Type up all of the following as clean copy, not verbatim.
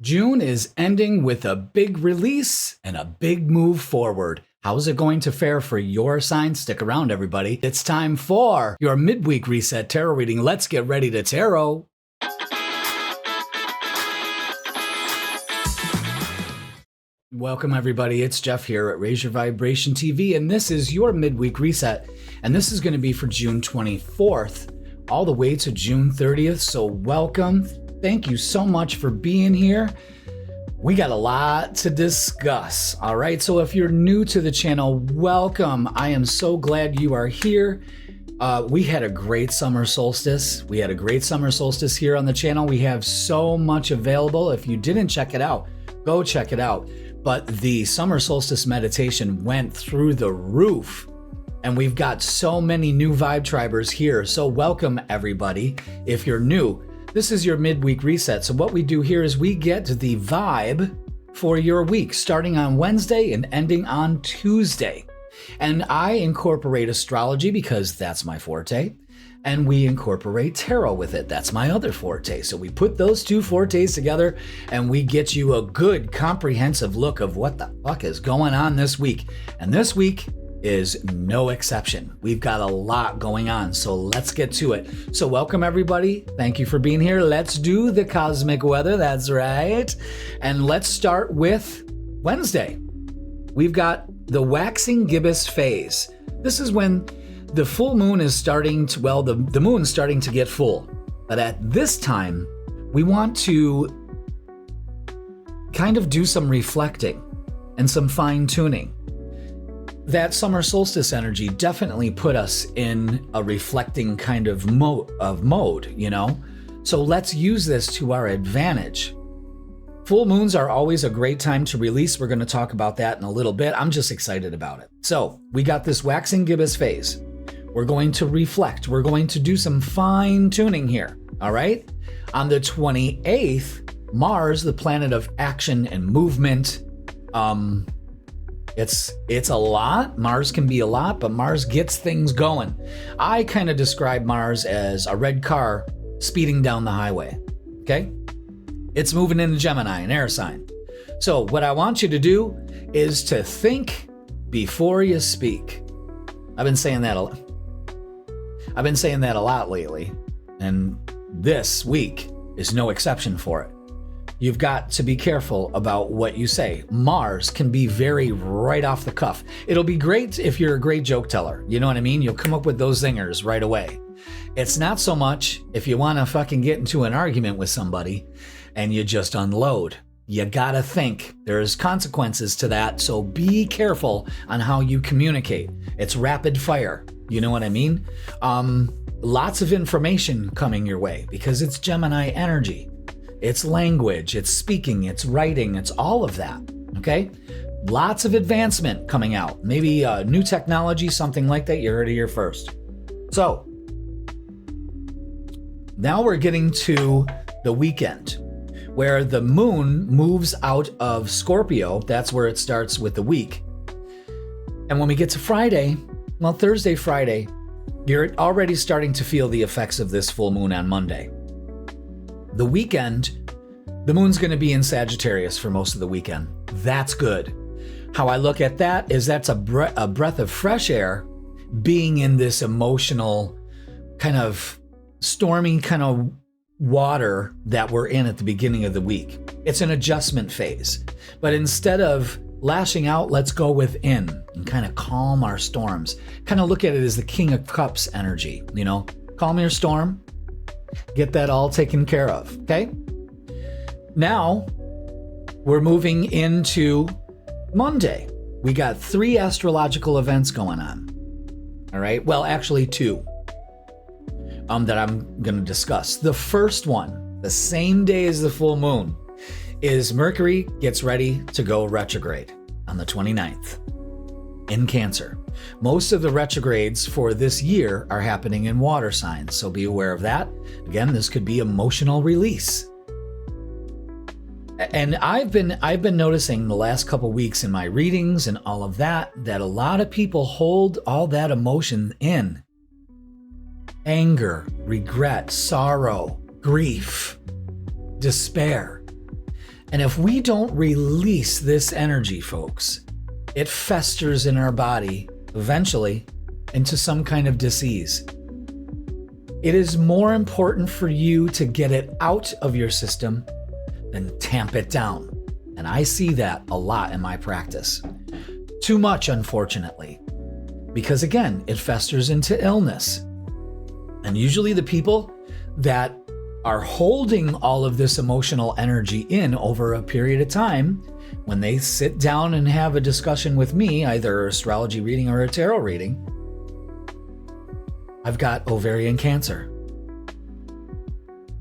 June is ending with a big release and a big move forward. How's it going to fare for your sign? Stick around, everybody. It's time for your Midweek Reset Tarot reading. Let's get ready to tarot. Welcome, everybody. It's Jeff here at Raise Your Vibration TV, and this is your Midweek Reset. And this is going to be for June 24th all the way to June 30th. So welcome. Thank you so much for being here. We got a lot to discuss. All right. So if you're new to the channel, welcome. I am so glad you are here. We had a great summer solstice. Here on the channel. We have so much available. If you didn't check it out, go check it out. But the summer solstice meditation went through the roof. And we've got so many new Vibe Tribers here. So welcome, everybody. If you're new, this is your midweek reset. So what we do here is we get the vibe for your week, starting on Wednesday and ending on Tuesday. And I incorporate astrology because that's my forte. And we incorporate tarot with it. That's my other forte. So we put those two fortes together and we get you a good comprehensive look of what the fuck is going on this week. And this week is no exception. We've got a lot going on, so let's get to it. So welcome, everybody. Thank you for being here. Let's do the cosmic weather. That's right. And let's start with Wednesday. We've got the waxing gibbous phase. This is when the full moon is starting to, well, the moon's starting to get full. But at this time, we want to kind of do some reflecting and some fine tuning. That summer solstice energy definitely put us in a reflecting kind of mode, you know? So let's use this to our advantage. Full moons are always a great time to release. We're going to talk about that in a little bit. I'm just excited about it. So we got this waxing gibbous phase. We're going to reflect. We're going to do some fine tuning here, all right? On the 28th, Mars, the planet of action and movement, It's a lot. Mars can be a lot, but Mars gets things going. I kind of describe Mars as a red car speeding down the highway, okay? It's moving into Gemini, an air sign. So what I want you to do is to think before you speak. I've been saying that a lot lately, and this week is no exception for it. You've got to be careful about what you say. Mars can be very right off the cuff. It'll be great if you're a great joke teller. You know what I mean? You'll come up with those zingers right away. It's not so much if you want to fucking get into an argument with somebody and you just unload. You gotta think. There's consequences to that, so be careful on how you communicate. It's rapid fire. You know what I mean? Lots of information coming your way because it's Gemini energy. It's language, it's speaking, it's writing, it's all of that, okay? Lots of advancement coming out. Maybe new technology, something like that. You heard it here first. So, now we're getting to the weekend where the moon moves out of Scorpio. That's where it starts with the week. And when we get to Friday, well, Thursday, Friday, you're already starting to feel the effects of this full moon on Monday. The weekend, the moon's going to be in Sagittarius for most of the weekend. That's good. How I look at that is that's a breath of fresh air being in this emotional kind of stormy kind of water that we're in at the beginning of the week. It's an adjustment phase. But instead of lashing out, let's go within and kind of calm our storms. Kind of look at it as the King of Cups energy, you know? Calm your storm. Get that all taken care of, okay? Now, we're moving into Monday. We got 3 astrological events going on, all right? Well, actually 2 that I'm going to discuss. The first one, the same day as the full moon, is Mercury gets ready to go retrograde on the 29th in Cancer. Most of the retrogrades for this year are happening in water signs, so be aware of that. Again, this could be emotional release. And I've been noticing the last couple weeks in my readings and all of that a lot of people hold all that emotion in. Anger, regret, sorrow, grief, despair. And if we don't release this energy, folks, it festers in our body eventually into some kind of disease. It is more important for you to get it out of your system than tamp it down. And I see that a lot in my practice. Too much, unfortunately. Because again, it festers into illness. And usually the people that are holding all of this emotional energy in over a period of time, when they sit down and have a discussion with me, either an astrology reading or a tarot reading, I've got ovarian cancer.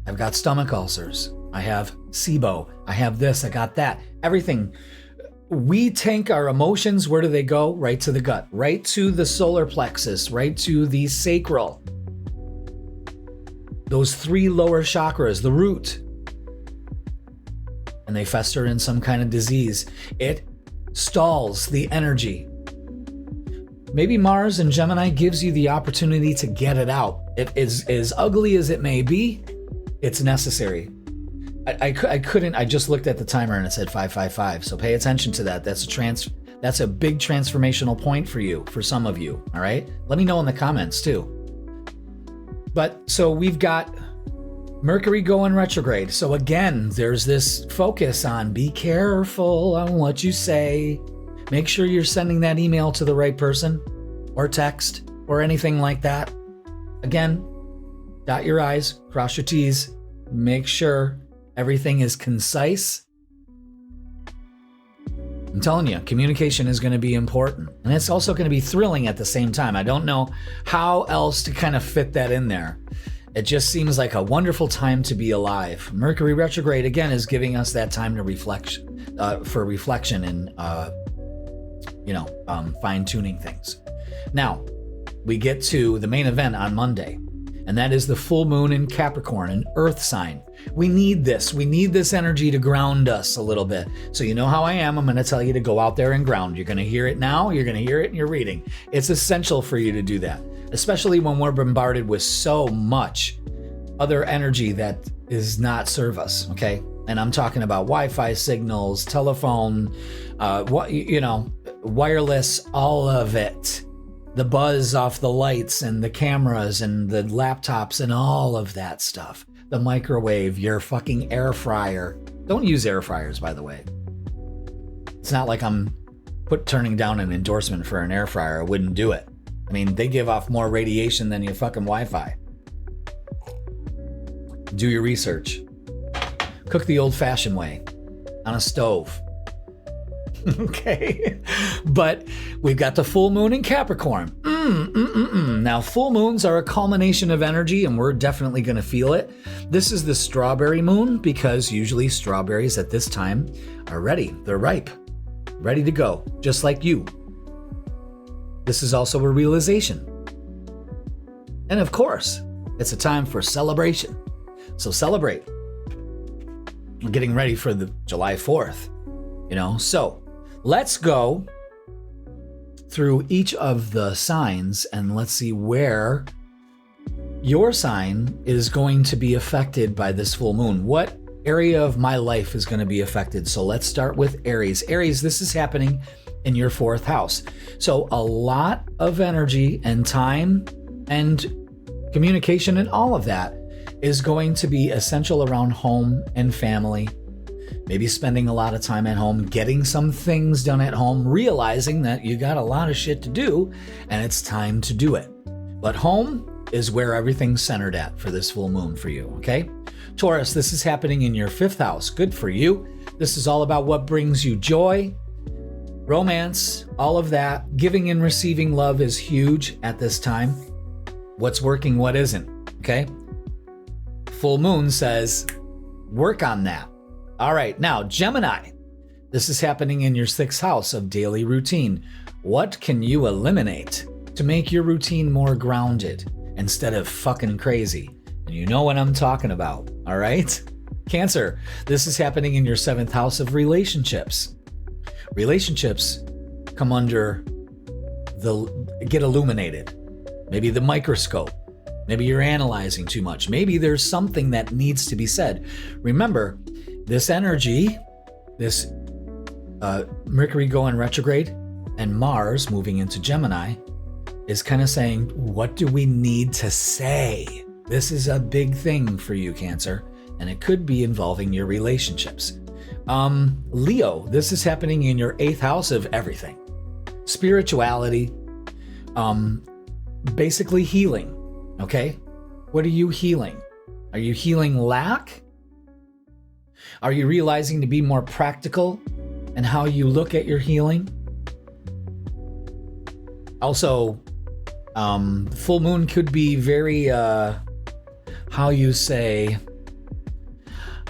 I've got stomach ulcers. I have SIBO. I have this, I got that. Everything. We tank our emotions. Where do they go? Right to the gut, right to the solar plexus, right to the sacral. Those 3 lower chakras, the root. And they fester in some kind of disease. It stalls the energy. Maybe Mars and Gemini gives you the opportunity to get it out. It is as ugly as it may be, it's necessary. I just looked at the timer and it said 555. So pay attention to that. That's a big transformational point for you, for some of you. All right. Let me know in the comments too. But so we've got Mercury going retrograde. So again, there's this focus on be careful on what you say. Make sure you're sending that email to the right person or text or anything like that. Again, dot your I's, cross your T's, make sure everything is concise. I'm telling you, communication is going to be important. And it's also going to be thrilling at the same time. I don't know how else to kind of fit that in there. It just seems like a wonderful time to be alive. Mercury retrograde, again, is giving us that time to reflect, for reflection and, fine-tuning things. Now, we get to the main event on Monday, and that is the full moon in Capricorn, an earth sign. We need this. We need this energy to ground us a little bit. So you know how I am. I'm going to tell you to go out there and ground. You're going to hear it now. You're going to hear it in your reading. It's essential for you to do that, especially when we're bombarded with so much other energy that does not serve us, okay? And I'm talking about Wi-Fi signals, telephone, wireless, all of it. The buzz off the lights and the cameras and the laptops and all of that stuff. The microwave, your fucking air fryer. Don't use air fryers, by the way. It's not like I'm turning down an endorsement for an air fryer. I wouldn't do it. I mean, they give off more radiation than your fucking Wi-Fi. Do your research. Cook the old-fashioned way on a stove. Okay, but we've got the full moon in Capricorn. Now, full moons are a culmination of energy, and we're definitely going to feel it. This is the strawberry moon because usually strawberries at this time are ready. They're ripe, ready to go, just like you. This is also a realization. And of course, it's a time for celebration. So celebrate. We're getting ready for the July 4th, so let's go through each of the signs and let's see where your sign is going to be affected by this full moon. What area of my life is going to be affected? So let's start with Aries. Aries, this is happening in your 4th house. So a lot of energy and time and communication and all of that is going to be essential around home and family. Maybe spending a lot of time at home, getting some things done at home, realizing that you got a lot of shit to do and it's time to do it. But home is where everything's centered at for this full moon for you, okay? Taurus, this is happening in your 5th house. Good for you. This is all about what brings you joy, romance, all of that. Giving and receiving love is huge at this time. What's working, what isn't, okay? Full moon says, work on that. All right, now Gemini. This is happening in your 6th house of daily routine. What can you eliminate to make your routine more grounded instead of fucking crazy? And you know what I'm talking about, all right? Cancer. This is happening in your 7th house of relationships. Relationships come under get illuminated. Maybe the microscope. Maybe you're analyzing too much. Maybe there's something that needs to be said. Remember, this energy this Mercury going retrograde and Mars moving into Gemini is kind of saying, what do we need to say? This is a big thing for you, Cancer, and it could be involving your relationships. Leo, this is happening in your 8th house of everything. Spirituality, basically healing, okay? What are you healing? Are you healing lack? Are you realizing to be more practical in how you look at your healing? Also, full moon could be very, how you say,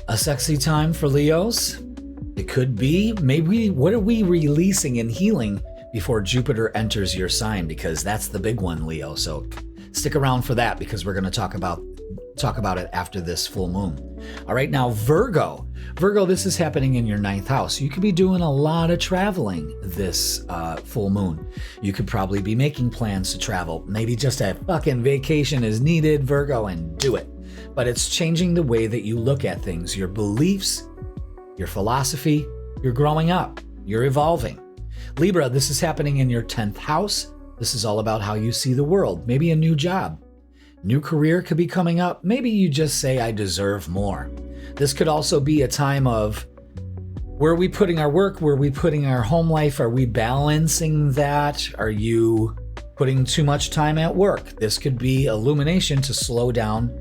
a sexy time for Leos. It could be, maybe, what are we releasing and healing before Jupiter enters your sign? Because that's the big one, Leo. So stick around for that, because we're going to talk about it after this full moon. All right, now Virgo. Virgo, this is happening in your 9th house. You could be doing a lot of traveling this full moon. You could probably be making plans to travel. Maybe just a fucking vacation is needed, Virgo, and do it. But it's changing the way that you look at things, your beliefs, your philosophy. You're growing up. You're evolving. Libra, this is happening in your 10th house. This is all about how you see the world. Maybe a new job. New career could be coming up. Maybe you just say, I deserve more. This could also be a time of, where are we putting our work? Where are we putting our home life? Are we balancing that? Are you putting too much time at work? This could be illumination to slow down,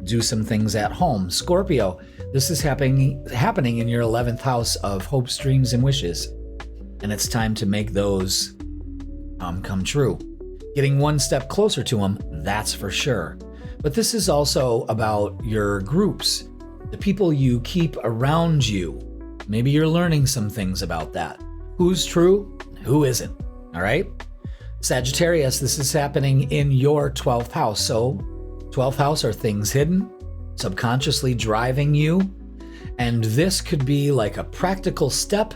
do some things at home. Scorpio, this is happening in your 11th house of hopes, dreams, and wishes. And it's time to make those come true. Getting one step closer to them, that's for sure. But this is also about your groups, the people you keep around you. Maybe you're learning some things about that. Who's true? Who isn't? All right? Sagittarius, this is happening in your 12th house. So 12th house are things hidden, subconsciously driving you. And this could be like a practical step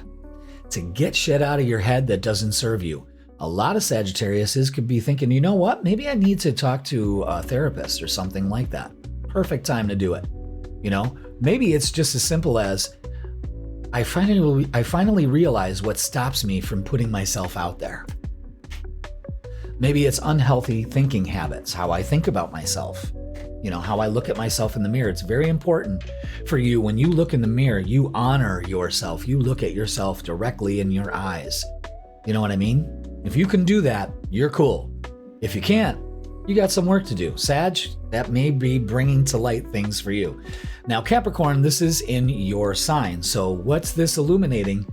to get shit out of your head that doesn't serve you. A lot of Sagittariuses could be thinking, you know what? Maybe I need to talk to a therapist or something like that. Perfect time to do it. You know, maybe it's just as simple as, I finally realize what stops me from putting myself out there. Maybe it's unhealthy thinking habits, how I think about myself, you know, how I look at myself in the mirror. It's very important for you. When you look in the mirror, you honor yourself. You look at yourself directly in your eyes. You know what I mean? If you can do that, you're cool. If you can't, you got some work to do. Sag, that may be bringing to light things for you. Now, Capricorn, this is in your sign. So what's this illuminating?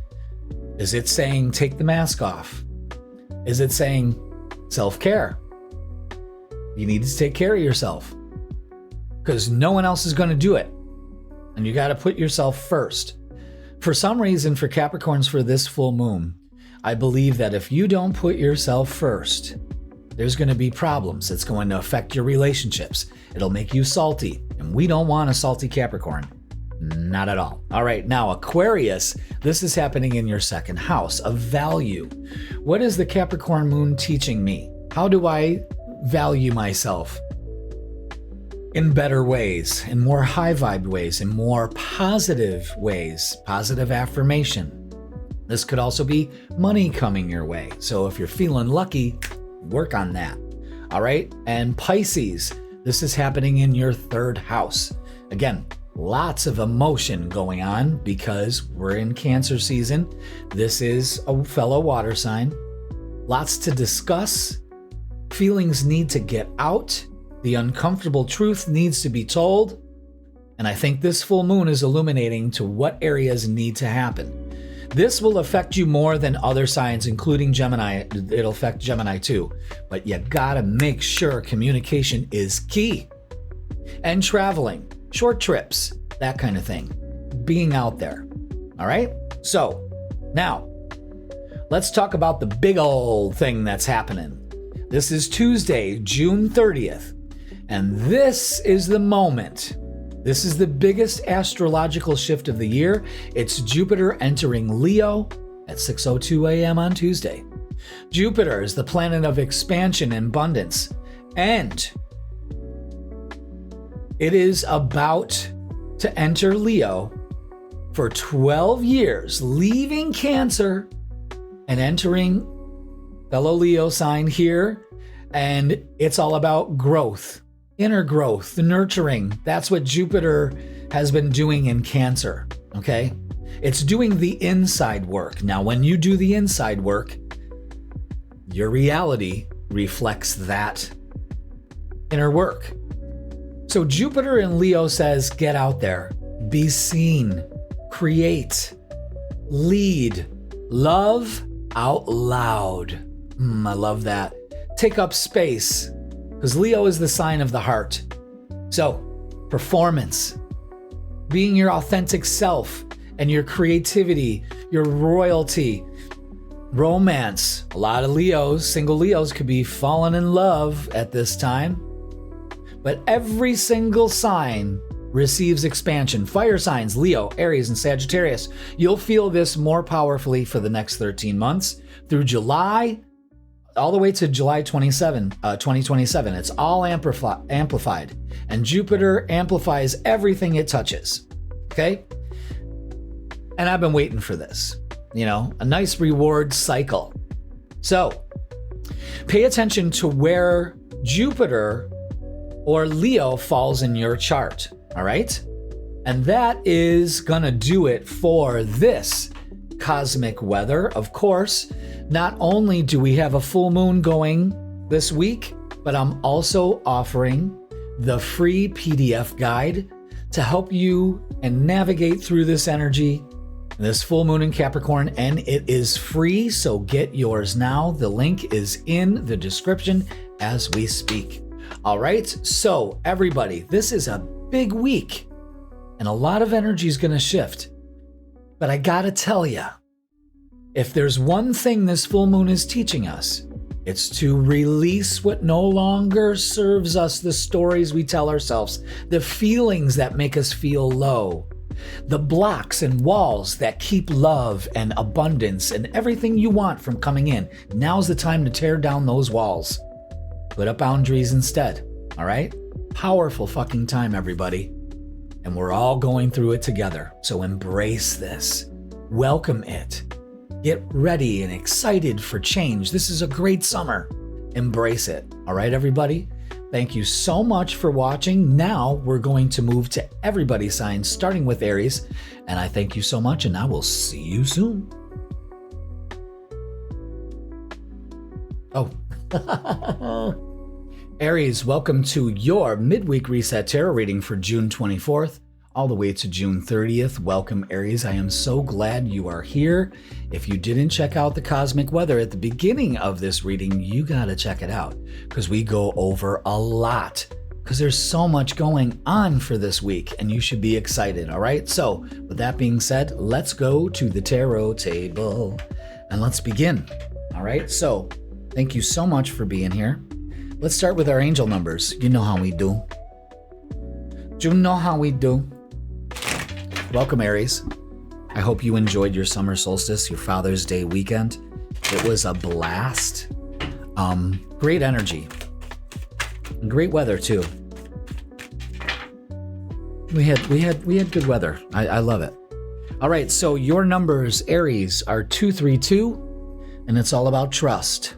Is it saying take the mask off? Is it saying self-care? You need to take care of yourself, because no one else is going to do it. And you got to put yourself first. For some reason, for Capricorns, for this full moon, I believe that if you don't put yourself first, there's going to be problems. It's going to affect your relationships. It'll make you salty. And we don't want a salty Capricorn. Not at all. All right, now Aquarius, this is happening in your 2nd house of value. What is the Capricorn moon teaching me? How do I value myself in better ways, in more high vibe ways, in more positive ways, positive affirmation? This could also be money coming your way. So if you're feeling lucky, work on that. All right. And Pisces, this is happening in your 3rd house. Again, lots of emotion going on because we're in Cancer season. This is a fellow water sign. Lots to discuss. Feelings need to get out. The uncomfortable truth needs to be told. And I think this full moon is illuminating to what areas need to happen. This will affect you more than other signs, including Gemini. It'll affect Gemini too. But you gotta make sure communication is key. And traveling, short trips, that kind of thing. Being out there. All right? So, now, let's talk about the big old thing that's happening. This is Tuesday, June 30th. And this is the moment. This is the biggest astrological shift of the year. It's Jupiter entering Leo at 6:02 a.m. on Tuesday. Jupiter is the planet of expansion and abundance, and it is about to enter Leo for 12 years, leaving Cancer and entering fellow Leo sign here. And it's all about growth, inner growth, the nurturing. That's what Jupiter has been doing in Cancer, okay? It's doing the inside work. Now, when you do the inside work, your reality reflects that inner work. So Jupiter in Leo says, get out there, be seen, create, lead, love out loud. I love that. Take up space, because Leo is the sign of the heart. So, performance, being your authentic self and your creativity, your royalty, romance. A lot of Leos, single Leos, could be falling in love at this time. But every single sign receives expansion. Fire signs, Leo, Aries, and Sagittarius. You'll feel this more powerfully for the next 13 months through July, all the way to July 2027. It's all amplified. And Jupiter amplifies everything it touches. Okay? And I've been waiting for this. You know, a nice reward cycle. So, pay attention to where Jupiter or Leo falls in your chart, all right? And that is gonna do it for this cosmic weather. Of course, not only do we have a full moon going this week, but I'm also offering the free PDF guide to help you and navigate through this energy, this full moon in Capricorn, and it is free, so get yours now. The link is in the description as we speak. All right, so everybody, this is a big week and a lot of energy is going to shift. But I got to tell you, if there's one thing this full moon is teaching us, it's to release what no longer serves us, the stories we tell ourselves, the feelings that make us feel low, the blocks and walls that keep love and abundance and everything you want from coming in. Now's the time to tear down those walls. Put up boundaries instead, all right? Powerful fucking time, everybody. And we're all going through it together. So embrace this. Welcome it. Get ready and excited for change. This is a great summer. Embrace it. All right, everybody? Thank you so much for watching. Now we're going to move to everybody's signs, starting with Aries. And I thank you so much, and I will see you soon. Oh. Aries, welcome to your Midweek Reset Tarot reading for June 24th, all the way to June 30th. Welcome, Aries. I am so glad you are here. If you didn't check out the cosmic weather at the beginning of this reading, you gotta check it out, because we go over a lot, because there's so much going on for this week, and you should be excited, all right? So, with that being said, let's go to the tarot table, and let's begin, all right? So, thank you so much for being here. Let's start with our angel numbers. You know how we do. You know how we do. Welcome, Aries. I hope you enjoyed your summer solstice, your Father's Day weekend. It was a blast. Great energy. Great weather too. We had good weather. I love it. All right, so your numbers, Aries, are 232, and it's all about trust.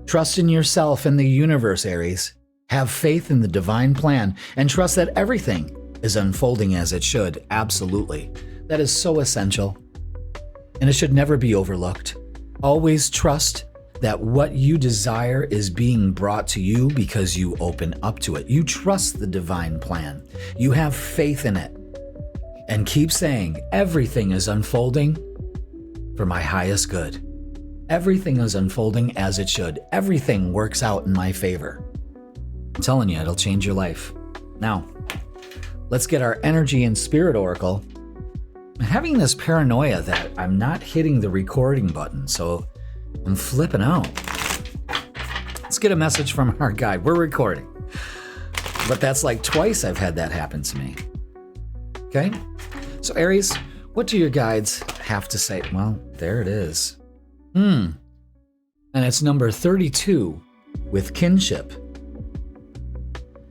Trust in yourself and the universe, Aries. Have faith in the divine plan and trust that everything is unfolding as it should. Absolutely. That is so essential. And it should never be overlooked. Always trust that what you desire is being brought to you because you open up to it. You trust the divine plan. You have faith in it. And keep saying, everything is unfolding for my highest good. Everything is unfolding as it should. Everything works out in my favor. I'm telling you, it'll change your life. Now, let's get our energy and spirit oracle. I'm having this paranoia that I'm not hitting the recording button, so I'm flipping out. Let's get a message from our guide. We're recording. But that's like twice I've had that happen to me. Okay? So Aries, what do your guides have to say? Well, there it is. And it's number 32 with kinship.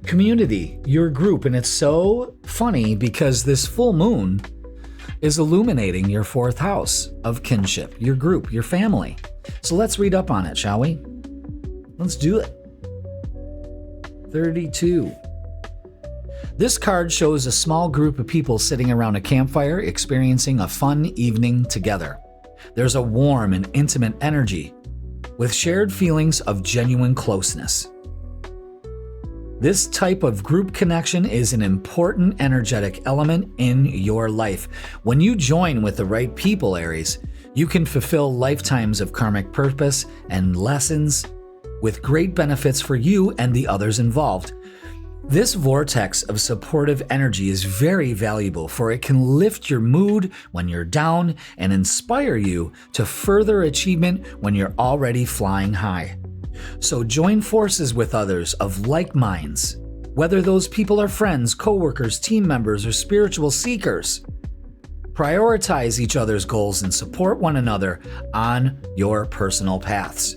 Community, your group. And it's so funny because this full moon is illuminating your 4th house of kinship, your group, your family. So let's read up on it, shall we? Let's do it. 32. This card shows a small group of people sitting around a campfire experiencing a fun evening together. There's a warm and intimate energy with shared feelings of genuine closeness. This type of group connection is an important energetic element in your life. When you join with the right people, Aries, you can fulfill lifetimes of karmic purpose and lessons with great benefits for you and the others involved. This vortex of supportive energy is very valuable, for it can lift your mood when you're down and inspire you to further achievement when you're already flying high. So join forces with others of like minds, whether those people are friends, coworkers, team members, or spiritual seekers. Prioritize each other's goals and support one another on your personal paths.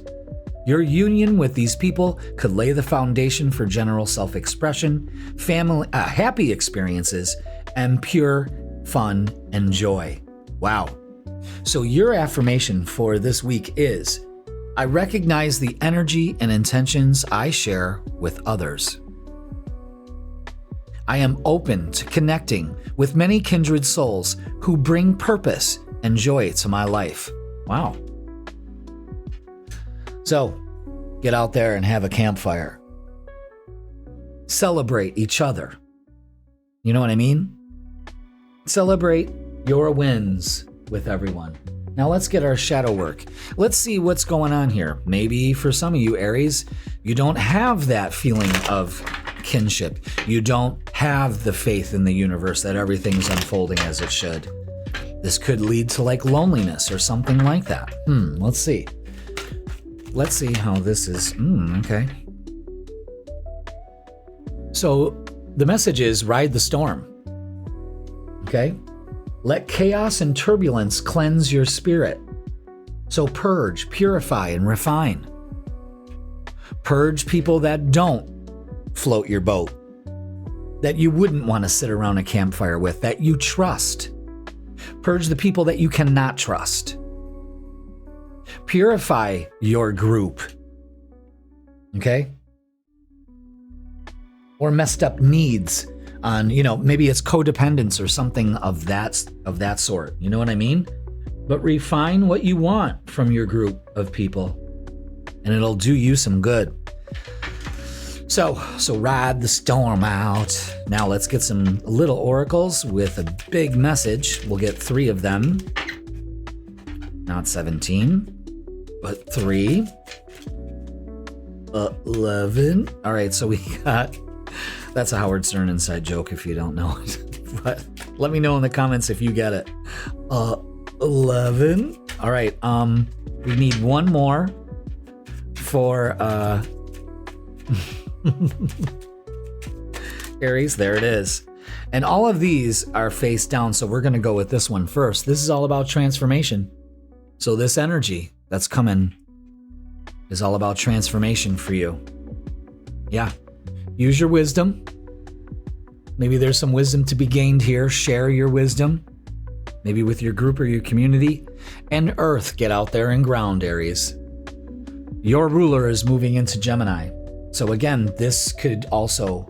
Your union with these people could lay the foundation for general self-expression, family, happy experiences, and pure fun and joy. Wow. So your affirmation for this week is, I recognize the energy and intentions I share with others. I am open to connecting with many kindred souls who bring purpose and joy to my life. Wow. So, get out there and have a campfire. Celebrate each other. You know what I mean? Celebrate your wins with everyone. Now let's get our shadow work. Let's see what's going on here. Maybe for some of you, Aries, you don't have that feeling of kinship. You don't have the faith in the universe that everything's unfolding as it should. This could lead to like loneliness or something like that. Let's see. Let's see how this is. Okay. So the message is ride the storm. Okay? Let chaos and turbulence cleanse your spirit. So purge, purify, and refine. Purge people that don't float your boat, that you wouldn't want to sit around a campfire with, that you trust. Purge the people that you cannot trust. Purify your group. Okay? Or messed up needs on, maybe it's codependence or something of that sort. You know what I mean? But refine what you want from your group of people, and it'll do you some good. So ride the storm out. Now let's get some little oracles with a big message. We'll get 3 of them. Not 17, but 3. 11. All right, so we got... That's a Howard Stern inside joke if you don't know it. But let me know in the comments if you get it. 11. All right, we need one more for Aries. There it is. And all of these are face down, so we're going to go with this one first. This is all about transformation. So this energy that's coming is all about transformation for you. Yeah. Use your wisdom. Maybe there's some wisdom to be gained here. Share your wisdom, maybe with your group or your community. And Earth, get out there and ground, Aries. Your ruler is moving into Gemini. So again, this could also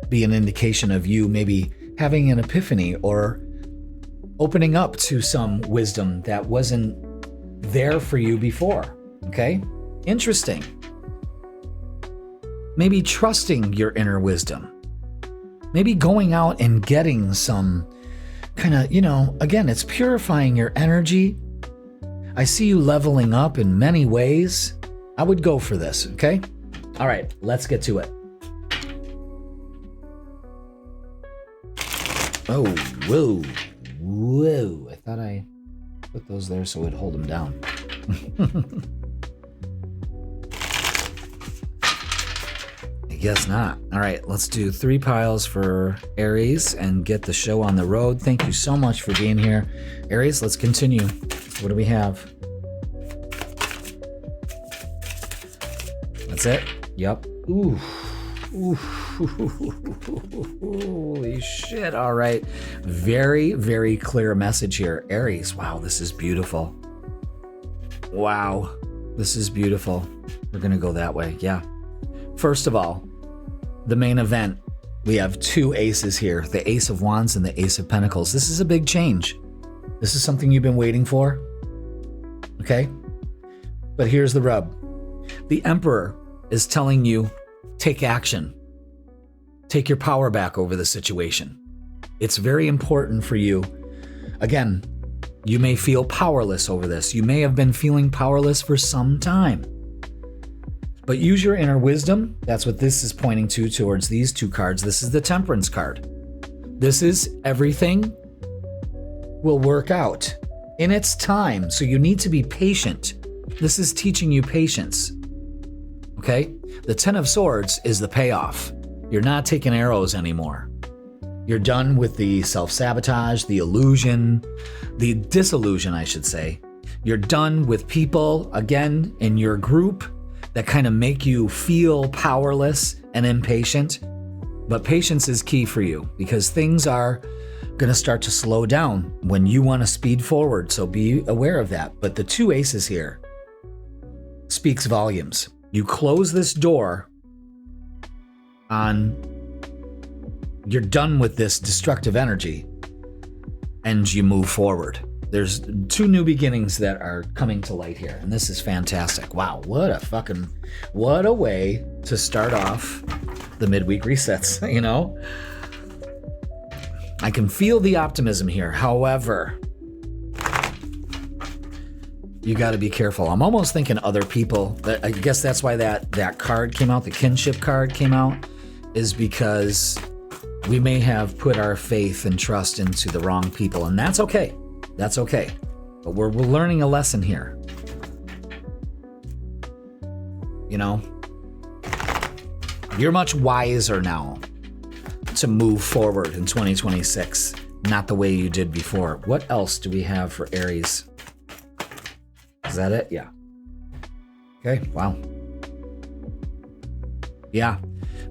be an indication of you maybe having an epiphany or opening up to some wisdom that wasn't there for you before. Okay? Interesting. Maybe trusting your inner wisdom. Maybe going out and getting some kind of, again, it's purifying your energy. I see you leveling up in many ways. I would go for this, okay? All right, let's get to it. Oh, whoa. I thought I put those there so it'd hold them down. Guess not. All right, let's do 3 piles for Aries and get the show on the road. Thank you so much for being here. Aries, let's continue. What do we have? That's it? Yep. Ooh. Ooh, holy shit. All right. Very, very clear message here. Aries, wow, this is beautiful. Wow, this is beautiful. We're going to go that way. Yeah. First of all, the main event, we have two aces here, the Ace of Wands and the Ace of Pentacles. This is a big change. This is something you've been waiting for. Okay? But here's the rub. The Emperor is telling you, take action. Take your power back over the situation. It's very important for you. Again, you may feel powerless over this. You may have been feeling powerless for some time. But use your inner wisdom. That's what this is pointing to towards these two cards. This is the Temperance card. This is everything will work out in its time. So you need to be patient. This is teaching you patience. Okay? The Ten of Swords is the payoff. You're not taking arrows anymore. You're done with the self-sabotage, the illusion, the disillusion, I should say. You're done with people, again, in your group that kind of make you feel powerless and impatient. But patience is key for you because things are going to start to slow down when you want to speed forward. So be aware of that. But the two aces here speaks volumes. You close this door on, you're done with this destructive energy and you move forward. There's two new beginnings that are coming to light here, and this is fantastic. Wow, what a way to start off the midweek resets, you know? I can feel the optimism here. However, you got to be careful. I'm almost thinking other people. I guess that's why that card came out, the kinship card came out, is because we may have put our faith and trust into the wrong people, and that's okay. That's okay. But we're learning a lesson here. You know, you're much wiser now to move forward in 2026, not the way you did before. What else do we have for Aries? Is that it? Yeah. Okay, wow. Yeah.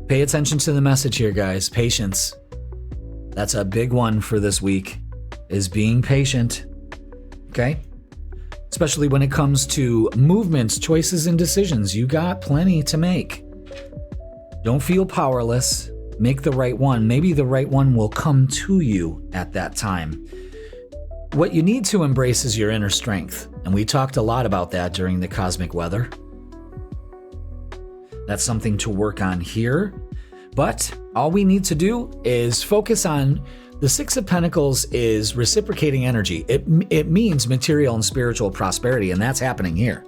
Pay attention to the message here, guys. Patience. That's a big one for this week, is being patient. Okay? Especially when it comes to movements, choices, and decisions. You got plenty to make. Don't feel powerless. Make the right one. Maybe the right one will come to you at that time. What you need to embrace is your inner strength. And we talked a lot about that during the cosmic weather. That's something to work on here. But all we need to do is focus on the Six of Pentacles is reciprocating energy. It means material and spiritual prosperity, and that's happening here,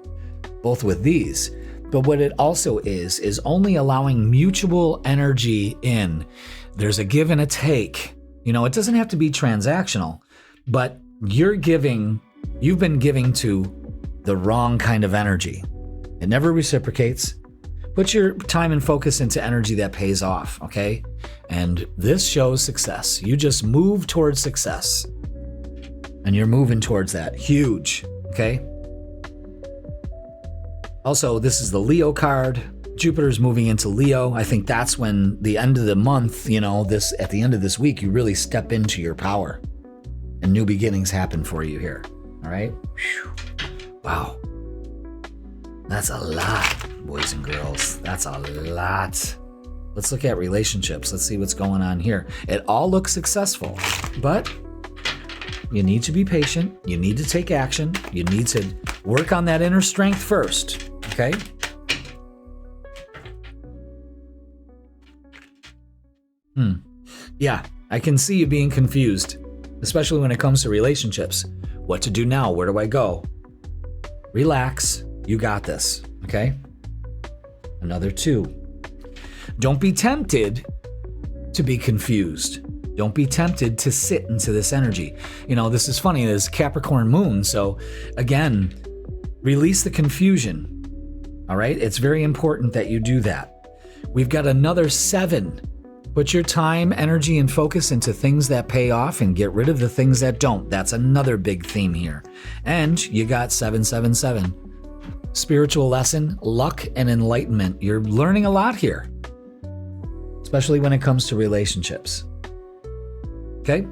both with these. But what it also is only allowing mutual energy in. There's a give and a take. You know, it doesn't have to be transactional, but you've been giving to the wrong kind of energy. It never reciprocates. Put your time and focus into energy that pays off, okay? And this shows success. You just move towards success. And you're moving towards that. Huge, okay? Also, this is the Leo card. Jupiter's moving into Leo. I think that's when the end of the month, you know, at the end of this week, you really step into your power. And new beginnings happen for you here, all right? Whew. Wow. That's a lot, boys and girls. That's a lot. Let's look at relationships. Let's see what's going on here. It all looks successful, but you need to be patient. You need to take action. You need to work on that inner strength first, okay? Yeah, I can see you being confused, especially when it comes to relationships. What to do now? Where do I go? Relax. You got this, okay? Another 2. Don't be tempted to be confused. Don't be tempted to sit into this energy. You know, this is funny. This Capricorn moon. So again, release the confusion. All right? It's very important that you do that. We've got another 7. Put your time, energy, and focus into things that pay off and get rid of the things that don't. That's another big theme here. And you got 777. Spiritual lesson, luck, and enlightenment. You're learning a lot here. especially when it comes to relationships. Okay?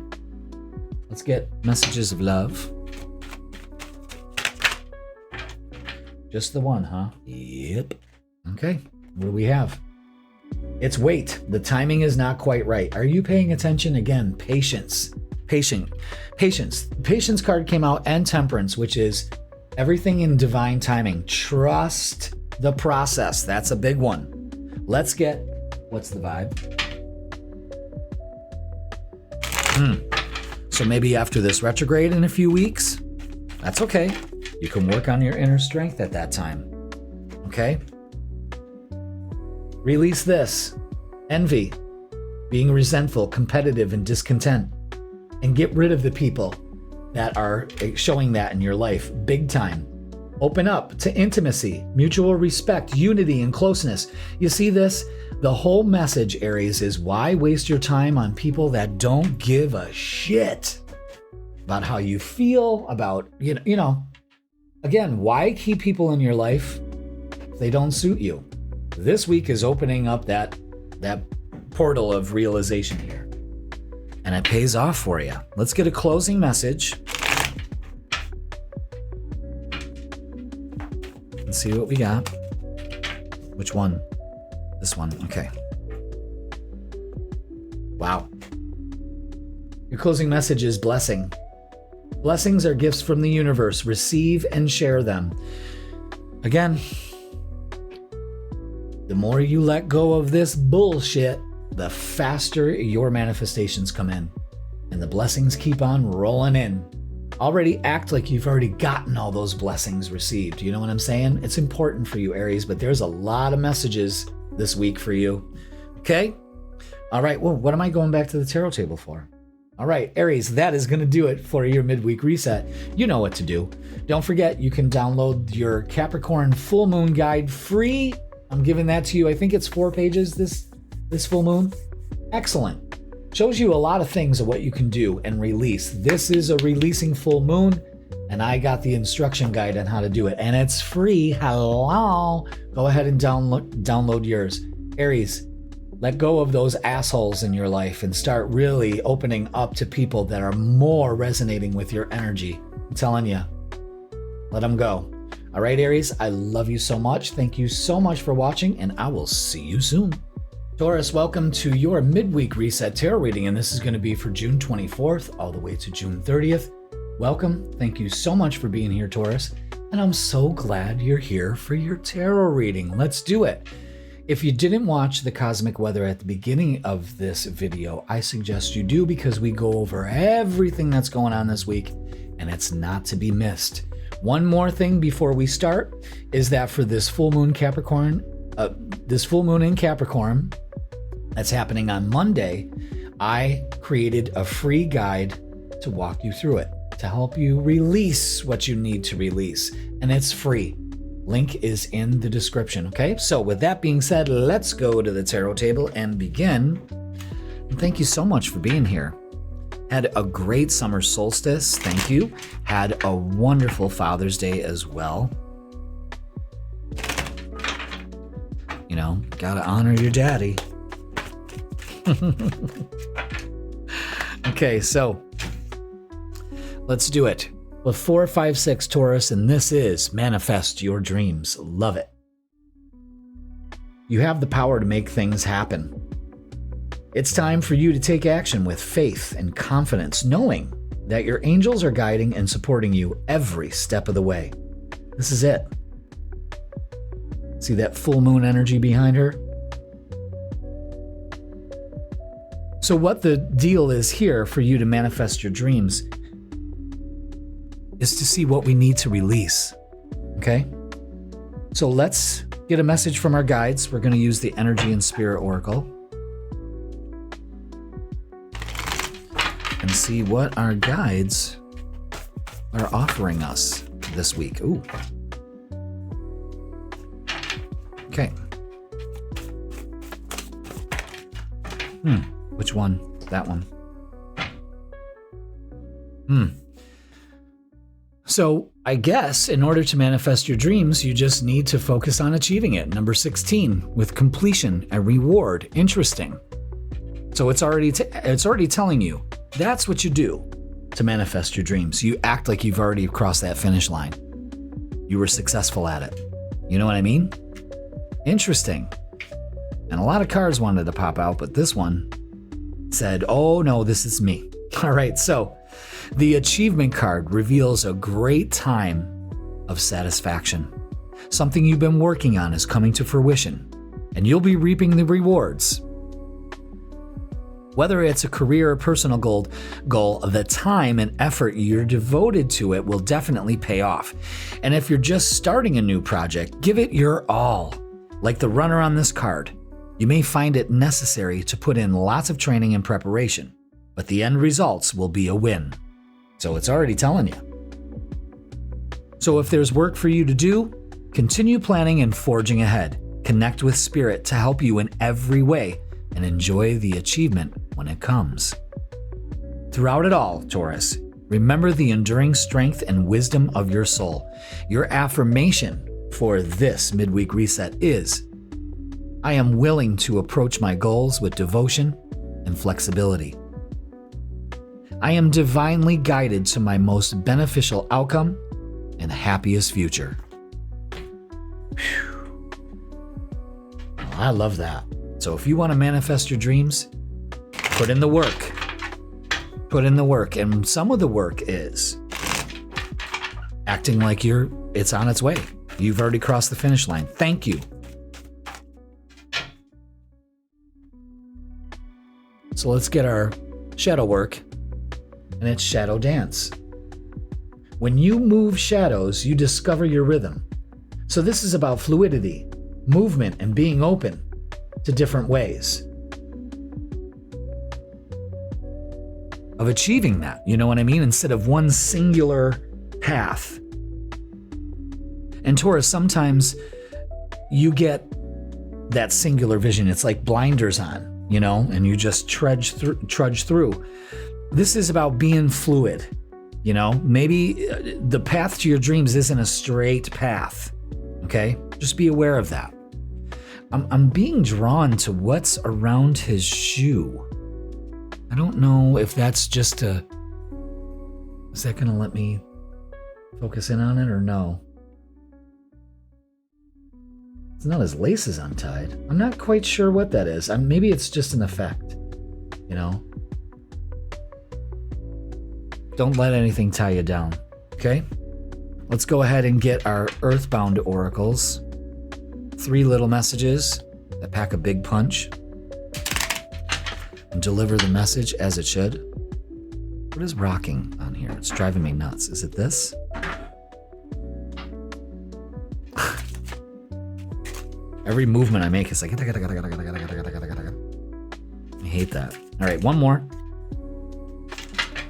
Let's get messages of love. Just the one, huh? Yep. Okay. What do we have? It's wait. The timing is not quite right. Are you paying attention? Again, patience. Patience. Patience card came out, and temperance, which is everything in divine timing. Trust the process. That's a big one. Let's get, what's the vibe? So maybe after this retrograde in a few weeks, that's okay. You can work on your inner strength at that time. Okay? Release this. Envy. Being resentful, competitive, and discontent. And get rid of the people that are showing that in your life big time. Open up to intimacy, mutual respect, unity, and closeness. You see this? The whole message, Aries, is why waste your time on people that don't give a shit about how you feel, about, you know. Again, why keep people in your life if they don't suit you? This week is opening up that portal of realization here. And it pays off for you. Let's get a closing message. Let's see what we got. Which one? This one. Okay. Wow. Your closing message is blessing. Blessings are gifts from the universe. Receive and share them. Again, the more you let go of this bullshit, the faster your manifestations come in. And the blessings keep on rolling in. Already act like you've already gotten all those blessings received. You know what I'm saying? It's important for you, Aries, but there's a lot of messages this week for you. Okay? All right. Well, what am I going back to the tarot table for? All right, Aries, that is going to do it for your midweek reset. You know what to do. Don't forget, you can download your Capricorn full moon guide free. I'm giving that to you. I think it's 4 pages this full moon. Excellent. Shows you a lot of things of what you can do and release. This is a releasing full moon, and I got the instruction guide on how to do it, and it's free. Hello. Go ahead and download yours. Aries, let go of those assholes in your life and start really opening up to people that are more resonating with your energy. I'm telling you, let them go. All right, Aries, I love you so much. Thank you so much for watching, and I will see you soon. Taurus, welcome to your midweek reset tarot reading, and this is going to be for June 24th all the way to June 30th. Welcome. Thank you so much for being here, Taurus, and I'm so glad you're here for your tarot reading. Let's do it. If you didn't watch the cosmic weather at the beginning of this video, I suggest you do, because we go over everything that's going on this week, and it's not to be missed. One more thing before we start is that for this full moon in Capricorn that's happening on Monday, I created a free guide to walk you through it, to help you release what you need to release, and it's free. Link is in the description, okay? So with that being said, let's go to the tarot table and begin. And thank you so much for being here. Had a great summer solstice, thank you. Had a wonderful Father's Day as well. You know, gotta honor your daddy. Okay, so let's do it. With 4, 5, 6 Taurus, and this is Manifest Your Dreams. Love it. You have the power to make things happen. It's time for you to take action with faith and confidence, knowing that your angels are guiding and supporting you every step of the way. This is it. See that full moon energy behind her? So what the deal is here for you to manifest your dreams is to see what we need to release, okay? So let's get a message from our guides. We're going to use the Energy and Spirit Oracle and see what our guides are offering us this week. Ooh. Okay. Which one? That one. So I guess in order to manifest your dreams, you just need to focus on achieving it. Number 16, with completion, a reward. Interesting. So it's already telling you that's what you do to manifest your dreams. You act like you've already crossed that finish line. You were successful at it. You know what I mean? Interesting. And a lot of cards wanted to pop out, but this one said, oh no, this is me. All right, so the achievement card reveals a great time of satisfaction. Something you've been working on is coming to fruition, and you'll be reaping the rewards. Whether it's a career or personal goal, the time and effort you're devoted to it will definitely pay off. And if you're just starting a new project, give it your all. Like the runner on this card, you may find it necessary to put in lots of training and preparation, but the end results will be a win. So it's already telling you. So if there's work for you to do, continue planning and forging ahead. Connect with Spirit to help you in every way and enjoy the achievement when it comes. Throughout it all, Taurus, remember the enduring strength and wisdom of your soul. Your affirmation for this midweek reset is, I am willing to approach my goals with devotion and flexibility. I am divinely guided to my most beneficial outcome and happiest future. Whew. Well, I love that. So if you want to manifest your dreams, put in the work. Put in the work. And some of the work is acting like it's on its way. You've already crossed the finish line. Thank you. So let's get our shadow work, and it's shadow dance. When you move shadows, you discover your rhythm. So this is about fluidity, movement, and being open to different ways of achieving that, you know what I mean? Instead of one singular path. And Taurus, sometimes you get that singular vision. It's like blinders on, you know, and you just trudge through. This is about being fluid, you know? Maybe the path to your dreams isn't a straight path, okay? Just be aware of that. I'm being drawn to what's around his shoe. I don't know if that's just is that going to let me focus in on it or no? It's not his laces untied. I'm not quite sure what that is. Maybe it's just an effect, you know? Don't let anything tie you down, okay? Let's go ahead and get our Earthbound oracles. 3 little messages that pack a big punch and deliver the message as it should. What is rocking on here? It's driving me nuts. Is it this? Every movement I make is like, I hate that. All right, one more.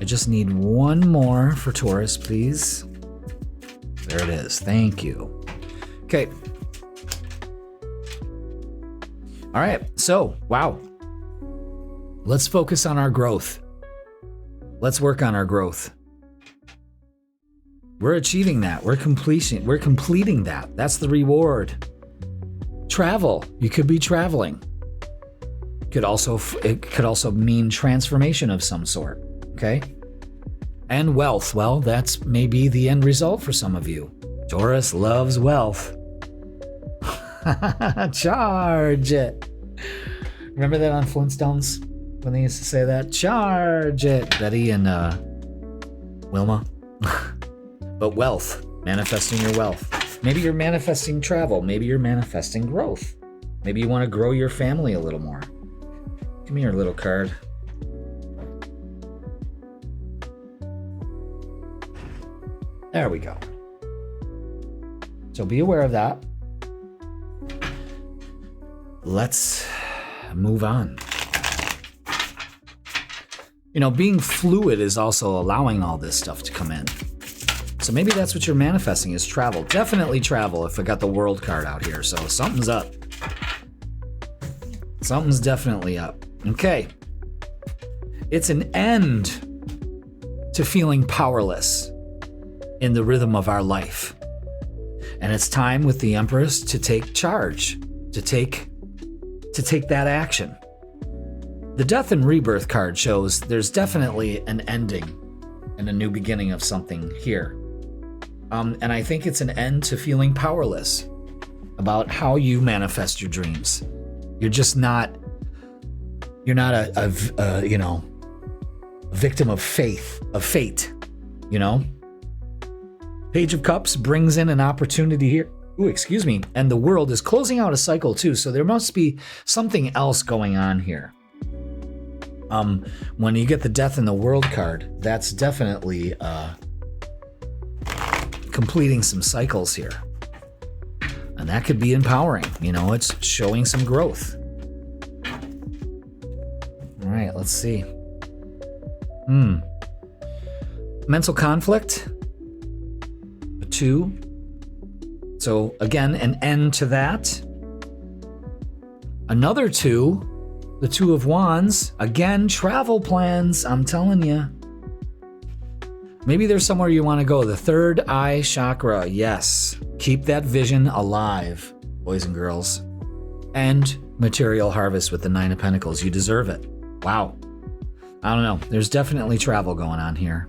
I just need one more for Taurus, please. There it is. Thank you. Okay. All right, so, wow. Let's focus on our growth. Let's work on our growth. We're achieving that. We're completing that. That's the reward. Travel. You could be traveling. It could also mean transformation of some sort, okay? And wealth. Well, that's maybe the end result for some of you. Taurus loves wealth. Charge it. Remember that on Flintstones when they used to say that? Charge it. Betty and Wilma. But wealth, manifesting your wealth. Maybe you're manifesting travel. Maybe you're manifesting growth. Maybe you want to grow your family a little more. Give me your little card. There we go. So be aware of that. Let's move on. You know, being fluid is also allowing all this stuff to come in. So maybe that's what you're manifesting is travel. Definitely travel if I got the world card out here. So something's up. Something's definitely up. Okay. It's an end to feeling powerless. in the rhythm of our life. And it's time with the Empress to take charge, to take that action. The Death and Rebirth card shows there's definitely an ending and a new beginning of something here. And I think it's an end to feeling powerless about how you manifest your dreams. You're not a victim of fate, you know? Page of Cups brings in an opportunity here. Ooh, excuse me. And the world is closing out a cycle too, so there must be something else going on here. When you get the Death in the World card, that's definitely completing some cycles here. And that could be empowering. You know, it's showing some growth. All right, let's see. Mental conflict. A 2. So again, an end to that. Another 2. The 2 of Wands. Again, travel plans. I'm telling you. Maybe there's somewhere you want to go. The third eye chakra. Yes. Keep that vision alive, boys and girls. And material harvest with the 9 of Pentacles. You deserve it. Wow. I don't know. There's definitely travel going on here.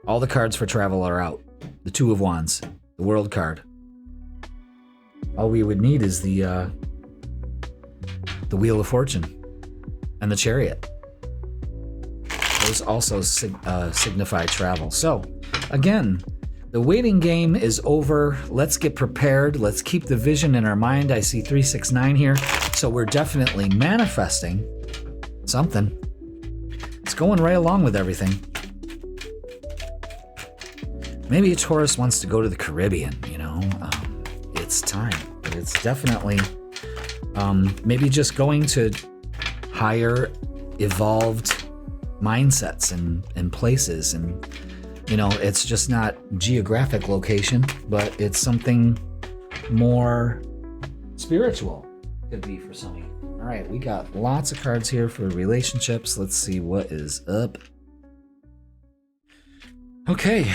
All the cards for travel are out. The 2 of Wands. The World card. All we would need is the Wheel of Fortune and the Chariot. Those also signify travel. So, again, the waiting game is over. Let's get prepared. Let's keep the vision in our mind. I see 369 here. So we're definitely manifesting something. It's going right along with everything. Maybe a Taurus wants to go to the Caribbean, you know. It's time. But it's definitely maybe just going to higher evolved mindsets and places, and you know, it's just not geographic location, but it's something more spiritual. Could be for some of you. All right, we got lots of cards here for relationships. Let's see what is up. Okay.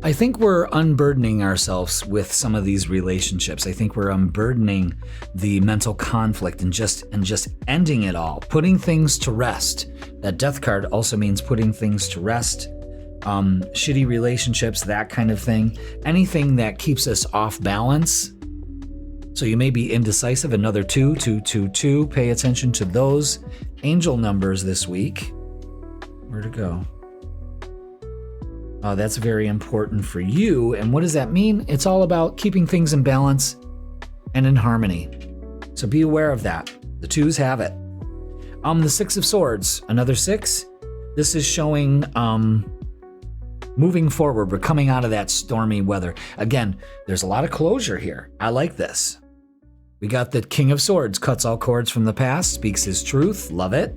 I think we're unburdening ourselves with some of these relationships. I think we're unburdening the mental conflict and just ending it all, putting things to rest. That Death card also means putting things to rest. Shitty relationships, that kind of thing. Anything that keeps us off balance. So you may be indecisive. Another 2, 2, 2, 2. Pay attention to those angel numbers this week. Where to go? That's very important for you. And what does that mean? It's all about keeping things in balance and in harmony. So be aware of that. The 2s have it. The 6 of Swords, another 6. This is showing moving forward. We're coming out of that stormy weather. Again, there's a lot of closure here. I like this. We got the King of Swords, cuts all cords from the past, speaks his truth. Love it.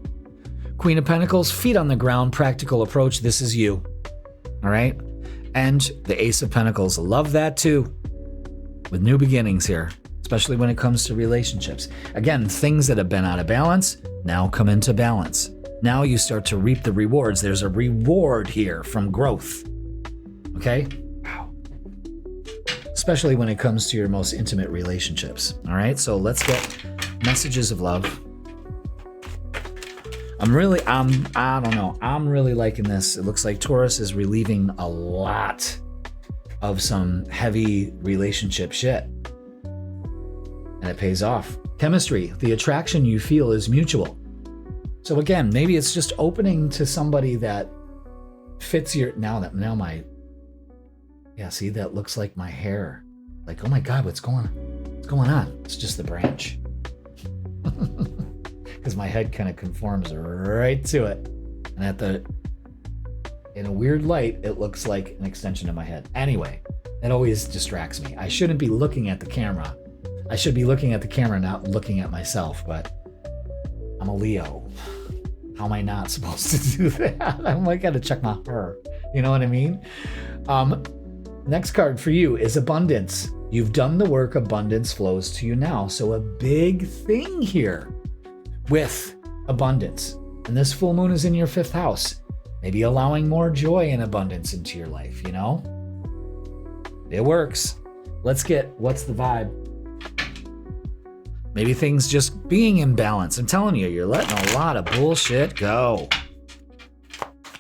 Queen of Pentacles, feet on the ground, practical approach. This is you. All right. And the Ace of Pentacles. Love that too. With new beginnings here, especially when it comes to relationships. Again, things that have been out of balance now come into balance. Now you start to reap the rewards. There's a reward here from growth. Okay? Wow. Especially when it comes to your most intimate relationships. All right. So let's get messages of love. I don't know. I'm really liking this. It looks like Taurus is relieving a lot of some heavy relationship shit. And it pays off. Chemistry. The attraction you feel is mutual. So again, maybe it's just opening to somebody that fits your, see, that looks like my hair. Like, oh my God, what's going on? It's just the branch. Because my head kind of conforms right to it. And in a weird light, it looks like an extension of my head. Anyway, that always distracts me. I shouldn't be looking at the camera. I should be looking at the camera, not looking at myself, but I'm a Leo. How am I not supposed to do that? I'm like, gotta check my heart. You know what I mean? Next card for you is abundance. You've done the work, abundance flows to you now. So a big thing here with abundance. And this full moon is in your 5th house. Maybe allowing more joy and abundance into your life, you know? It works. Let's get, what's the vibe? Maybe things just being in balance. I'm telling you, you're letting a lot of bullshit go.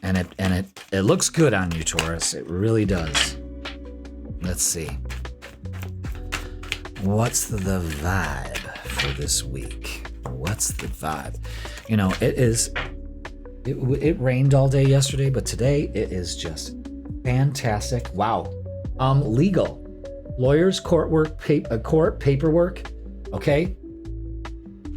And it looks good on you, Taurus. It really does. Let's see. What's the vibe for this week? What's the vibe? You know, it rained all day yesterday, but today it is just fantastic. Wow. Legal. Lawyers, court paperwork. Okay?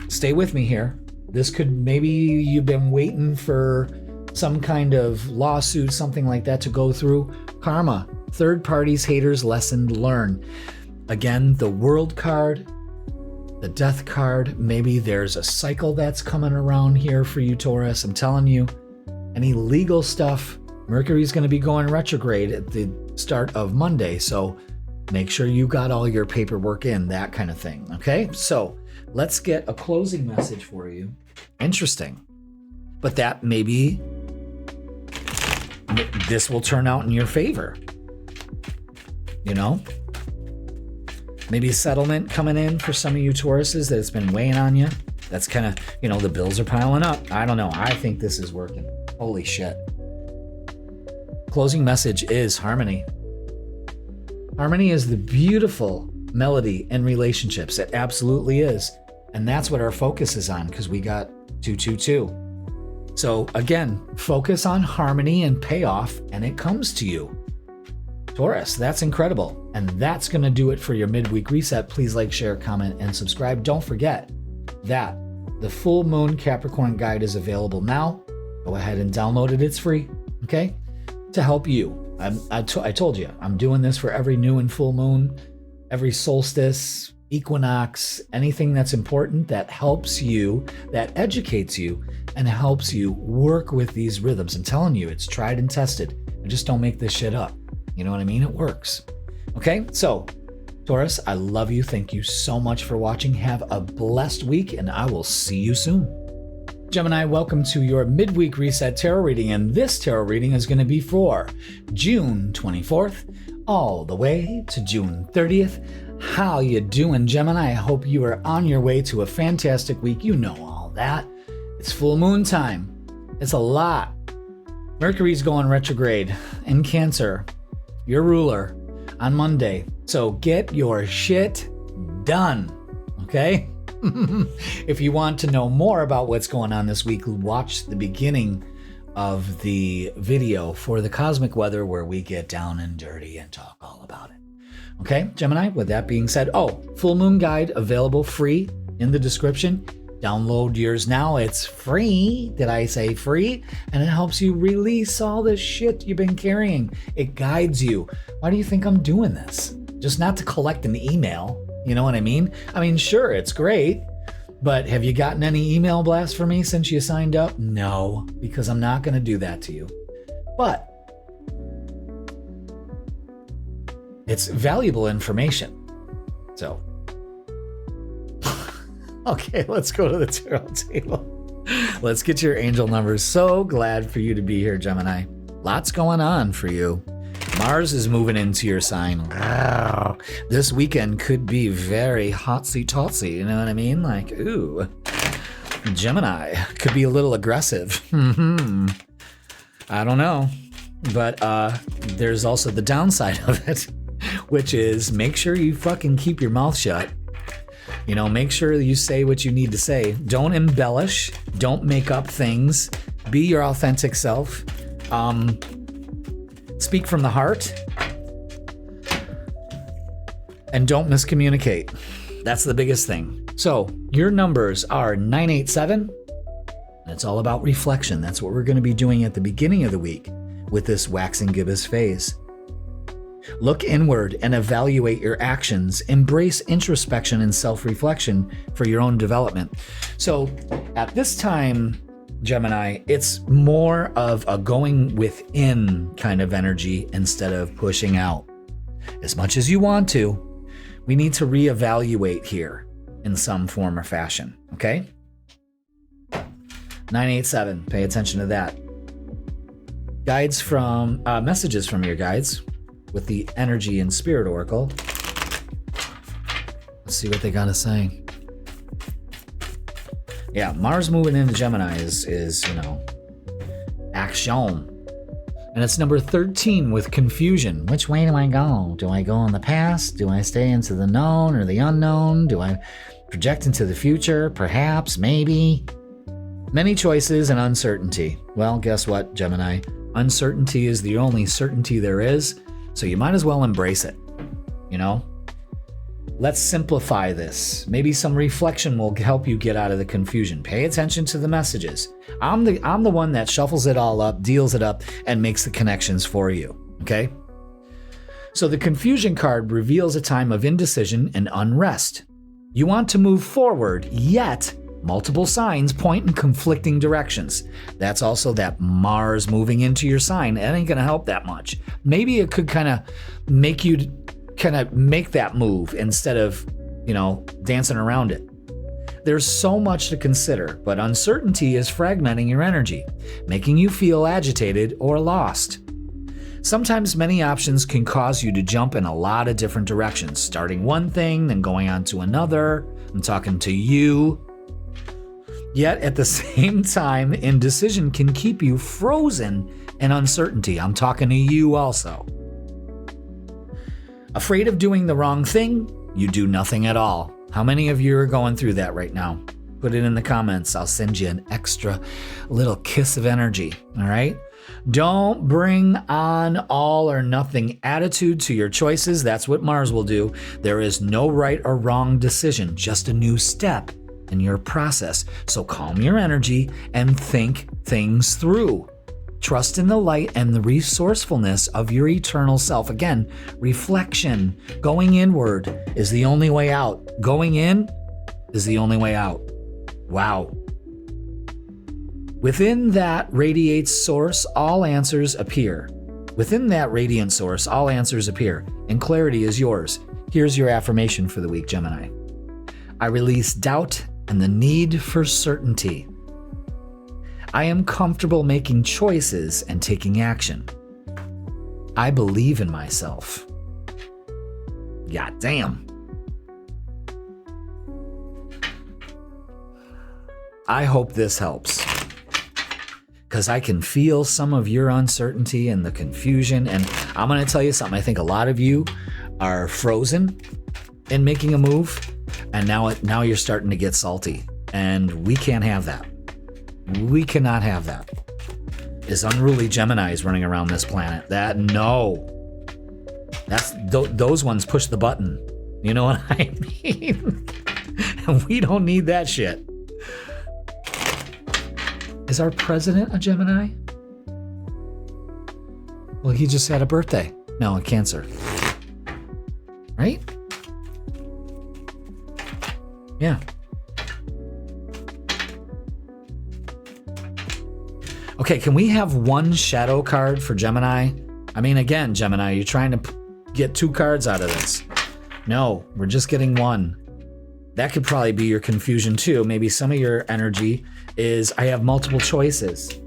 Stay with me here. This could, maybe you've been waiting for some kind of lawsuit, something like that to go through. Karma. Third parties, haters, lesson learned. Again, the World card, the Death card. Maybe there's a cycle that's coming around here for you, Taurus. I'm telling you, any legal stuff, Mercury's going to be going retrograde at the start of Monday. So make sure you got all your paperwork in, that kind of thing. Okay? So let's get a closing message for you. Interesting. But that maybe this will turn out in your favor. You know? Maybe a settlement coming in for some of you Tauruses that's been weighing on you. That's kind of, you know, the bills are piling up. I don't know. I think this is working. Holy shit. Closing message is harmony. Harmony is the beautiful melody in relationships. It absolutely is. And that's what our focus is on, because we got 222. So again, focus on harmony and payoff, and it comes to you. Taurus, that's incredible. And that's going to do it for your midweek reset. Please like, share, comment, and subscribe. Don't forget that the full moon Capricorn guide is available now. Go ahead and download it. It's free. Okay? To help you. I told you, I'm doing this for every new and full moon, every solstice, equinox, anything that's important that helps you, that educates you, and helps you work with these rhythms. I'm telling you, it's tried and tested. I just don't make this shit up. You know what I mean? It works. Okay? So, Taurus, I love you. Thank you so much for watching. Have a blessed week, and I will see you soon. Gemini, welcome to your Midweek Reset Tarot reading, and this tarot reading is going to be for June 24th all the way to June 30th. How you doing, Gemini? I hope you are on your way to a fantastic week. You know all that. It's full moon time. It's a lot. Mercury's going retrograde in Cancer, your ruler, on Monday. So get your shit done, okay? If you want to know more about what's going on this week, watch the beginning of the video for the cosmic weather, where we get down and dirty and talk all about it. Okay, Gemini, with that being said, full moon guide available free in the description. Download yours now. It's free. Did I say free? And it helps you release all the shit you've been carrying. It guides you. Why do you think I'm doing this? Just not to collect an email. You know what I mean? I mean, sure, it's great, but have you gotten any email blasts from me since you signed up? No, because I'm not going to do that to you. But it's valuable information. So, okay, let's go to the tarot table. Let's get your angel numbers. So glad for you to be here, Gemini. Lots going on for you. Mars is moving into your sign. Wow. This weekend could be very hotsy-totsy, you know what I mean? Like, ooh, Gemini could be a little aggressive. I don't know. But there's also the downside of it, which is make sure you fucking keep your mouth shut. You know, make sure you say what you need to say. Don't embellish. Don't make up things. Be your authentic self. Speak from the heart. And don't miscommunicate. That's the biggest thing. So your numbers are 987. And it's all about reflection. That's what we're going to be doing at the beginning of the week with this waxing gibbous phase. Look inward and evaluate your actions. Embrace introspection and self-reflection for your own development. So at this time, Gemini, it's more of a going within kind of energy instead of pushing out. As much as you want to, we need to reevaluate here in some form or fashion, okay? 987. Pay attention to that. Guides from, messages from your guides with the Energy and Spirit Oracle. Let's see what they got to say. Yeah, Mars moving into Gemini is action. And it's number 13 with confusion. Which way do I go? Do I go in the past? Do I stay into the known or the unknown? Do I project into the future? Perhaps, maybe. Many choices and uncertainty. Well, guess what, Gemini? Uncertainty is the only certainty there is, so you might as well embrace it. Let's simplify this. Maybe some reflection will help you get out of the confusion. Pay attention to the messages. I'm the one that shuffles it all up, deals it up, and makes the connections for you. Okay? So the confusion card reveals a time of indecision and unrest. You want to move forward, yet multiple signs point in conflicting directions. That's also that Mars moving into your sign. That ain't going to help that much. Maybe it could kind of make you make that move instead of, dancing around it. There's so much to consider, but uncertainty is fragmenting your energy, making you feel agitated or lost. Sometimes many options can cause you to jump in a lot of different directions, starting one thing, then going on to another. I'm talking to you. Yet at the same time, indecision can keep you frozen in uncertainty. I'm talking to you also. Afraid of doing the wrong thing? You do nothing at all. How many of you are going through that right now? Put it in the comments. I'll send you an extra little kiss of energy, all right? Don't bring on all or nothing attitude to your choices. That's what Mars will do. There is no right or wrong decision, just a new step in your process. So calm your energy and think things through. Trust in the light and the resourcefulness of your eternal self. Again, reflection. Going inward is the only way out. Going in is the only way out. Wow. Within that radiate source, all answers appear. Within that radiant source, all answers appear, and clarity is yours. Here's your affirmation for the week, Gemini. I release doubt and the need for certainty. I am comfortable making choices and taking action. I believe in myself. God damn. I hope this helps, because I can feel some of your uncertainty and the confusion. And I'm going to tell you something. I think a lot of you are frozen in making a move, and now you're starting to get salty, and we can't have that. We cannot have that. Is unruly Geminis running around this planet. Those ones push the button. You know what I mean? And we don't need that shit. Is our president a Gemini? Well, he just had a birthday. No, a Cancer. Right? Yeah. Okay, can we have one shadow card for Gemini? I mean, again, Gemini, you're trying to get 2 cards out of this. No, we're just getting 1. That could probably be your confusion too. Maybe some of your energy is, I have multiple choices.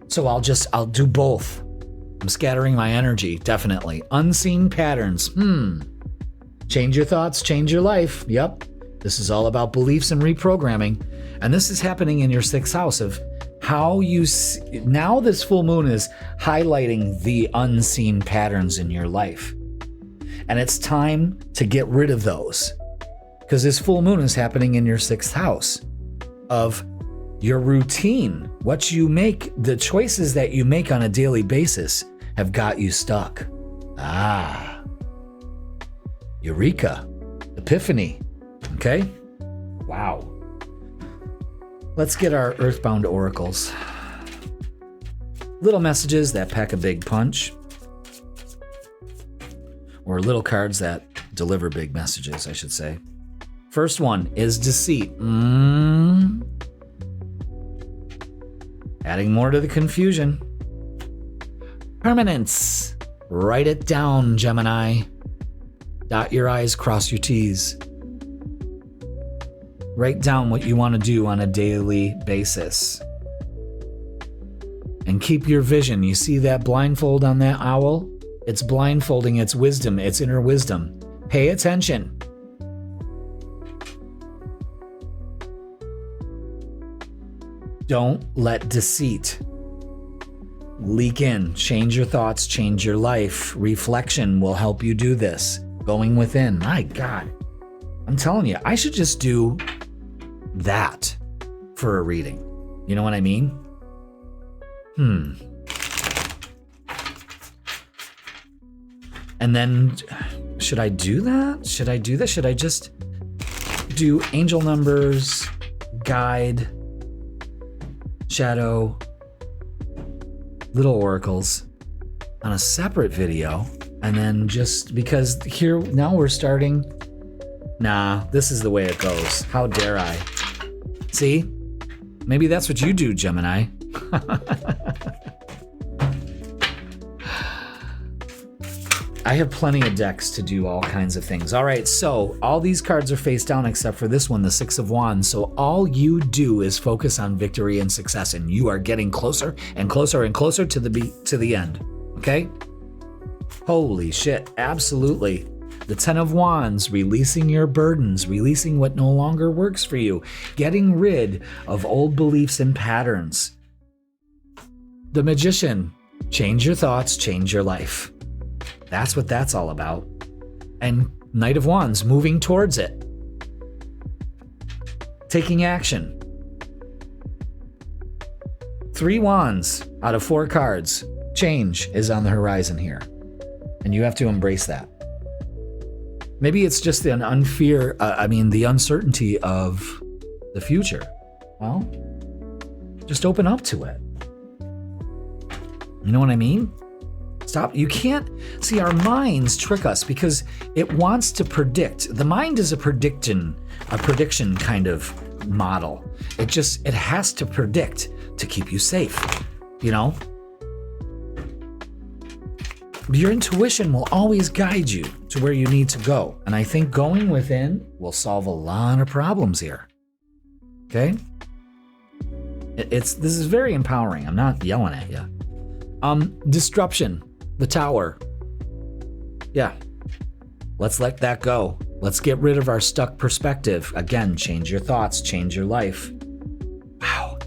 So I'll do both. I'm scattering my energy, definitely. Unseen patterns. Change your thoughts, change your life. Yep. This is all about beliefs and reprogramming. And this is happening in your 6th house of how you see. Now this full moon is highlighting the unseen patterns in your life. And it's time to get rid of those. Because this full moon is happening in your 6th house of your routine. What you make, the choices that you make on a daily basis have got you stuck. Eureka. Epiphany. Okay? Wow. Let's get our Earthbound oracles. Little messages that pack a big punch. Or little cards that deliver big messages, I should say. First one is deceit. Adding more to the confusion. Permanence. Write it down, Gemini. Dot your I's, cross your T's. Write down what you want to do on a daily basis. and keep your vision. You see that blindfold on that owl? It's blindfolding its wisdom, its inner wisdom. Pay attention. Don't let deceit leak in. Change your thoughts, change your life. Reflection will help you do this. Going within. My God. I'm telling you, I should just do that for a reading. You know what I mean? And then, should I do that? Should I just do angel numbers, guide, shadow, little oracles on a separate video? And then just because here, now we're starting. Nah, this is the way it goes. How dare I? See? Maybe that's what you do, Gemini. I have plenty of decks to do all kinds of things. All right, so all these cards are face down except for this one, the Six of Wands. So all you do is focus on victory and success, and you are getting closer and closer and closer to the end. Okay? Holy shit, absolutely. The Ten of Wands, releasing your burdens, releasing what no longer works for you, getting rid of old beliefs and patterns. The Magician, change your thoughts, change your life. That's what that's all about. And Knight of Wands, moving towards it. Taking action. 3 wands out of 4 cards. Change is on the horizon here. And you have to embrace that. Maybe it's just the the uncertainty of the future. Well, just open up to it. You know what I mean? Stop. You can't see, our minds trick us because it wants to predict. The mind is a prediction kind of model. It has to predict to keep you safe, you know? Your intuition will always guide you to where you need to go. And I think going within will solve a lot of problems here. Okay? This is very empowering. I'm not yelling at you. Disruption. The Tower. Yeah. Let's let that go. Let's get rid of our stuck perspective. Again, change your thoughts, change your life. Wow.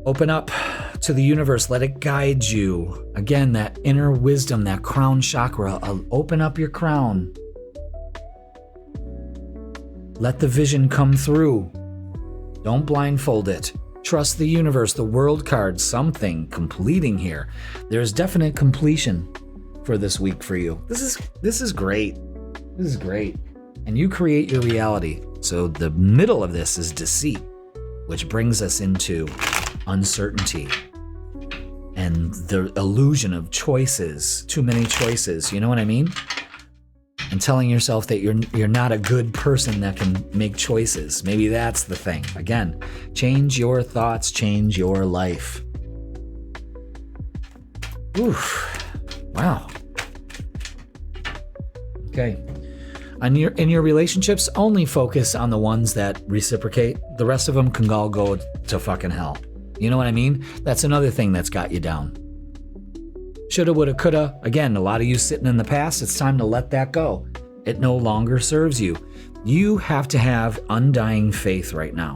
Open up to the universe. Let it guide you. Again, that inner wisdom, that crown chakra. Open up your crown. Let the vision come through. Don't blindfold it. Trust the universe, the world card, something completing here. There's definite completion for this week for you. This is great. This is great. And you create your reality. So the middle of this is deceit, which brings us into uncertainty and the illusion of choices, too many choices. You know what I mean? And telling yourself that you're not a good person that can make choices. Maybe that's the thing. Again, change your thoughts, change your life. Oof. Wow. Okay. In your relationships, only focus on the ones that reciprocate. The rest of them can all go to fucking hell. You know what I mean? That's another thing that's got you down. Shoulda, woulda, coulda. Again, a lot of you sitting in the past, it's time to let that go. It no longer serves you. You have to have undying faith right now.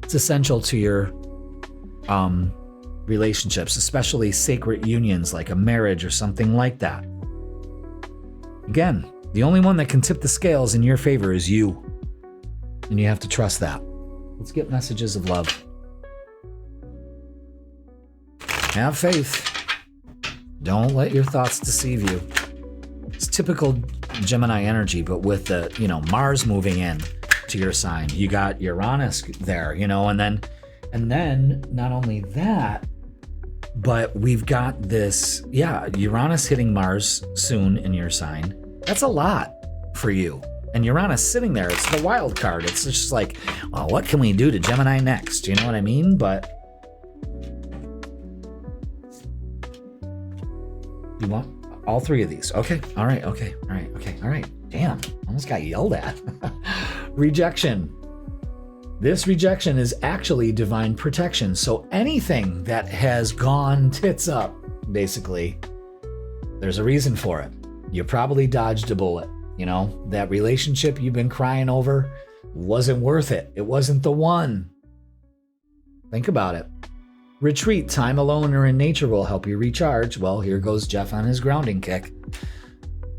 It's essential to your relationships, especially sacred unions like a marriage or something like that. Again, the only one that can tip the scales in your favor is you. And you have to trust that. Let's get messages of love. Have faith. Don't let your thoughts deceive you. It's typical Gemini energy, but with the, Mars moving in to your sign. You got Uranus there, and then not only that, but we've got this, Uranus hitting Mars soon in your sign. That's a lot for you. And Uranus sitting there, it's the wild card. It's just like, well, what can we do to Gemini next? You know what I mean? But you want all 3 of these? Okay. All right. Okay. All right. Okay. All right. Damn. Almost got yelled at. Rejection. This rejection is actually divine protection. So anything that has gone tits up, basically, there's a reason for it. You probably dodged a bullet. You know, that relationship you've been crying over wasn't worth it. It wasn't the one. Think about it. Retreat, time alone or in nature will help you recharge. Well, here goes Jeff on his grounding kick.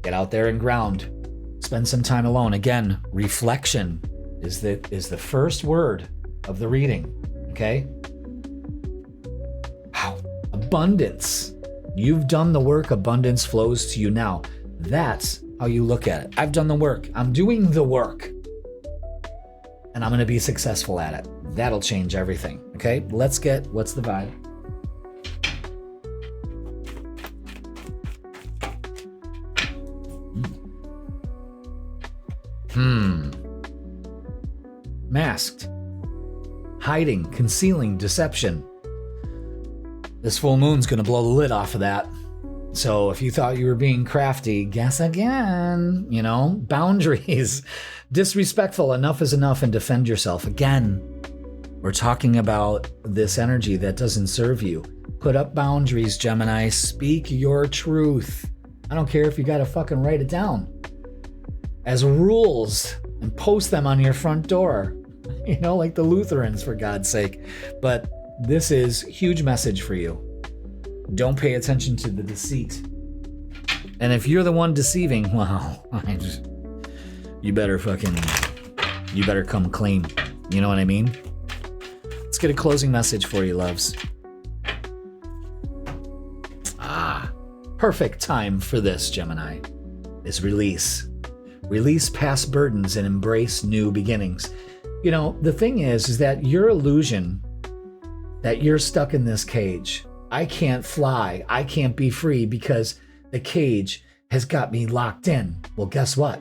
Get out there and ground. Spend some time alone. Again, reflection is the first word of the reading. Okay? Wow. Abundance. You've done the work. Abundance flows to you now. That's how you look at it. I've done the work. I'm doing the work. And I'm going to be successful at it. That'll change everything. Okay? Let's get, what's the vibe? Masked. Hiding, concealing, deception. This full moon's going to blow the lid off of that. So if you thought you were being crafty, guess again. You know, boundaries. Disrespectful, enough is enough, and defend yourself. Again, we're talking about this energy that doesn't serve you. Put up boundaries, Gemini. Speak your truth. I don't care if you got to fucking write it down as rules and post them on your front door. You know, like the Lutherans, for God's sake. But this is a huge message for you. Don't pay attention to the deceit. And if you're the one deceiving, well, you better come clean. You know what I mean? Let's get a closing message for you, loves. Perfect time for this, Gemini, is release. Release past burdens and embrace new beginnings. You know, the thing is that your illusion that you're stuck in this cage. I can't fly. I can't be free because the cage has got me locked in. Well, guess what?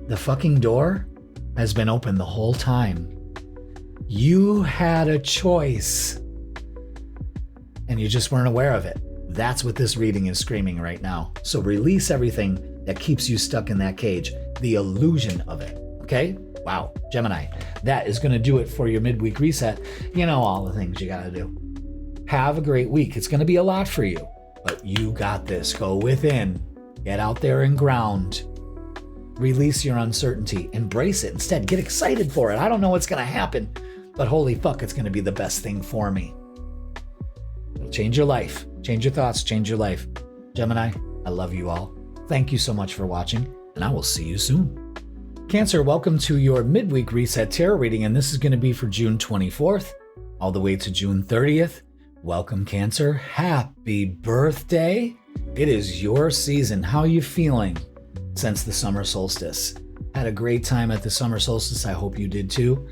The fucking door has been open the whole time. You had a choice and you just weren't aware of it. That's what this reading is screaming right now. So release everything that keeps you stuck in that cage. The illusion of it. Okay? Wow, Gemini, that is going to do it for your midweek reset. You know all the things you got to do. Have a great week. It's going to be a lot for you, but you got this. Go within. Get out there and ground. Release your uncertainty. Embrace it. Instead, get excited for it. I don't know what's going to happen, but holy fuck, it's going to be the best thing for me. It'll change your life. Change your thoughts. Change your life. Gemini, I love you all. Thank you so much for watching, and I will see you soon. Cancer, welcome to your Midweek Reset Tarot reading, and this is going to be for June 24th all the way to June 30th. Welcome, Cancer. Happy birthday. It is your season. How are you feeling since the summer solstice? Had a great time at the summer solstice. I hope you did too.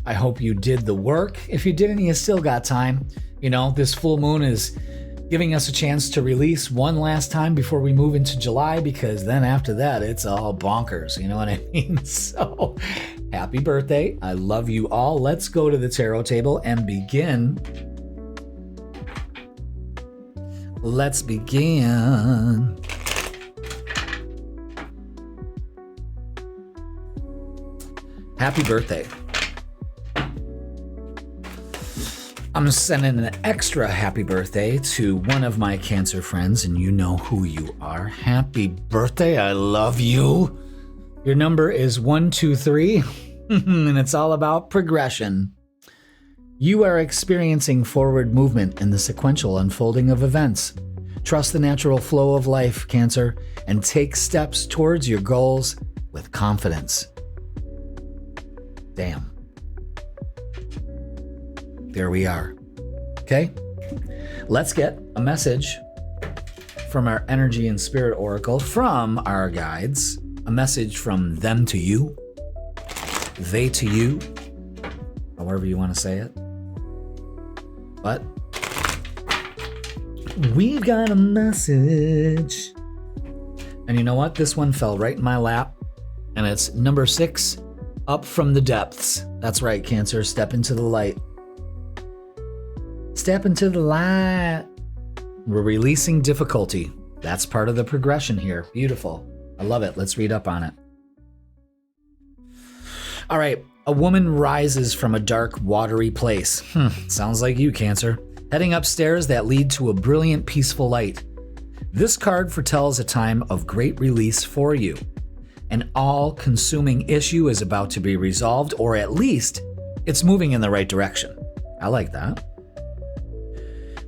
I hope you did the work. If you didn't, you still got time. You know, this full moon is giving us a chance to release one last time before we move into July, because then after that, it's all bonkers. You know what I mean? So happy birthday. I love you all. Let's go to the tarot table and begin. Let's begin. Happy birthday. I'm sending an extra happy birthday to one of my Cancer friends, and you know who you are. Happy birthday. I love you. Your number is 123, and it's all about progression. You are experiencing forward movement in the sequential unfolding of events. Trust the natural flow of life, Cancer, and take steps towards your goals with confidence. Damn. There we are. Okay? Let's get a message from our energy and spirit oracle, from our guides, a message from them to you, they to you, however you want to say it. But we got a message. And you know what? This one fell right in my lap, and it's number 6, up from the depths. That's right, Cancer. Step into the light. Step into the light. We're releasing difficulty. That's part of the progression here. Beautiful. I love it. Let's read up on it. All right. A woman rises from a dark, watery place. Sounds like you, Cancer. Heading upstairs that lead to a brilliant, peaceful light. This card foretells a time of great release for you. An all-consuming issue is about to be resolved, or at least it's moving in the right direction. I like that.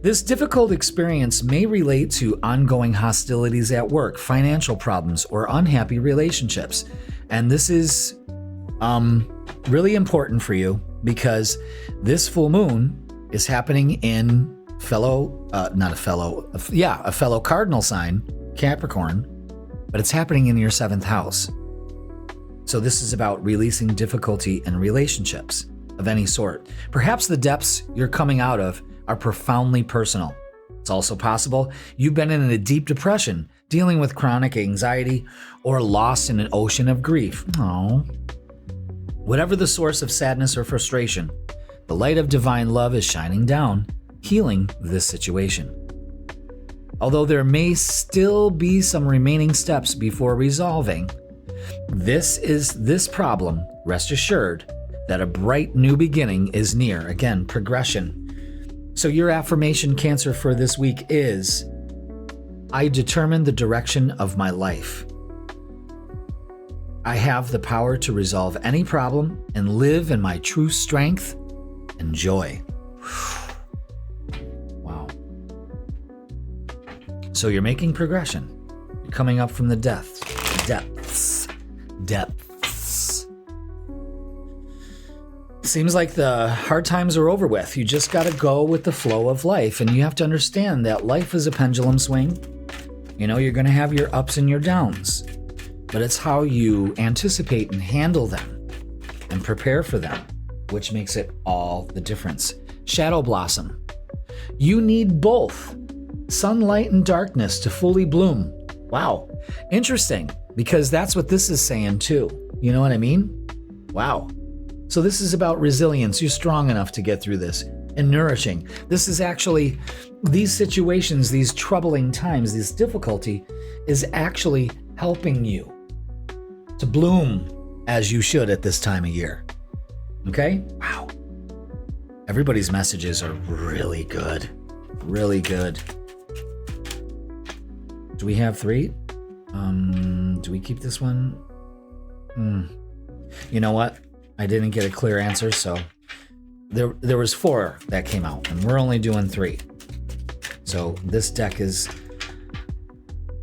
This difficult experience may relate to ongoing hostilities at work, financial problems, or unhappy relationships. And this is really important for you because this full moon is happening in a fellow cardinal sign, Capricorn, but it's happening in your 7th house. So this is about releasing difficulty in relationships of any sort. Perhaps the depths you're coming out of are profoundly personal. It's also possible you've been in a deep depression, dealing with chronic anxiety, or lost in an ocean of grief. Oh. Whatever the source of sadness or frustration, the light of divine love is shining down, healing this situation. Although there may still be some remaining steps before resolving this problem, rest assured that a bright new beginning is near. Again, progression. So your affirmation, Cancer, for this week is, I determine the direction of my life. I have the power to resolve any problem and live in my true strength and joy. Wow. So you're making progression. You're coming up from the depths. Seems like the hard times are over with. You just got to go with the flow of life. And you have to understand that life is a pendulum swing. You know, you're going to have your ups and your downs. But it's how you anticipate and handle them and prepare for them, which makes it all the difference. Shadow blossom. You need both sunlight and darkness to fully bloom. Wow. Interesting, because that's what this is saying too. You know what I mean? Wow. So this is about resilience. You're strong enough to get through this, and nourishing. This is actually, these situations, these troubling times, this difficulty is actually helping you to bloom as you should at this time of year. Okay? Wow. Everybody's messages are really good. Really good. Do we have 3? Do we keep this one? You know what? I didn't get a clear answer, so there was 4 that came out, and we're only doing 3. So this deck is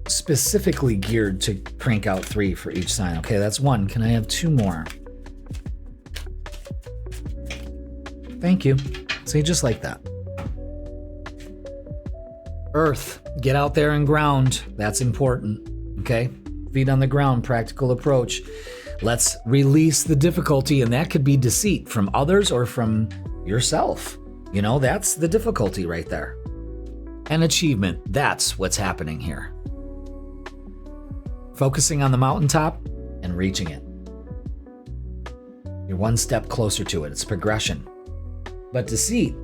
specifically geared to crank out 3 for each sign. Okay, that's 1. Can I have 2 more? Thank you. See, just like that. Earth, get out there and ground. That's important. Okay? Feet on the ground, practical approach. Let's release the difficulty, and that could be deceit from others or from yourself. You know, that's the difficulty right there. And achievement, that's what's happening here. Focusing on the mountaintop and reaching it. You're one step closer to it. It's progression. But deceit,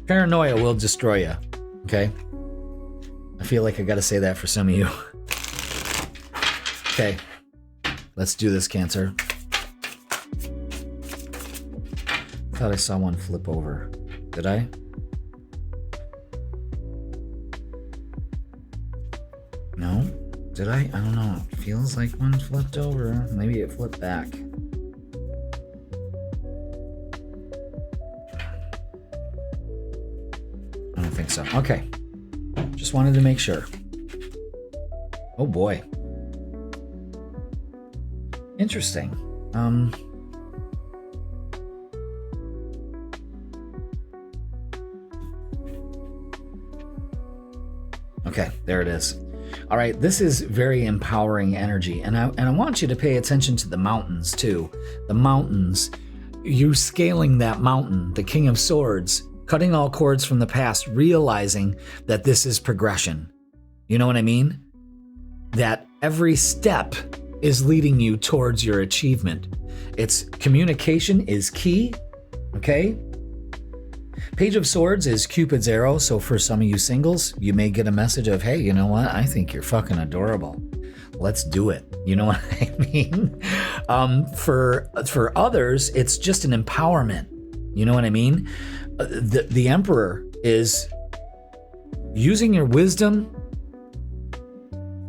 paranoia will destroy you. Okay? I feel like I gotta say that for some of you. Okay. Let's do this, Cancer. Thought I saw one flip over. Did I? No? Did I? I don't know. It feels like one flipped over. Maybe it flipped back. I don't think so. Okay. Just wanted to make sure. Oh boy. Interesting. Okay, there it is. All right, this is very empowering energy, and I want you to pay attention to the mountains too. The mountains, you scaling that mountain, the King of Swords, cutting all cords from the past, realizing that this is progression. You know what I mean? That every step is leading you towards your achievement. It's communication is key, okay? Page of Swords is Cupid's arrow, so for some of you singles, you may get a message of, hey, you know what? I think you're fucking adorable. Let's do it. You know what I mean? For others, it's just an empowerment. You know what I mean? The Emperor is using your wisdom,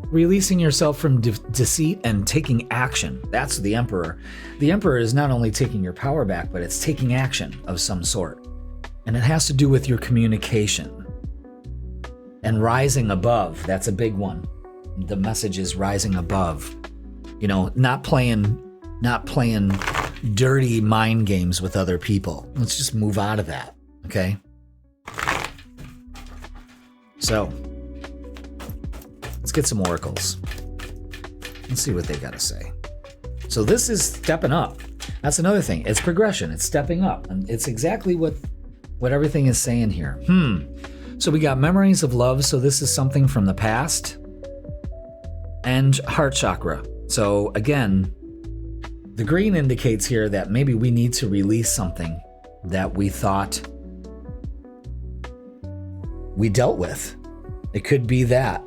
releasing yourself from deceit, and taking action. That's the Emperor. The Emperor is not only taking your power back, but it's taking action of some sort. And it has to do with your communication and rising above. That's a big one. The message is rising above. You know, not playing dirty mind games with other people. Let's just move out of that, okay? So, let's get some oracles. Let's see what they got to say. So this is stepping up. That's another thing. It's progression. It's stepping up. And it's exactly what everything is saying here. So we got memories of love. So this is something from the past. And heart chakra. So again, the green indicates here that maybe we need to release something that we thought we dealt with. It could be that.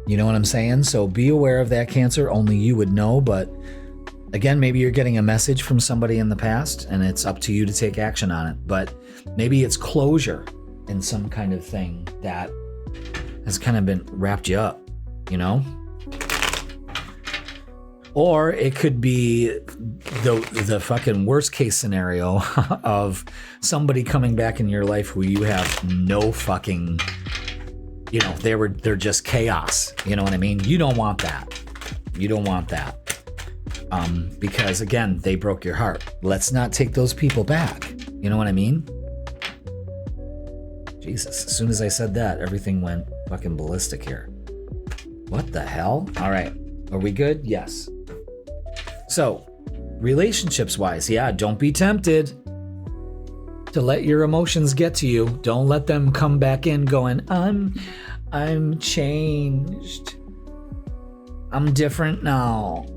You know what I'm saying? So be aware of that, Cancer. Only you would know. But again, maybe you're getting a message from somebody in the past and it's up to you to take action on it. But maybe it's closure in some kind of thing that has kind of been wrapped you up, you know? Or it could be the fucking worst case scenario of somebody coming back in your life who you have no fucking, you know, they're just chaos. You know what I mean? You don't want that. You don't want that. Because again, they broke your heart. Let's not take those people back. You know what I mean? Jesus, as soon as I said that, everything went fucking ballistic here. What the hell? All right. Are we good? Yes. So, relationships-wise, yeah, don't be tempted to let your emotions get to you. Don't let them come back in going, I'm changed. I'm different now.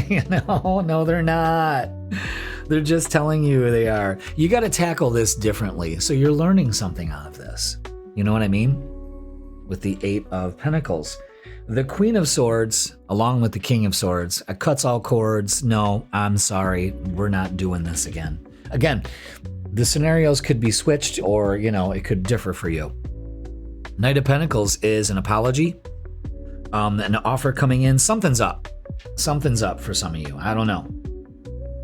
You know, no, they're not. They're just telling you they are. You got to tackle this differently. So you're learning something out of this. You know what I mean? With the 8 of Pentacles. The Queen of Swords, along with the King of Swords, cuts all cords. No, I'm sorry. We're not doing this again. Again, the scenarios could be switched or, you know, it could differ for you. Knight of Pentacles is an apology, an offer coming in. Something's up. Something's up for some of you. I don't know.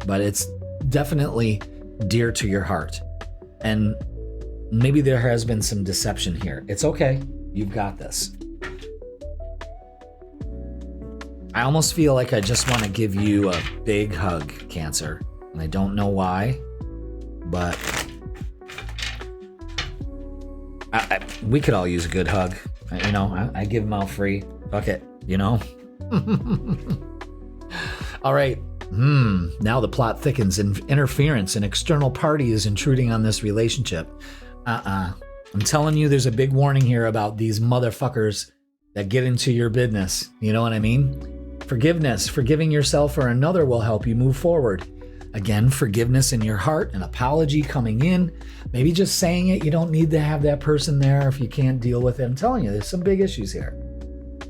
But it's definitely dear to your heart. And maybe there has been some deception here. It's okay. You've got this. I almost feel like I just want to give you a big hug, Cancer. And I don't know why, but we could all use a good hug. You know, I give them out free. Fuck it, you know? All right. Now the plot thickens. Interference. An external party is intruding on this relationship. I'm telling you, there's a big warning here about these motherfuckers that get into your business. You know what I mean? Forgiveness, forgiving yourself or another will help you move forward. Again, forgiveness in your heart, an apology coming in, maybe just saying it. You don't need to have that person there if you can't deal with it. I'm telling you, there's some big issues here.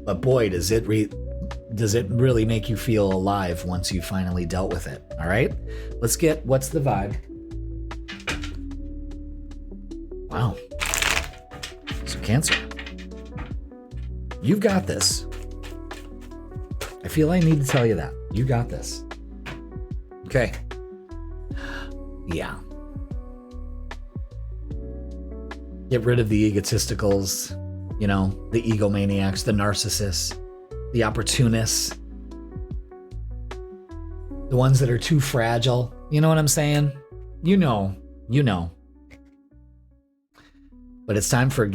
But boy, does it really make you feel alive once you finally dealt with it. All right, let's get what's the vibe. Wow. So Cancer, you've got this. I feel I need to tell you that. You got this. Okay. Yeah. Get rid of the egotisticals, you know, the egomaniacs, the narcissists, the opportunists, the ones that are too fragile. You know what I'm saying? You know. But it's time for a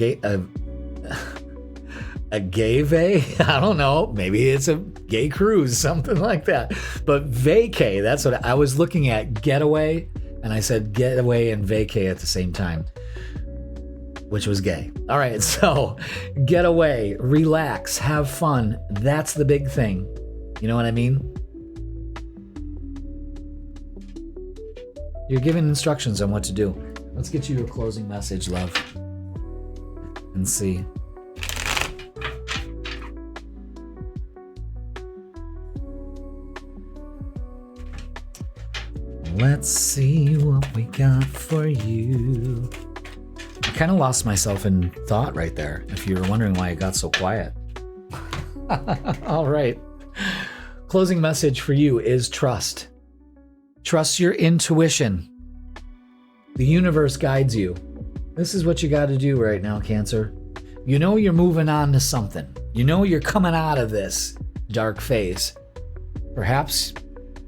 gay vay? I don't know. Maybe it's a gay cruise, something like that. But vacay, that's what I was looking at. Getaway, and I said getaway and vacay at the same time, which was gay. All right, so get away, relax, have fun. That's the big thing. You know what I mean? You're given instructions on what to do. Let's get you a closing message, love, and see. Let's see what we got for you. I kind of lost myself in thought right there, if you were wondering why it got so quiet. All right. Closing message for you is trust. Trust your intuition. The universe guides you. This is what you got to do right now, Cancer. You know you're moving on to something. You know you're coming out of this dark phase. Perhaps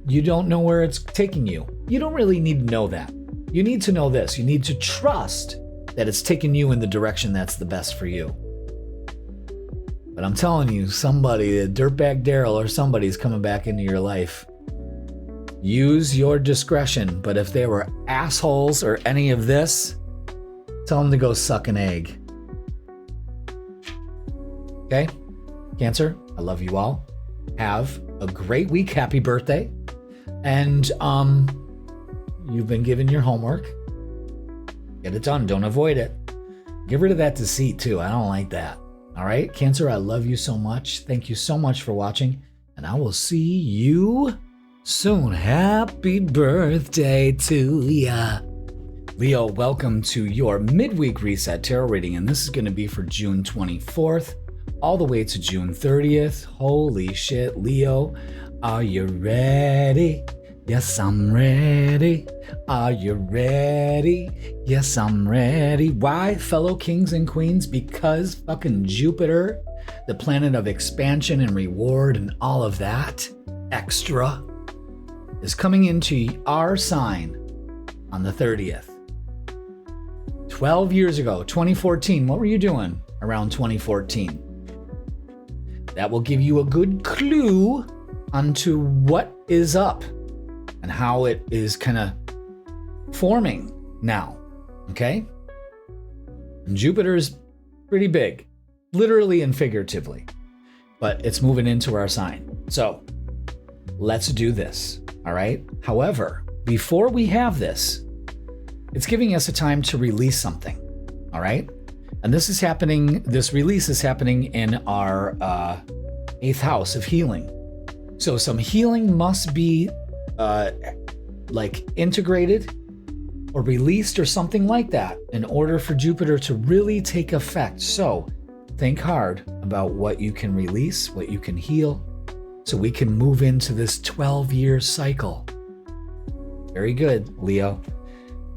you don't know where it's taking you. You don't really need to know that. You need to know this. You need to trust that it's taking you in the direction that's the best for you. But I'm telling you, somebody, a dirtbag Daryl or somebody's coming back into your life. Use your discretion, but if they were assholes or any of this, tell them to go suck an egg. Okay? Cancer, I love you all. Have a great week. Happy birthday. And you've been given your homework. Get it done. Don't avoid it. Get rid of that deceit too. I don't like that. All right, Cancer, I love you so much. Thank you so much for watching, and I will see you soon. Happy birthday to ya. Leo, welcome to your Midweek Reset Tarot reading, and this is going to be for June 24th all the way to June 30th. Holy shit, Leo, are you ready? Yes, I'm ready. Are you ready? Yes, I'm ready. Why, fellow kings and queens? Because fucking Jupiter, the planet of expansion and reward and all of that extra, is coming into our sign on the 30th. 12 years ago, 2014, what were you doing around 2014? That will give you a good clue onto what is up and how it is kind of forming now, okay? And Jupiter is pretty big, literally and figuratively, but it's moving into our sign. So let's do this, all right? However, before we have this, it's giving us a time to release something, all right? And this release is happening in our 8th house of healing. So some healing must be integrated or released or something like that in order for Jupiter to really take effect. So think hard about what you can release, what you can heal, so we can move into this 12-year cycle. Very good, Leo.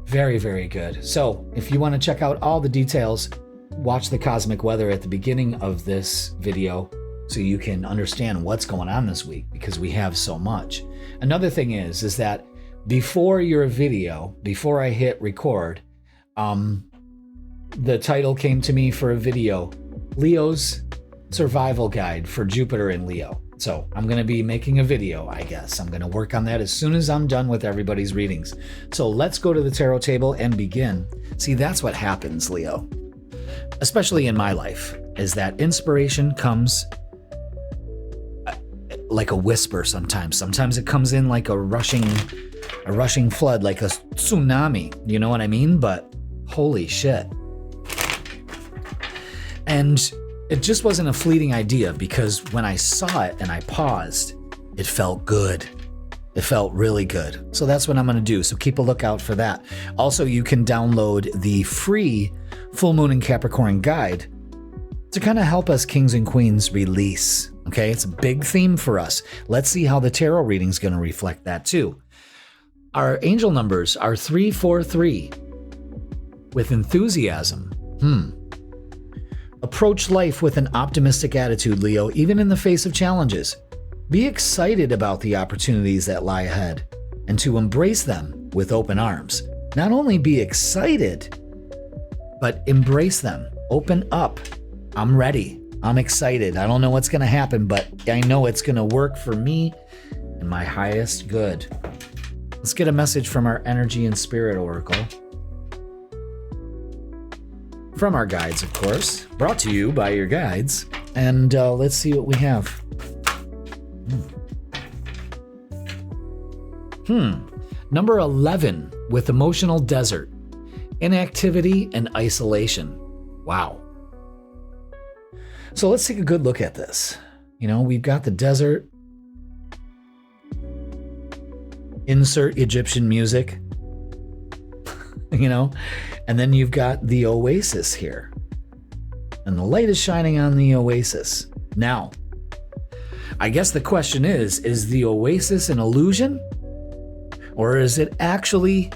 Very, very good. So if you want to check out all the details, watch the cosmic weather at the beginning of this video so you can understand what's going on this week, because we have so much. Another thing is that before your video, before I hit record, the title came to me for a video, Leo's Survival Guide for Jupiter and Leo. So I'm going to be making a video, I guess. I'm going to work on that as soon as I'm done with everybody's readings. So let's go to the tarot table and begin. See, that's what happens, Leo, especially in my life, is that inspiration comes like a whisper sometimes. Sometimes it comes in like a rushing flood, like a tsunami. You know what I mean? But holy shit. And it just wasn't a fleeting idea, because when I saw it and I paused, it felt good. It felt really good. So that's what I'm going to do. So keep a lookout for that. Also, you can download the free Full Moon in Capricorn guide to kind of help us kings and queens release. Okay, it's a big theme for us. Let's see how the tarot reading is going to reflect that too. Our angel numbers are 343 with enthusiasm. Approach life with an optimistic attitude, Leo, even in the face of challenges. Be excited about the opportunities that lie ahead and to embrace them with open arms. Not only be excited, but embrace them. Open up. I'm ready. I'm excited. I don't know what's going to happen, but I know it's going to work for me and my highest good. Let's get a message from our energy and spirit oracle. From our guides, of course. Brought to you by your guides. And let's see what we have. Number 11 with emotional desert, inactivity and isolation. Wow. So let's take a good look at this. You know, we've got the desert. Insert Egyptian music. You know? And then you've got the oasis here. And the light is shining on the oasis. Now, I guess the question is the oasis an illusion? Or is it actually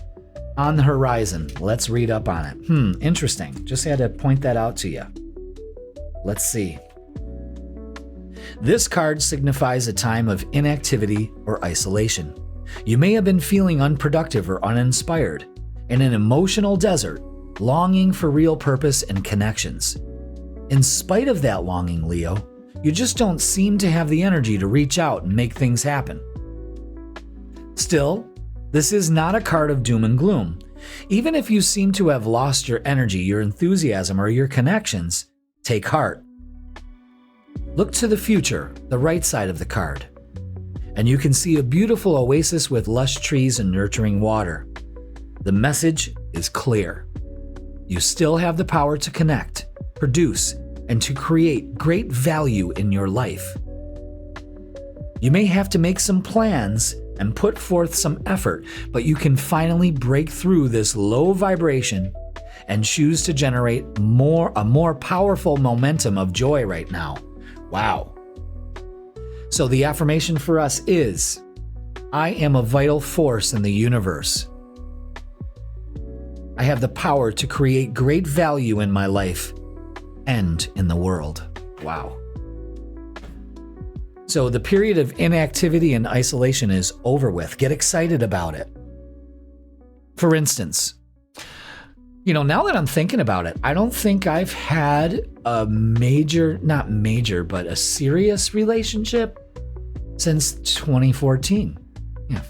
on the horizon? Let's read up on it. Interesting. Just had to point that out to you. Let's see. This card signifies a time of inactivity or isolation. You may have been feeling unproductive or uninspired, in an emotional desert, longing for real purpose and connections. In spite of that longing, Leo, you just don't seem to have the energy to reach out and make things happen. Still, this is not a card of doom and gloom. Even if you seem to have lost your energy, your enthusiasm, or your connections, take heart. Look to the future, the right side of the card, and you can see a beautiful oasis with lush trees and nurturing water. The message is clear. You still have the power to connect, produce, and to create great value in your life. You may have to make some plans and put forth some effort, but you can finally break through this low vibration and choose to generate a more powerful momentum of joy right now. Wow. So the affirmation for us is, I am a vital force in the universe. I have the power to create great value in my life and in the world. Wow. So the period of inactivity and isolation is over with. Get excited about it. For instance, now that I'm thinking about it, I don't think I've had a a serious relationship since 2014. Yeah.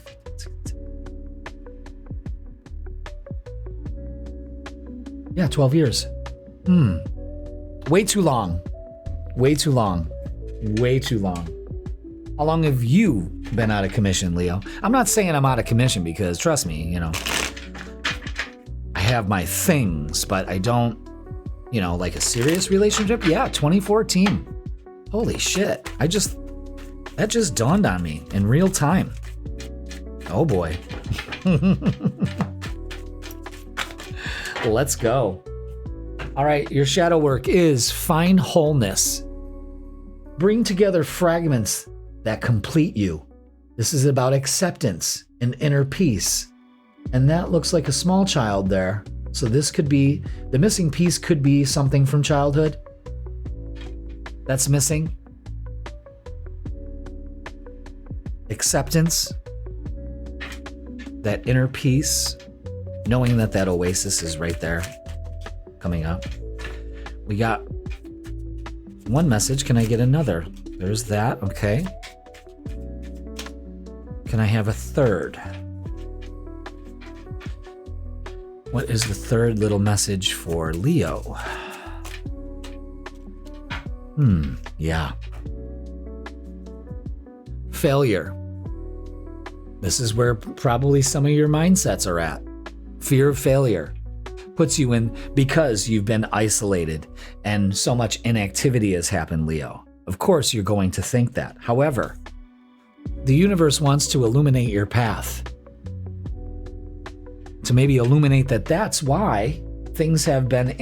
Yeah, 12 years. Way too long. Way too long. Way too long. How long have you been out of commission, Leo? I'm not saying I'm out of commission because, trust me, I have my things, but I don't, like a serious relationship? Yeah, 2014. Holy shit. That just dawned on me in real time. Oh boy. Let's go. All right, your shadow work is find wholeness. Bring together fragments that complete you. This is about acceptance and inner peace. And that looks like a small child there. So this could be, the missing piece could be something from childhood that's missing. Acceptance, that inner peace, knowing that that oasis is right there coming up. We got one message. Can I get another? There's that. Okay. Can I have a third? What is the third little message for Leo? Yeah. Failure. This is where probably some of your mindsets are at. Fear of failure puts you in because you've been isolated and so much inactivity has happened, Leo. Of course, you're going to think that. However, the universe wants to illuminate your path. To maybe illuminate that that's why things have been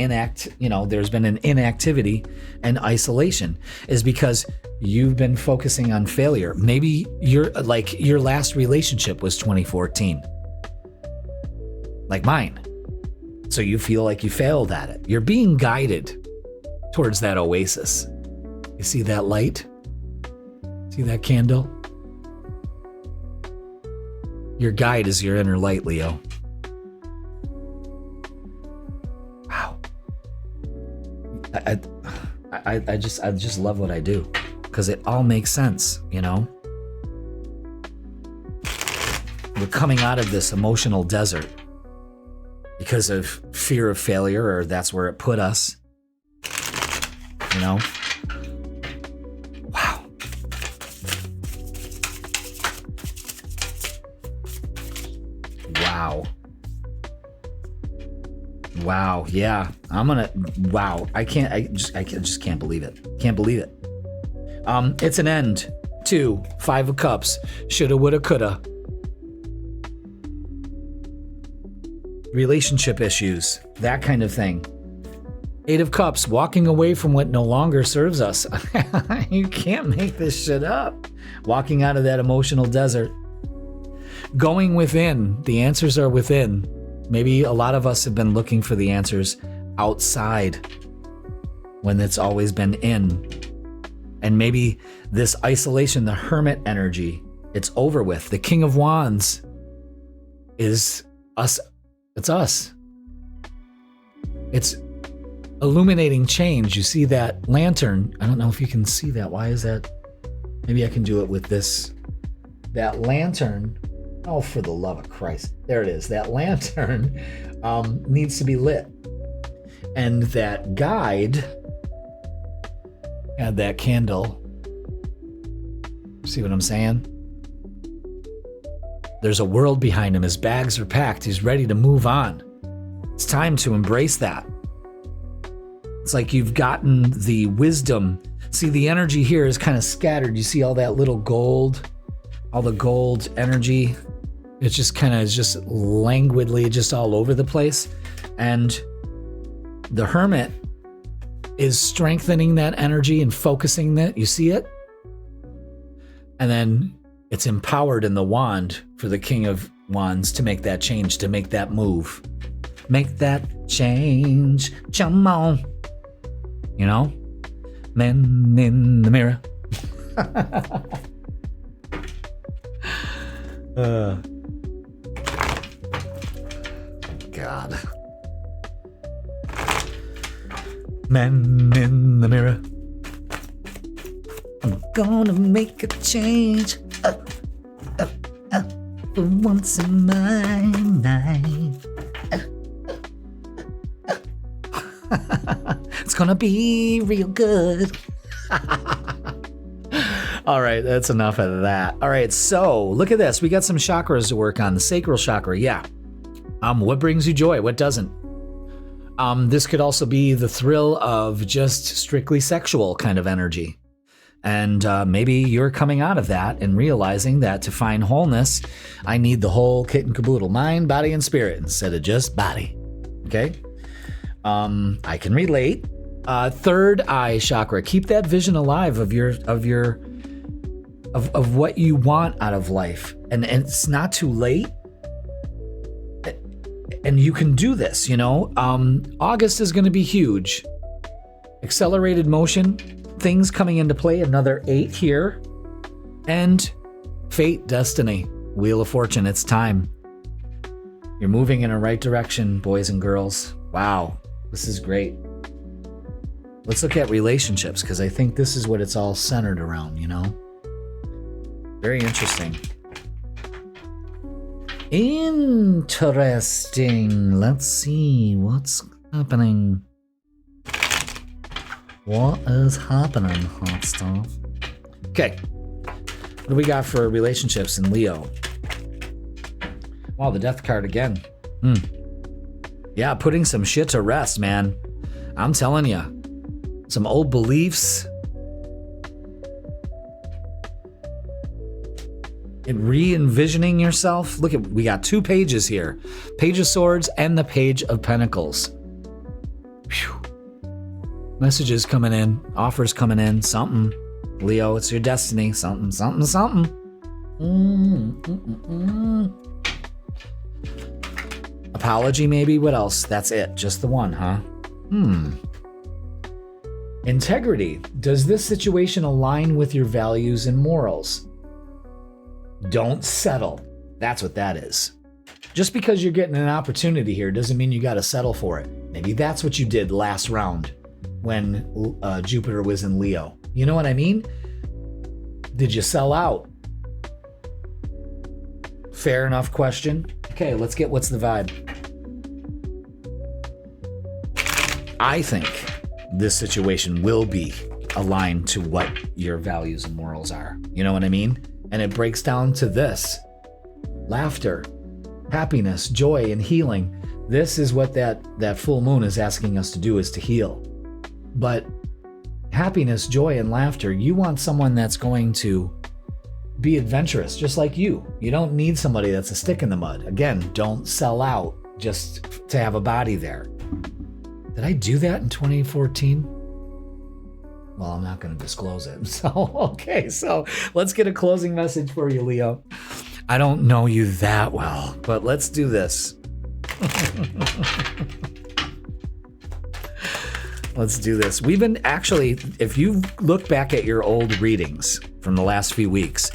there's been an inactivity and isolation, is because you've been focusing on failure. Maybe your last relationship was 2014. Like mine. So you feel like you failed at it. You're being guided towards that oasis. You see that light? See that candle? Your guide is your inner light, Leo. Wow. I just love what I do because it all makes sense, We're coming out of this emotional desert because of fear of failure, or that's where it put us. Wow. Wow. Wow. Yeah. Wow. I just can't believe it. Can't believe it. It's an end to 5 of Cups. Shoulda, woulda, coulda. relationship issues, that kind of thing. 8 of Cups, walking away from what no longer serves us. You can't make this shit up. Walking out of that emotional desert. Going within. The answers are within. Maybe a lot of us have been looking for the answers outside when it's always been in. And maybe this isolation, the hermit energy, it's over with. The King of Wands is us. It's us. It's illuminating change. You see that lantern. I don't know if you can see that. Why is that? Maybe I can do it with this. That lantern. Oh, for the love of Christ. There it is. That lantern needs to be lit. And that guide, add that candle. See what I'm saying? There's a world behind him. His bags are packed. He's ready to move on. It's time to embrace that. It's like you've gotten the wisdom. See, the energy here is kind of scattered. You see all that little gold, all the gold energy. It's just kind of just languidly just all over the place. And the hermit is strengthening that energy and focusing that. You see it? And then it's empowered in the wand for the King of Wands to make that change, to make that move. Make that change. Come on. You know? Men in the mirror. God. Men in the mirror. I'm gonna make a change. For once in my life. It's gonna be real good. All right, that's enough of that. All right, so look at this. We got some chakras to work on. The sacral chakra, yeah. What brings you joy? What doesn't? This could also be the thrill of just strictly sexual kind of energy. And maybe you're coming out of that and realizing that to find wholeness, I need the whole kit and caboodle, mind, body, and spirit instead of just body. Okay? I can relate. Third eye chakra. Keep that vision alive of what you want out of life. And it's not too late. And you can do this, you know. August is going to be huge. Accelerated motion, things coming into play, another 8 here. And fate, destiny, Wheel of Fortune, it's time. You're moving in a right direction, boys and girls. Wow, this is great. Let's look at relationships, because I think this is what it's all centered around, you know? Very interesting. Interesting. Let's see what's happening. What is happening, hot stuff? Okay. What do we got for relationships in Leo? Wow, the Death card again. Yeah, putting some shit to rest, man. I'm telling you. Some old beliefs. And re-envisioning yourself. Look at, we got 2 pages here. Page of Swords and the Page of Pentacles. Whew. Messages coming in, offers coming in, something. Leo, it's your destiny. Something, something, something. Apology maybe, what else? That's it, just the one, huh? Integrity. Does this situation align with your values and morals? Don't settle. That's what that is. Just because you're getting an opportunity here doesn't mean you got to settle for it. Maybe that's what you did last round when Jupiter was in Leo. You know what I mean? Did you sell out? Fair enough question. Okay, let's get what's the vibe. I think this situation will be aligned to what your values and morals are. You know what I mean? And it breaks down to this. Laughter, happiness, joy, and healing. This is what that full moon is asking us to do, is to heal. But happiness, joy, and laughter, you want someone that's going to be adventurous, just like you. You don't need somebody that's a stick in the mud. Again, don't sell out. just to have a body there. Did I do that in 2014? Well, I'm not going to disclose it. So, okay, so let's get a closing message for you, Leo. I don't know you that well, but let's do this. Let's do this. We've been actually, if you look back at your old readings from the last few weeks,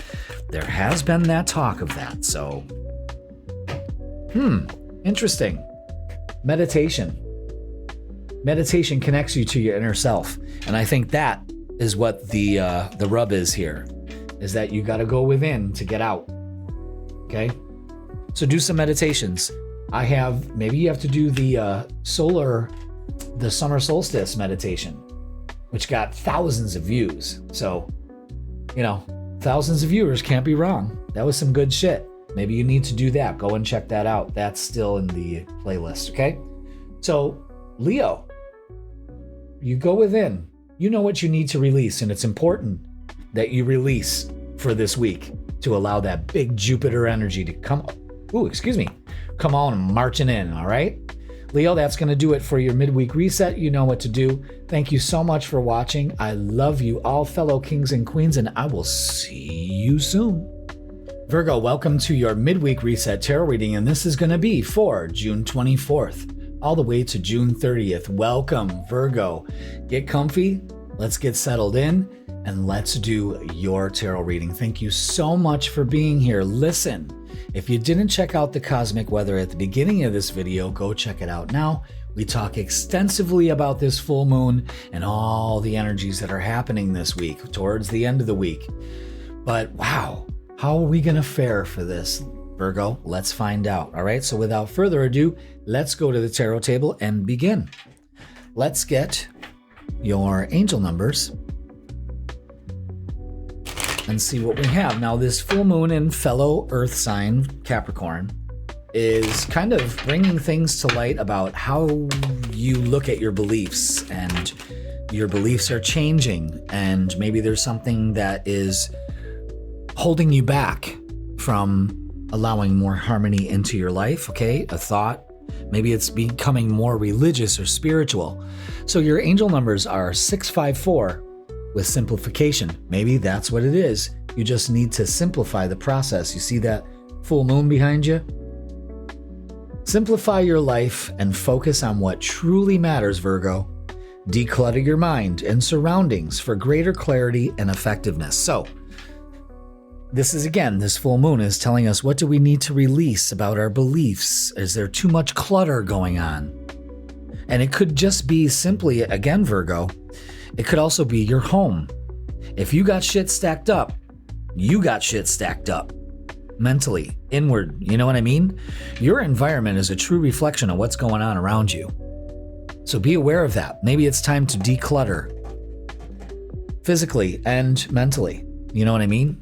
there has been that talk of that. So, interesting. Meditation. Meditation connects you to your inner self. And I think that is what the rub is here, is that you got to go within to get out. Okay? So do some meditations. Maybe you have to do the summer solstice meditation, which got thousands of views. So, thousands of viewers can't be wrong. That was some good shit. Maybe you need to do that. Go and check that out. That's still in the playlist, okay? So, Leo, you go within. You know what you need to release, and it's important that you release for this week to allow that big Jupiter energy to come on marching in, all right? Leo, that's going to do it for your midweek reset. You know what to do. Thank you so much for watching. I love you all, fellow kings and queens, and I will see you soon. Virgo, welcome to your midweek reset tarot reading, and this is going to be for June 24th all the way to June 30th. Welcome, Virgo. Get comfy. Let's get settled in, and let's do your tarot reading. Thank you so much for being here. Listen. If you didn't check out the cosmic weather at the beginning of this video, go check it out now. We talk extensively about this full moon and all the energies that are happening this week, towards the end of the week. But wow, how are we going to fare for this, Virgo? Let's find out. All right, so without further ado, let's go to the tarot table and begin. Let's get your angel numbers and see what we have. Now, this full moon in fellow earth sign, Capricorn, is kind of bringing things to light about how you look at your beliefs, and your beliefs are changing, and maybe there's something that is holding you back from allowing more harmony into your life, okay? A thought, maybe it's becoming more religious or spiritual. So your angel numbers are 654, with simplification. Maybe that's what it is. You just need to simplify the process. You see that full moon behind you? Simplify your life and focus on what truly matters, Virgo. Declutter your mind and surroundings for greater clarity and effectiveness. So, this full moon is telling us, what do we need to release about our beliefs? Is there too much clutter going on? And it could just be simply, again, Virgo, it could also be your home. If you got shit stacked up, you got shit stacked up. Mentally, inward, you know what I mean? Your environment is a true reflection of what's going on around you. So be aware of that. Maybe it's time to declutter. Physically and mentally. You know what I mean?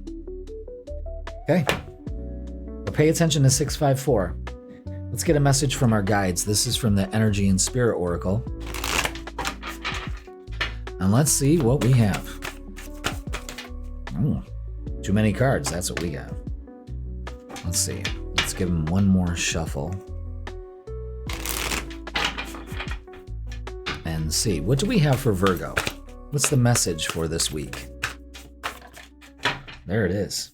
Okay. But pay attention to 654. Let's get a message from our guides. This is from the Energy and Spirit Oracle. And let's see what we have. Too many cards. That's what we got. Let's see. Let's give them one more shuffle. And see. What do we have for Virgo? What's the message for this week? There it is.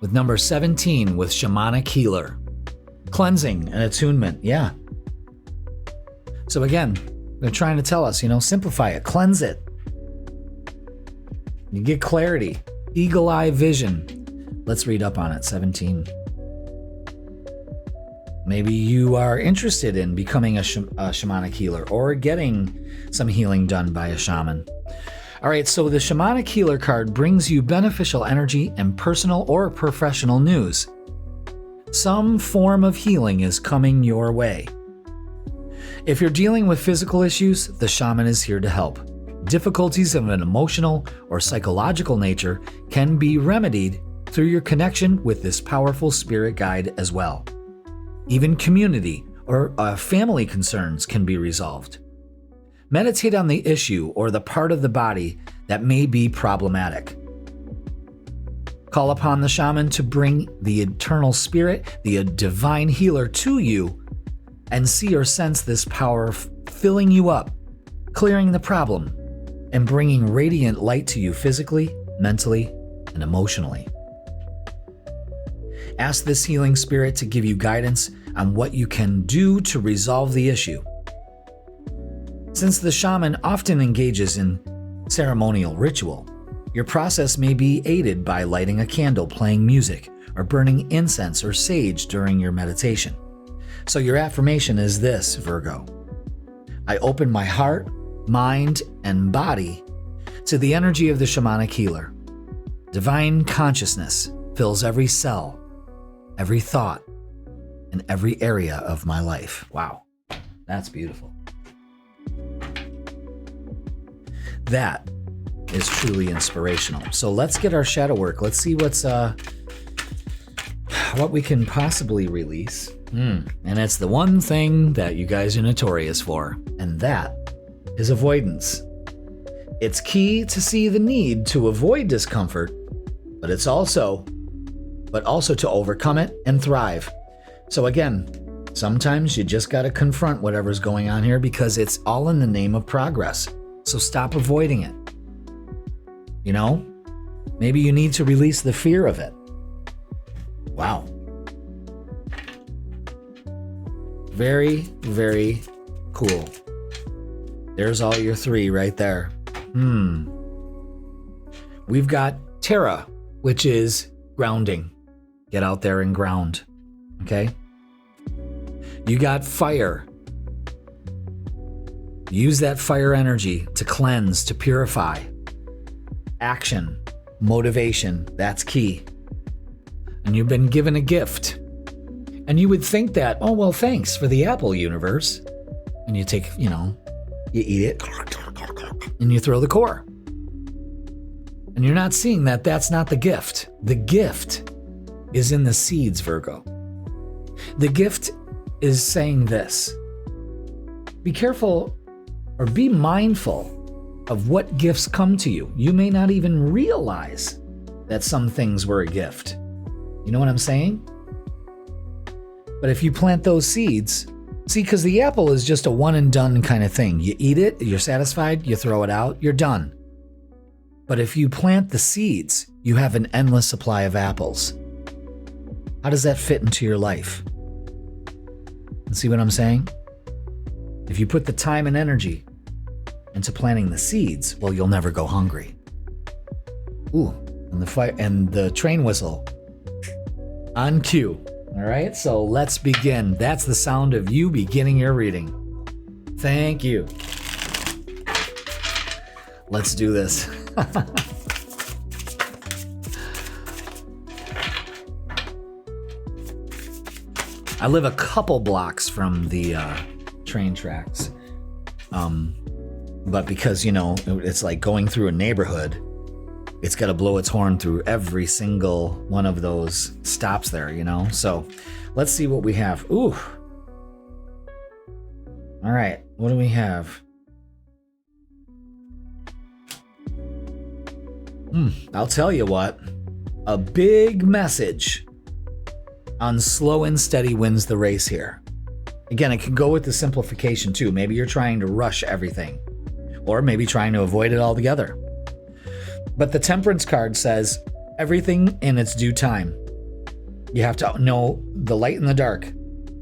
With number 17, with Shamanic Healer. Cleansing and attunement. Yeah. So again, they're trying to tell us, simplify it, cleanse it. You get clarity, eagle eye vision. Let's read up on it. 17. Maybe you are interested in becoming a shamanic healer or getting some healing done by a shaman. All right, so the Shamanic Healer card brings you beneficial energy and personal or professional news. Some form of healing is coming your way. If you're dealing with physical issues, the shaman is here to help. Difficulties of an emotional or psychological nature can be remedied through your connection with this powerful spirit guide as well. Even community or family concerns can be resolved. Meditate on the issue or the part of the body that may be problematic. Call upon the shaman to bring the eternal spirit, the divine healer, to you, and see or sense this power filling you up, clearing the problem, and bringing radiant light to you physically, mentally, and emotionally. Ask this healing spirit to give you guidance on what you can do to resolve the issue. Since the shaman often engages in ceremonial ritual, your process may be aided by lighting a candle, playing music, or burning incense or sage during your meditation. So your affirmation is this, Virgo. I open my heart, mind, and body to the energy of the shamanic healer. Divine consciousness fills every cell, every thought, and every area of my life. Wow, that's beautiful. That is truly inspirational. So let's get our shadow work. Let's see what we can possibly release. And it's the one thing that you guys are notorious for, and that is avoidance. It's key to see the need to avoid discomfort, but also to overcome it and thrive. So again, sometimes you just got to confront whatever's going on here because it's all in the name of progress. So stop avoiding it. You know, maybe you need to release the fear of it. Wow. Very, very cool. There's all your three right there. We've got Terra, which is grounding. Get out there and ground. Okay? You got fire. Use that fire energy to cleanse, to purify. Action, motivation, that's key. And you've been given a gift. And you would think that, oh, well, thanks for the apple, universe. And you take, you eat it, and you throw the core. And you're not seeing that that's not the gift. The gift is in the seeds, Virgo. The gift is saying this. Be careful or be mindful of what gifts come to you. You may not even realize that some things were a gift. You know what I'm saying? But if you plant those seeds, see, because the apple is just a one and done kind of thing. You eat it, you're satisfied, you throw it out, you're done. But if you plant the seeds, you have an endless supply of apples. How does that fit into your life? See what I'm saying? If you put the time and energy into planting the seeds, well, you'll never go hungry. Ooh, and the fire and the train whistle on cue. All right, so let's begin. That's the sound of you beginning your reading. Thank you. Let's do this. I live a couple blocks from the train tracks. But because, it's like going through a neighborhood, it's got to blow its horn through every single one of those stops there, So let's see what we have. Ooh. All right. What do we have? I'll tell you what. A big message on slow and steady wins the race here. Again, it can go with the simplification too. Maybe you're trying to rush everything, or maybe trying to avoid it altogether. But the Temperance card says everything in its due time. You have to know the light and the dark,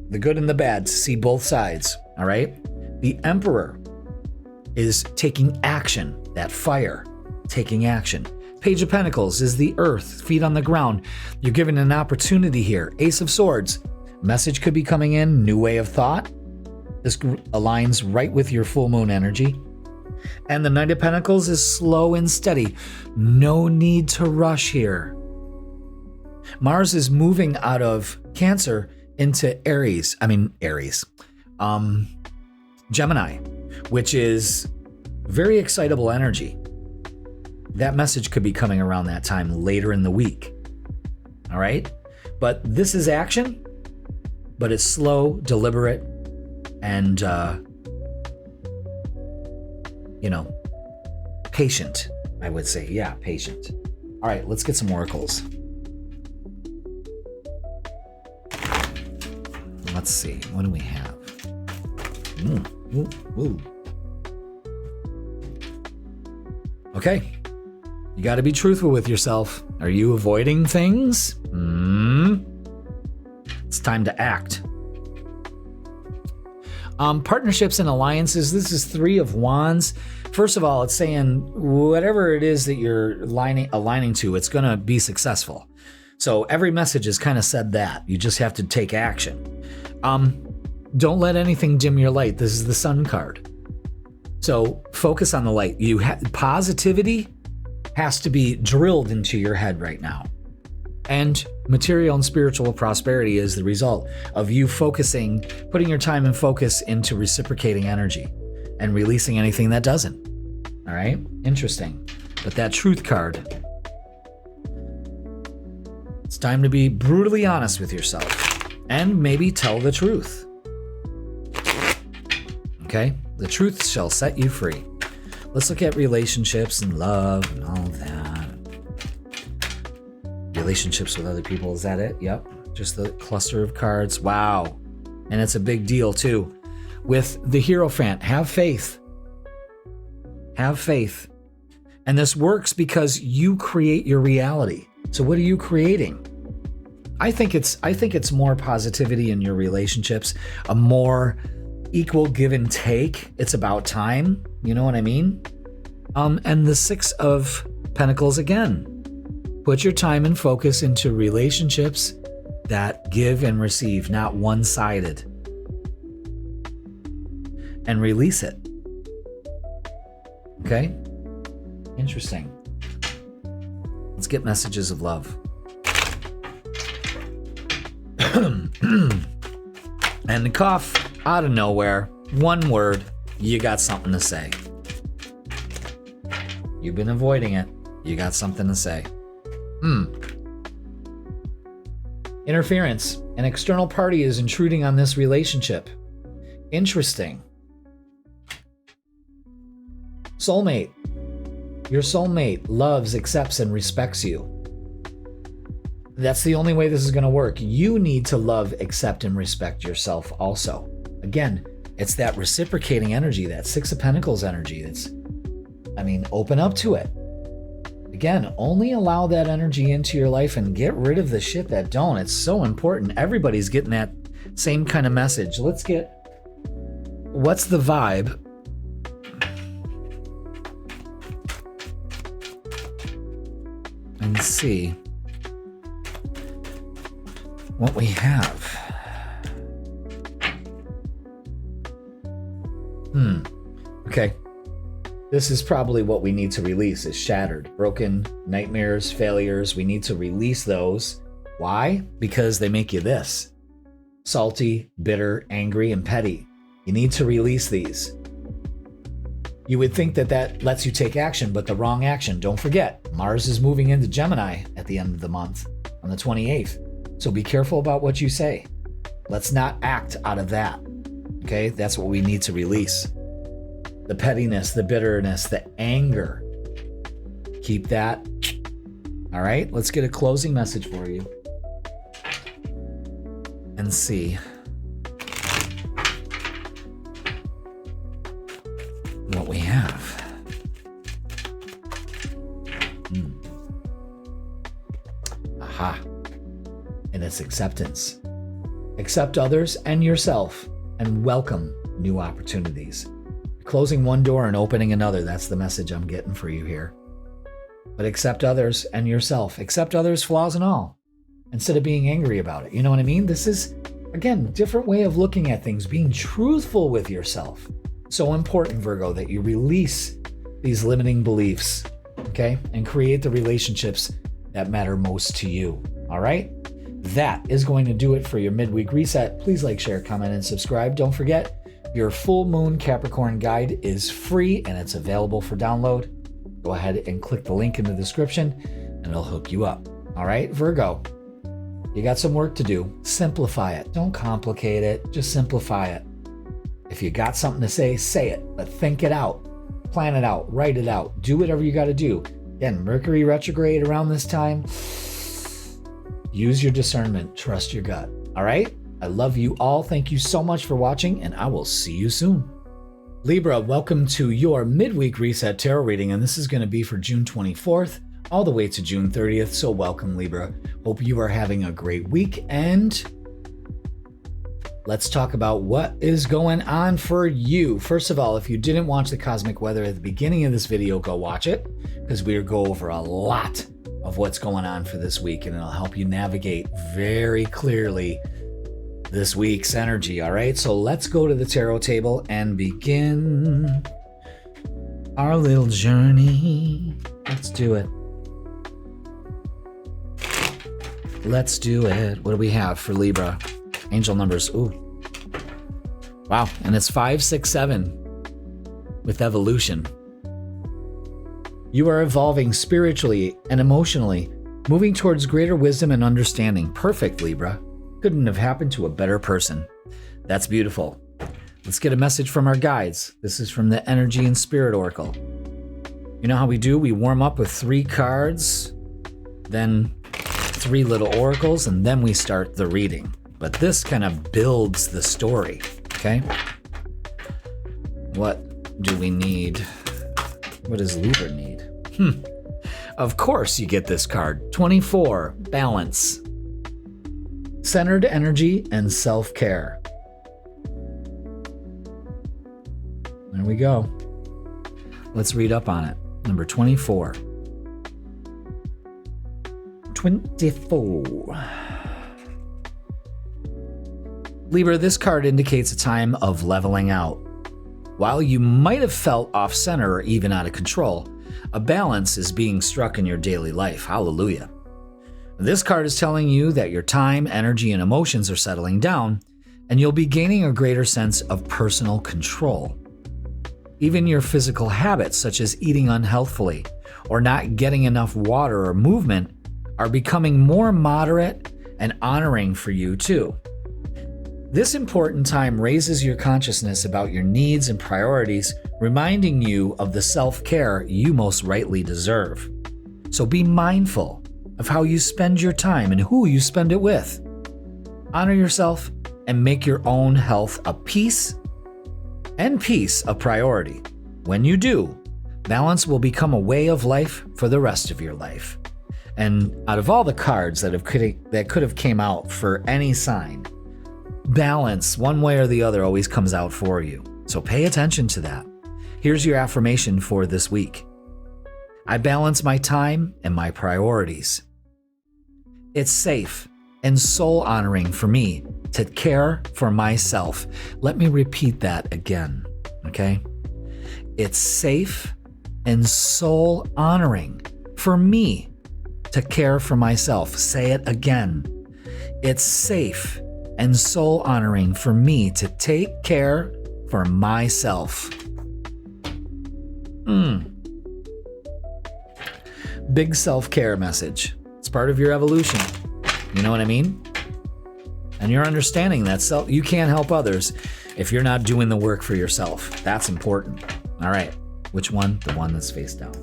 the good and the bad, to see both sides, all right? The Emperor is taking action, that fire, taking action. Page of Pentacles is the earth, feet on the ground. You're given an opportunity here. Ace of Swords, message could be coming in, new way of thought. This aligns right with your full moon energy. And the Knight of Pentacles is slow and steady. No need to rush here. Mars is moving out of Cancer into Gemini, which is very excitable energy. That message could be coming around that time later in the week. All right? But this is action, but it's slow, deliberate, and, patient, I would say. Yeah, patient. All right, let's get some oracles. Let's see. What do we have? Ooh, ooh. Okay. You got to be truthful with yourself. Are you avoiding things? It's time to act. Partnerships and alliances. This is 3 of Wands. First of all, it's saying whatever it is that you're aligning to, it's going to be successful. So every message has kind of said that. You just have to take action. Don't let anything dim your light. This is the Sun card. So focus on the light. Positivity has to be drilled into your head right now. And material and spiritual prosperity is the result of you putting your time and focus into reciprocating energy and releasing anything that doesn't. All right? Interesting. But that Truth card, it's time to be brutally honest with yourself and maybe tell the truth. Okay? The truth shall set you free. Let's look at relationships and love and all of that. Relationships with other people, is that it? Yep. Just the cluster of cards. Wow. And it's a big deal too. With the Hierophant, have faith. Have faith. And this works because you create your reality. So what are you creating? I think it's more positivity in your relationships, a more equal give and take. It's about time. You know what I mean? And the 6 of Pentacles again. Put your time and focus into relationships that give and receive, not one-sided. And release it. Okay? Interesting. Let's get messages of love. And the cough out of nowhere, one word, you got something to say. You've been avoiding it. You got something to say. Interference. An external party is intruding on this relationship. Interesting. Soulmate. Your soulmate loves, accepts, and respects you. That's the only way this is going to work. You need to love, accept, and respect yourself also. Again, it's that reciprocating energy, that 6 of Pentacles energy. Open up to it. Again, only allow that energy into your life and get rid of the shit that don't. It's so important. Everybody's getting that same kind of message. Let's get, what's the vibe? And see what we have. Okay. This is probably what we need to release, is shattered, broken, nightmares, failures. We need to release those. Why? Because they make you this. Salty, bitter, angry, and petty. You need to release these. You would think that lets you take action, but the wrong action. Don't forget, Mars is moving into Gemini at the end of the month on the 28th. So be careful about what you say. Let's not act out of that. Okay? That's what we need to release. The pettiness, the bitterness, the anger. Keep that. All right, let's get a closing message for you. And see what we have. Aha. And it's acceptance. Accept others and yourself and welcome new opportunities. Closing one door and opening another. That's the message I'm getting for you here. But accept others and yourself. Accept others' flaws and all, instead of being angry about it. You know what I mean? This is, again, different way of looking at things. Being truthful with yourself. So important, Virgo, that you release these limiting beliefs, okay? And create the relationships that matter most to you. All right? That is going to do it for your midweek reset. Please like, share, comment, and subscribe. Don't forget, your full moon Capricorn guide is free and it's available for download. Go ahead and click the link in the description and it'll hook you up. All right, Virgo, you got some work to do. Simplify it. Don't complicate it. Just simplify it. If you got something to say it, but think it out. Plan it out. Write it out. Do whatever you got to do. Again, Mercury retrograde around this time. Use your discernment. Trust your gut. All right? I love you all. Thank you so much for watching, and I will see you soon. Libra, welcome to your Midweek Reset Tarot reading, and this is going to be for June 24th all the way to June 30th. So welcome, Libra. Hope you are having a great week, and let's talk about what is going on for you. First of all, if you didn't watch the cosmic weather at the beginning of this video, go watch it, because we'll go over a lot of what's going on for this week, and it'll help you navigate very clearly this week's energy. All right, so let's go to the tarot table and begin our little journey. Let's do it. Let's do it. What do we have for Libra? Angel numbers. Ooh. Wow, and it's 5, 6, 7 with evolution. You are evolving spiritually and emotionally, moving towards greater wisdom and understanding. Perfect, Libra. Couldn't have happened to a better person. That's beautiful. Let's get a message from our guides. This is from the Energy and Spirit Oracle. You know how we do? We warm up with 3 cards, then 3 little oracles, and then we start the reading. But this kind of builds the story, okay? What do we need? What does Libra need? Of course you get this card. 24, balance. Centered energy and self-care. There we go. Let's read up on it. Number 24. 24. Libra, this card indicates a time of leveling out. While you might have felt off-center or even out of control, a balance is being struck in your daily life. Hallelujah. This card is telling you that your time, energy, and emotions are settling down, and you'll be gaining a greater sense of personal control. Even your physical habits, such as eating unhealthfully or not getting enough water or movement, are becoming more moderate and honoring for you too. This important time raises your consciousness about your needs and priorities, reminding you of the self-care you most rightly deserve. So be mindful of how you spend your time and who you spend it with. Honor yourself and make your own health a peace a priority. When you do, balance will become a way of life for the rest of your life. And out of all the cards that could have came out for any sign, balance, one way or the other, always comes out for you. So pay attention to that. Here's your affirmation for this week. I balance my time and my priorities. It's safe and soul-honoring for me to care for myself. Let me repeat that again, okay? It's safe and soul-honoring for me to care for myself. Say it again. It's safe and soul-honoring for me to take care for myself. Big self-care message. It's part of your evolution. You know what I mean? And you're understanding that you can't help others if you're not doing the work for yourself. That's important. All right. Which one? The one that's face down.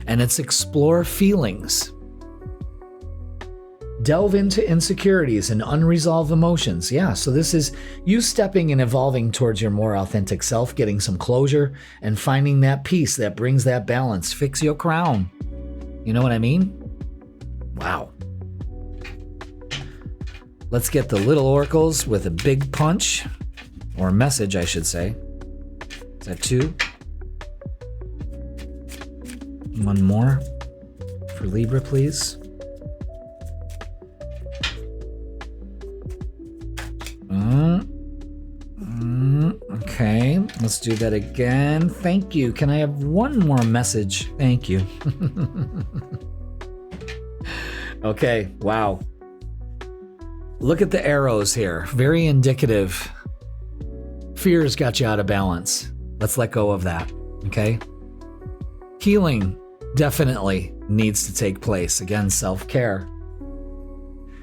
And it's explore feelings. Delve into insecurities and unresolved emotions. Yeah, so this is you stepping and evolving towards your more authentic self, getting some closure and finding that peace that brings that balance. Fix your crown. You know what I mean? Wow. Let's get the little oracles with a big punch, or message, I should say. Is that 2? One more for Libra, please. Okay, let's do that again. Thank you. Can I have one more message? Thank you. Okay, wow. Look at the arrows here. Very indicative. Fear's got you out of balance. Let's let go of that, okay? Healing definitely needs to take place. Again, self-care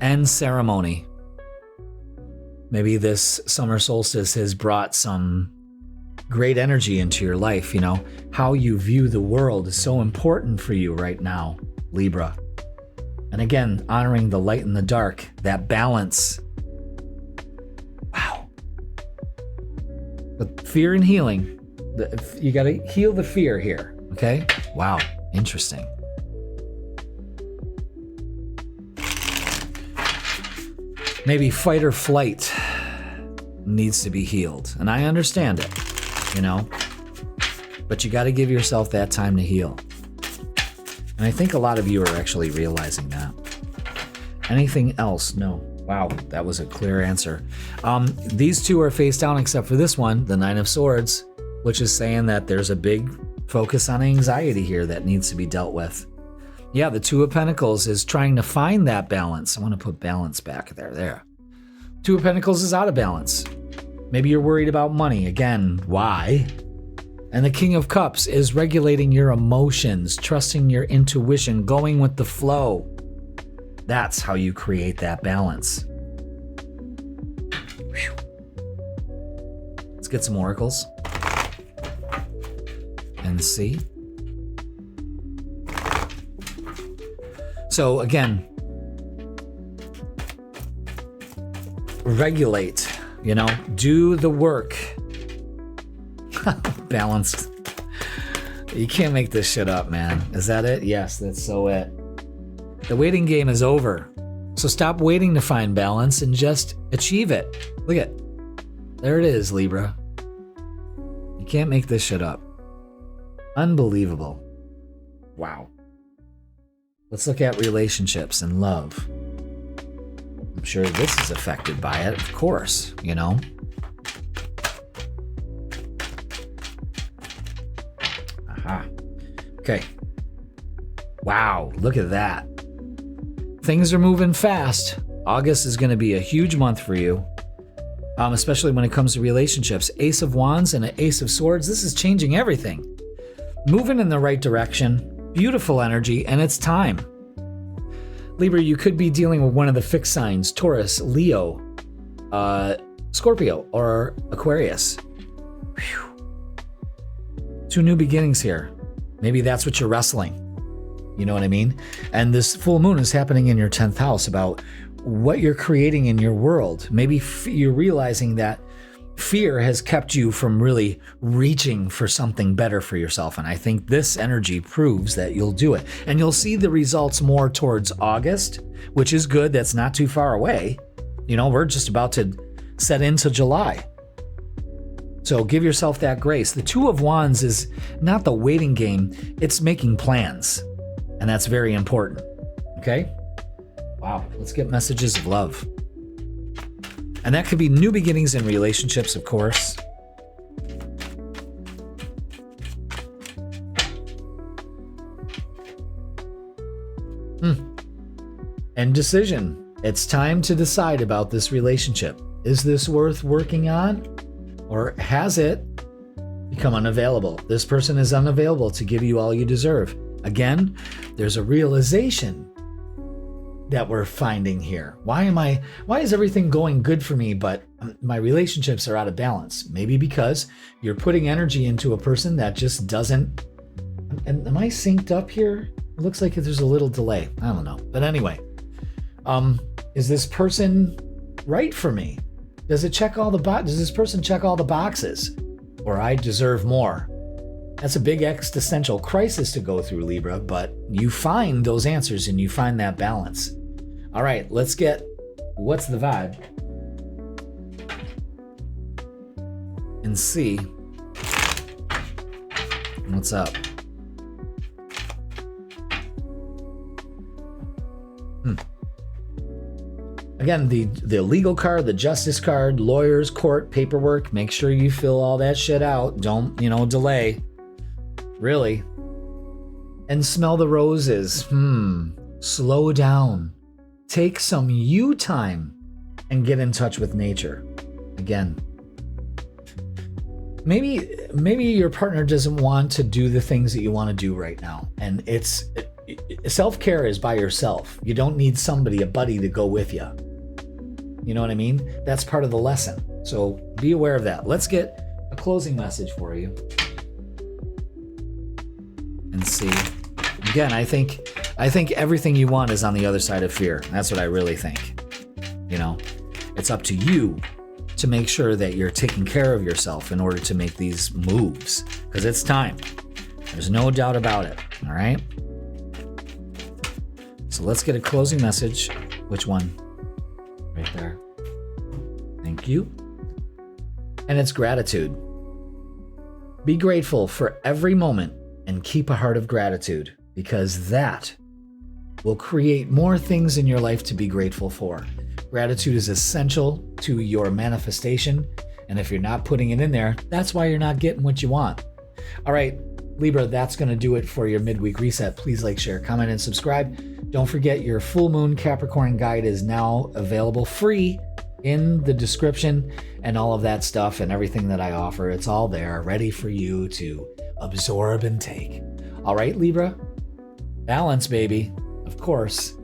and ceremony. Maybe this summer solstice has brought some great energy into your life. You know, how you view the world is so important for you right now, Libra. And again, honoring the light and the dark, that balance But fear and healing, you got to heal the fear here, okay? Wow, interesting. Maybe fight or flight needs to be healed. And I understand it, you know? But you got to give yourself that time to heal. And I think a lot of you are actually realizing that. Anything else? No. Wow, that was a clear answer. These two are face down except for this one, the Nine of Swords, which is saying that there's a big focus on anxiety here that needs to be dealt with. Yeah, the Two of Pentacles is trying to find that balance. I want to put balance back there. There. Two of Pentacles is out of balance. Maybe you're worried about money. Again, why? And the King of Cups is regulating your emotions, trusting your intuition, going with the flow. That's how you create that balance. Whew. Let's get some oracles and see. So again, regulate, you know, do the work. Balanced. You can't make this shit up, man. Is that it? Yes, that's so it. The waiting game is over. So stop waiting to find balance and just achieve it. Look at, there it is, Libra. You can't make this shit up. Unbelievable. Wow. Let's look at relationships and love. I'm sure this is affected by it, of course, you know. Aha. Okay. Wow, look at that. Things are moving fast. August is going to be a huge month for you, especially when it comes to relationships. Ace of Wands and an Ace of Swords. This is changing everything. Moving in the right direction. Beautiful energy, and it's time. Libra, you could be dealing with one of the fixed signs. Taurus, Leo, Scorpio, or Aquarius. Whew. 2 new beginnings here. Maybe that's what you're wrestling. You know what I mean? And this full moon is happening in your 10th house about what you're creating in your world. Maybe you're realizing that fear has kept you from really reaching for something better for yourself. And I think this energy proves that you'll do it. And you'll see the results more towards August, which is good. That's not too far away. You know, we're just about to set into July. So give yourself that grace. The Two of Wands is not the waiting game. It's making plans. And that's very important. Okay? Wow. Let's get messages of love. And that could be new beginnings in relationships, of course. And decision. It's time to decide about this relationship. Is this worth working on? Or has it become unavailable? This person is unavailable to give you all you deserve. Again, there's a realization that we're finding here. Why is everything going good for me, but my relationships are out of balance? Maybe because you're putting energy into a person that just doesn't. And am I synced up here? It looks like there's a little delay. I don't know. But anyway, is this person right for me? Does this person check all the boxes? Or I deserve more? That's a big existential crisis to go through, Libra, but you find those answers and you find that balance. All right, let's get what's the vibe and see what's up. Again, the legal card, the justice card, lawyers, court, paperwork. Make sure you fill all that shit out. Don't, delay. Really. And smell the roses. Slow down. Take some you time and get in touch with nature. Again. Maybe your partner doesn't want to do the things that you want to do right now. And self-care is by yourself. You don't need somebody, a buddy, to go with you. You know what I mean? That's part of the lesson. So be aware of that. Let's get a closing message for you. And see. Again, I think everything you want is on the other side of fear. That's what I really think. It's up to you to make sure that you're taking care of yourself in order to make these moves, because it's time. There's no doubt about it. All right. So let's get a closing message. Which one? Right there. Thank you. And it's gratitude. Be grateful for every moment and keep a heart of gratitude, because that will create more things in your life to be grateful for. Gratitude is essential to your manifestation. And if you're not putting it in there, that's why you're not getting what you want. All right, Libra, that's going to do it for your midweek reset. Please like, share, comment, and subscribe. Don't forget, your full moon Capricorn guide is now available free in the description, and all of that stuff and everything that I offer. It's all there, ready for you to absorb and take. All right, Libra, balance, baby, of course.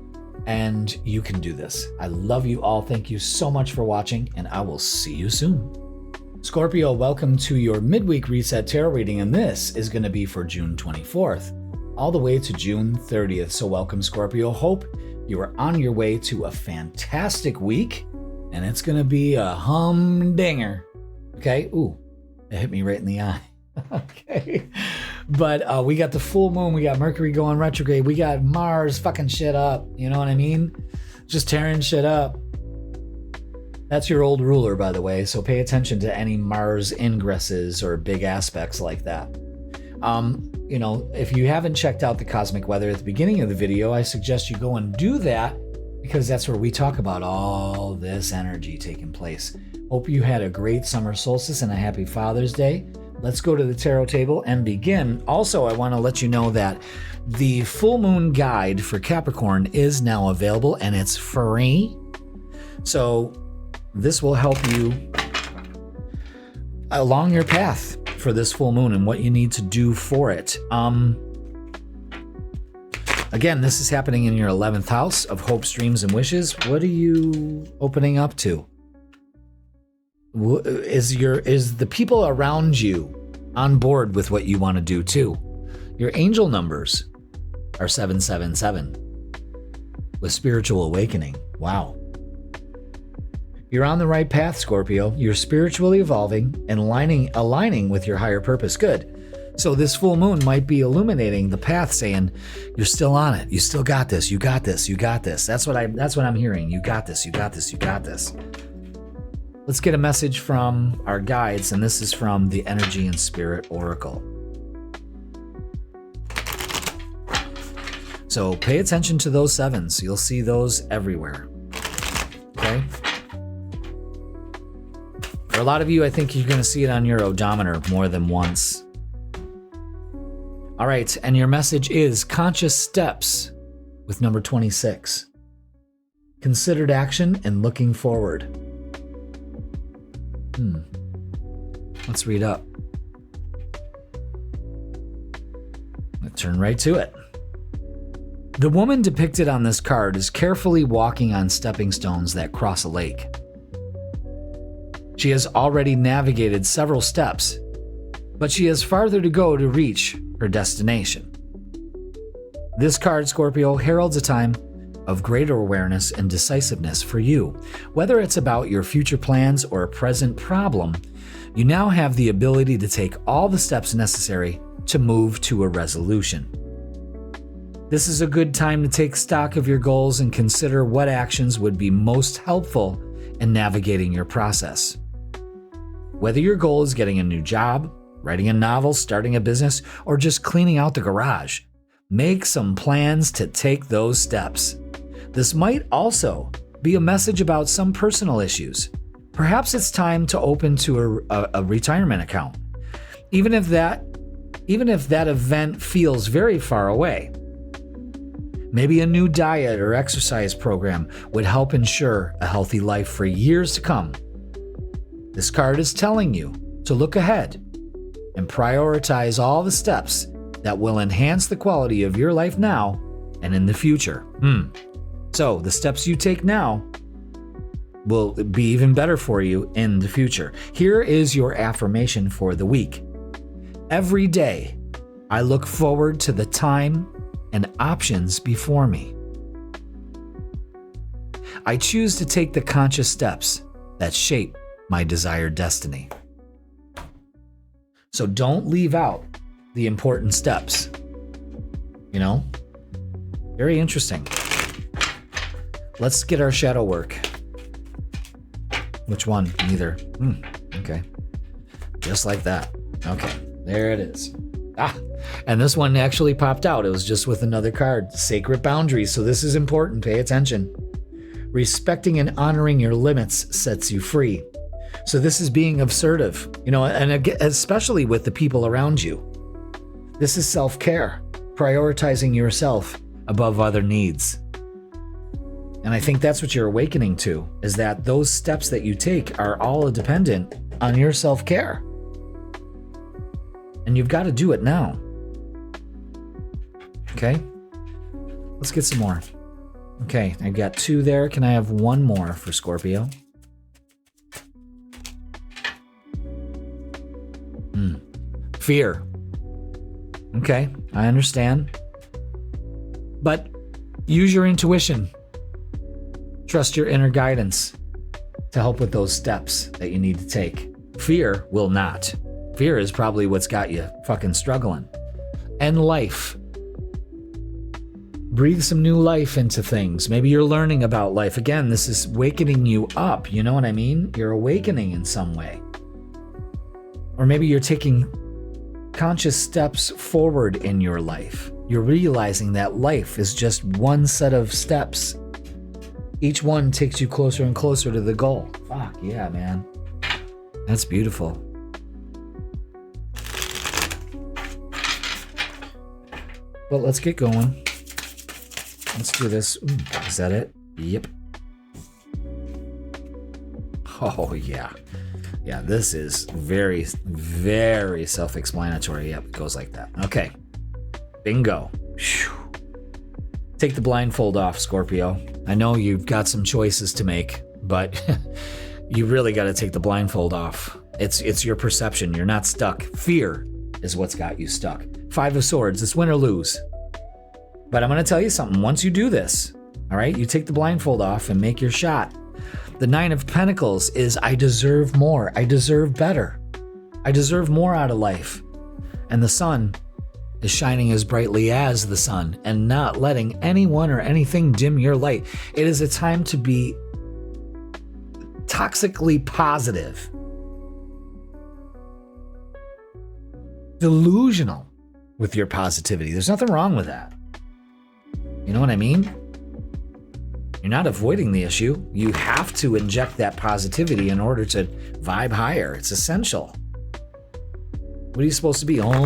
And you can do this. I love you all. Thank you so much for watching, and I will see you soon. Scorpio, welcome to your midweek reset tarot reading, and this is going to be for June 24th all the way to June 30th. So welcome, Scorpio. Hope you are on your way to a fantastic week, and it's going to be a humdinger. Okay? Ooh, it hit me right in the eye. Okay. But we got the full moon. We got Mercury going retrograde. We got Mars fucking shit up. You know what I mean? Just tearing shit up. That's your old ruler, by the way. So pay attention to any Mars ingresses or big aspects like that. You know, if you haven't checked out the cosmic weather at the beginning of the video, I suggest you go and do that, because that's where we talk about all this energy taking place. Hope you had a great summer solstice and a happy Father's Day. Let's go to the tarot table and begin. Also, I want to let you know that the full moon guide for Capricorn is now available, and it's free. So this will help you along your path for this full moon and what you need to do for it. Again, this is happening in your 11th house of hopes, dreams, and wishes. What are you opening up to? Is the people around you on board with what you want to do too? Your angel numbers are 777 with spiritual awakening. Wow. You're on the right path, Scorpio. You're spiritually evolving and aligning with your higher purpose. Good. So this full moon might be illuminating the path, saying you're still on it. You still got this. You got this. You got this. That's what I'm hearing. You got this. You got this. You got this. Let's get a message from our guides, and this is from the Energy and Spirit Oracle. So pay attention to those sevens. You'll see those everywhere. Okay? For a lot of you, I think you're going to see it on your odometer more than once. All right, and your message is conscious steps with number 26. Considered action and looking forward. Let's read up. Let's turn right to it. The woman depicted on this card is carefully walking on stepping stones that cross a lake. She has already navigated several steps, but she has farther to go to reach her destination. This card, Scorpio, heralds a time of greater awareness and decisiveness for you. Whether it's about your future plans or a present problem, you now have the ability to take all the steps necessary to move to a resolution. This is a good time to take stock of your goals and consider what actions would be most helpful in navigating your process. Whether your goal is getting a new job, writing a novel, starting a business, or just cleaning out the garage, make some plans to take those steps. This might also be a message about some personal issues. Perhaps it's time to open to a retirement account, even if that event feels very far away. Maybe a new diet or exercise program would help ensure a healthy life for years to come. This card is telling you to look ahead and prioritize all the steps that will enhance the quality of your life now and in the future. So the steps you take now will be even better for you in the future. Here is your affirmation for the week. Every day, I look forward to the time and options before me. I choose to take the conscious steps that shape my desired destiny. So don't leave out the important steps. You know? Very interesting. Let's get our shadow work. Which one? Neither. Okay. Just like that. Okay. There it is. And this one actually popped out. It was just with another card. Sacred boundaries. So this is important. Pay attention. Respecting and honoring your limits sets you free. So this is being assertive, you know, and especially with the people around you. This is self-care, prioritizing yourself above other needs. And I think that's what you're awakening to, is that those steps that you take are all dependent on your self-care. And you've got to do it now. Okay? Let's get some more. Okay, I got 2 there. Can I have one more for Scorpio? Fear. Okay, I understand. But use your intuition. Trust your inner guidance to help with those steps that you need to take. Fear will not. Fear is probably what's got you fucking struggling. And life. Breathe some new life into things. Maybe you're learning about life. Again, this is wakening you up. You know what I mean? You're awakening in some way. Or maybe you're taking conscious steps forward in your life. You're realizing that life is just one set of steps. Each one takes you closer and closer to the goal. Fuck yeah, man. That's beautiful. But let's get going. Let's do this. Ooh, is that it? Yep. Oh, yeah. Yeah, this is very, very self-explanatory. Yep, it goes like that. Okay. Bingo. Whew. Take the blindfold off, Scorpio. I know you've got some choices to make, but you really got to take the blindfold off. It's your perception. You're not stuck. Fear is what's got you stuck. 5 of Swords. It's win or lose. But I'm going to tell you something. Once you do this, all right, you take the blindfold off and make your shot. The 9 of Pentacles is I deserve more. I deserve better. I deserve more out of life. And the sun is shining as brightly as the sun and not letting anyone or anything dim your light. It is a time to be toxically positive. Delusional with your positivity. There's nothing wrong with that. You know what I mean? You're not avoiding the issue. You have to inject that positivity in order to vibe higher. It's essential. What are you supposed to be? Oh,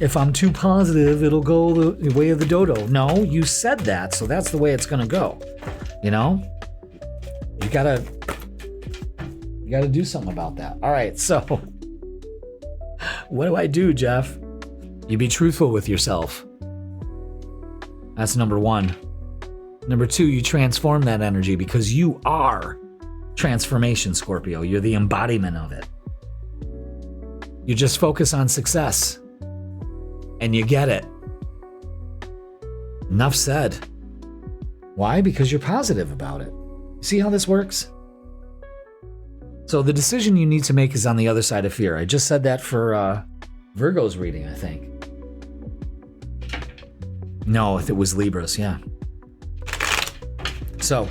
if I'm too positive, it'll go the way of the dodo. No, you said that, so that's the way it's going to go. You know? You gotta do something about that. All right, so what do I do, Jeff? You be truthful with yourself. That's number 1. Number 2, you transform that energy because you are transformation, Scorpio. You're the embodiment of it. You just focus on success and you get it. Enough said. Why? Because you're positive about it. See how this works? So the decision you need to make is on the other side of fear. I just said that for Virgo's reading, I think. No, if it was Libra's, yeah. So,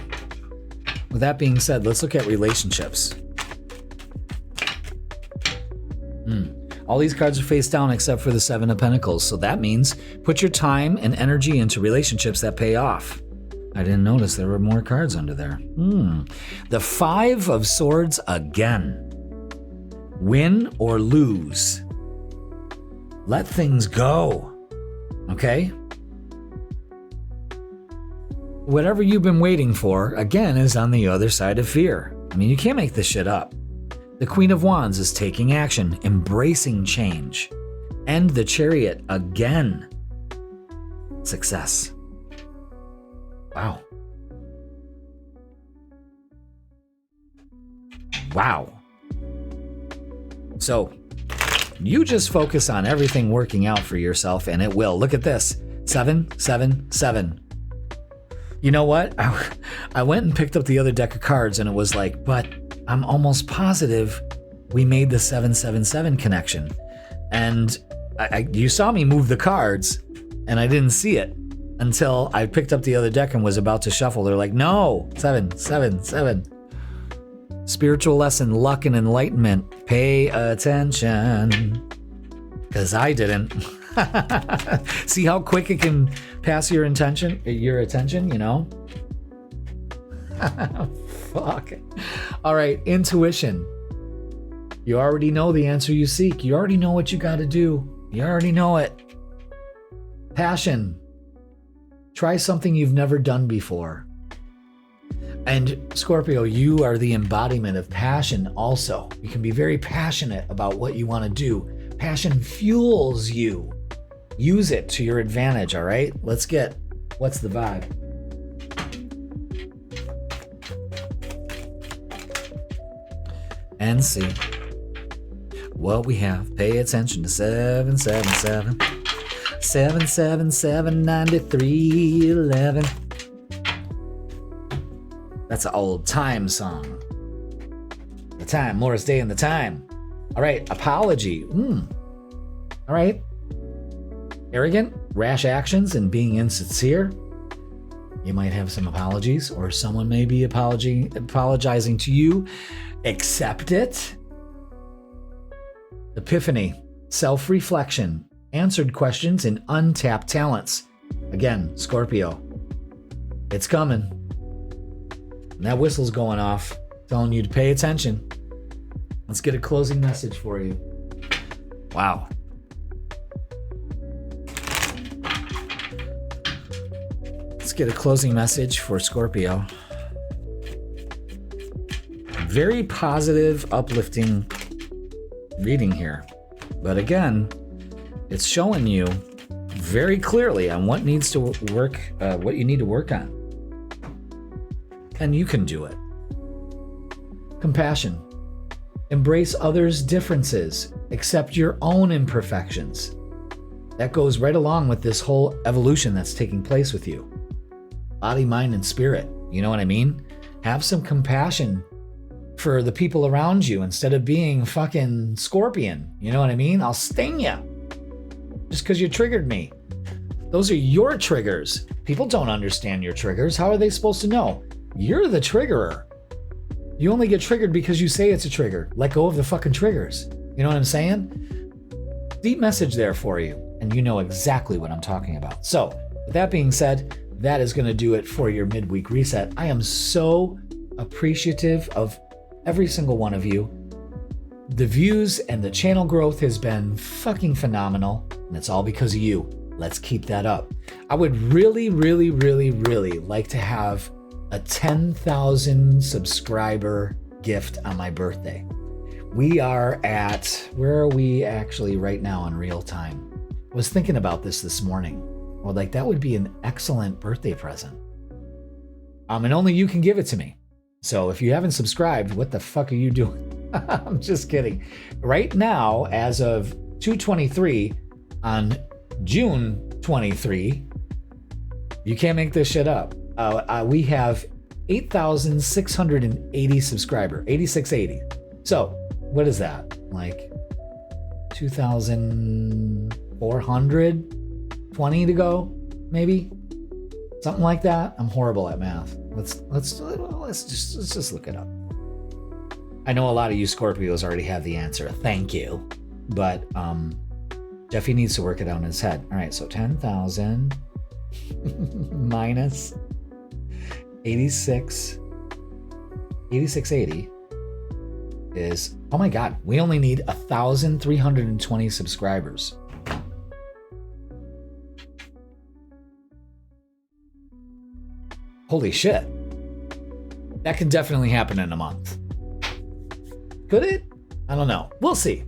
with that being said, let's look at relationships. All these cards are face down except for the 7 of Pentacles. So that means put your time and energy into relationships that pay off. I didn't notice there were more cards under there. The 5 of Swords again. Win or lose. Let things go. Okay? Whatever you've been waiting for, again, is on the other side of fear. I mean, you can't make this shit up. The Queen of Wands is taking action, embracing change. And the Chariot again. Success. Wow. Wow. So, you just focus on everything working out for yourself and it will. Look at this. 7, 7, 7. You know what? I went and picked up the other deck of cards and it was like, but I'm almost positive we made the 777 connection. And you saw me move the cards, and I didn't see it until I picked up the other deck and was about to shuffle. They're like, no, 777. Spiritual lesson, luck and enlightenment. Pay attention. Because I didn't. See how quick it can pass your attention, you know? Fuck. All right, intuition. You already know the answer you seek. You already know what you got to do. You already know it. Passion. Try something you've never done before. And Scorpio, you are the embodiment of passion also. You can be very passionate about what you want to do. Passion fuels you. Use it to your advantage, all right? Let's get, what's the vibe? And see what we have. Pay attention to 777. 777 9311. That's an old time song. The time, Morris Day and the time. All right, apology. All right. Arrogant, rash actions, and being insincere. You might have some apologies, or someone may be apologizing to you. Accept it. Epiphany, self-reflection, answered questions, and untapped talents. Again, Scorpio, it's coming. And that whistle's going off, telling you to pay attention. Let's get a closing message for you. Wow. Let's get a closing message for Scorpio. Very positive, uplifting reading here. But again, it's showing you very clearly on what needs to work, what you need to work on. And you can do it. Compassion. Embrace others' differences. Accept your own imperfections. That goes right along with this whole evolution that's taking place with you. Body, mind, and spirit. You know what I mean? Have some compassion for the people around you instead of being fucking Scorpion. You know what I mean? I'll sting you just because you triggered me. Those are your triggers. People don't understand your triggers. How are they supposed to know? You're the triggerer. You only get triggered because you say it's a trigger. Let go of the fucking triggers. You know what I'm saying? Deep message there for you, and you know exactly what I'm talking about. So, with that being said, that is going to do it for your midweek reset. I am so appreciative of every single one of you. The views and the channel growth has been fucking phenomenal, and it's all because of you. Let's keep that up. I would really, really, really, really like to have a 10,000 subscriber gift on my birthday. We are at, where are we actually right now in real time? I was thinking about this morning. Well, like that would be an excellent birthday present. And only you can give it to me. So if you haven't subscribed, what the fuck are you doing? I'm just kidding. Right now, as of 2/23 on June 23, you can't make this shit up. We have 8,680 subscribers, 8680. So what is that? Like 2,420 to go, maybe something like that. I'm horrible at math. Let's just look it up. I know a lot of you Scorpios already have the answer. Thank you, but Jeffy needs to work it out in his head. All right, so 10,000 minus 8680 is, oh my God, we only need 1,320 subscribers. Holy shit. That could definitely happen in a month. Could it? I don't know. We'll see.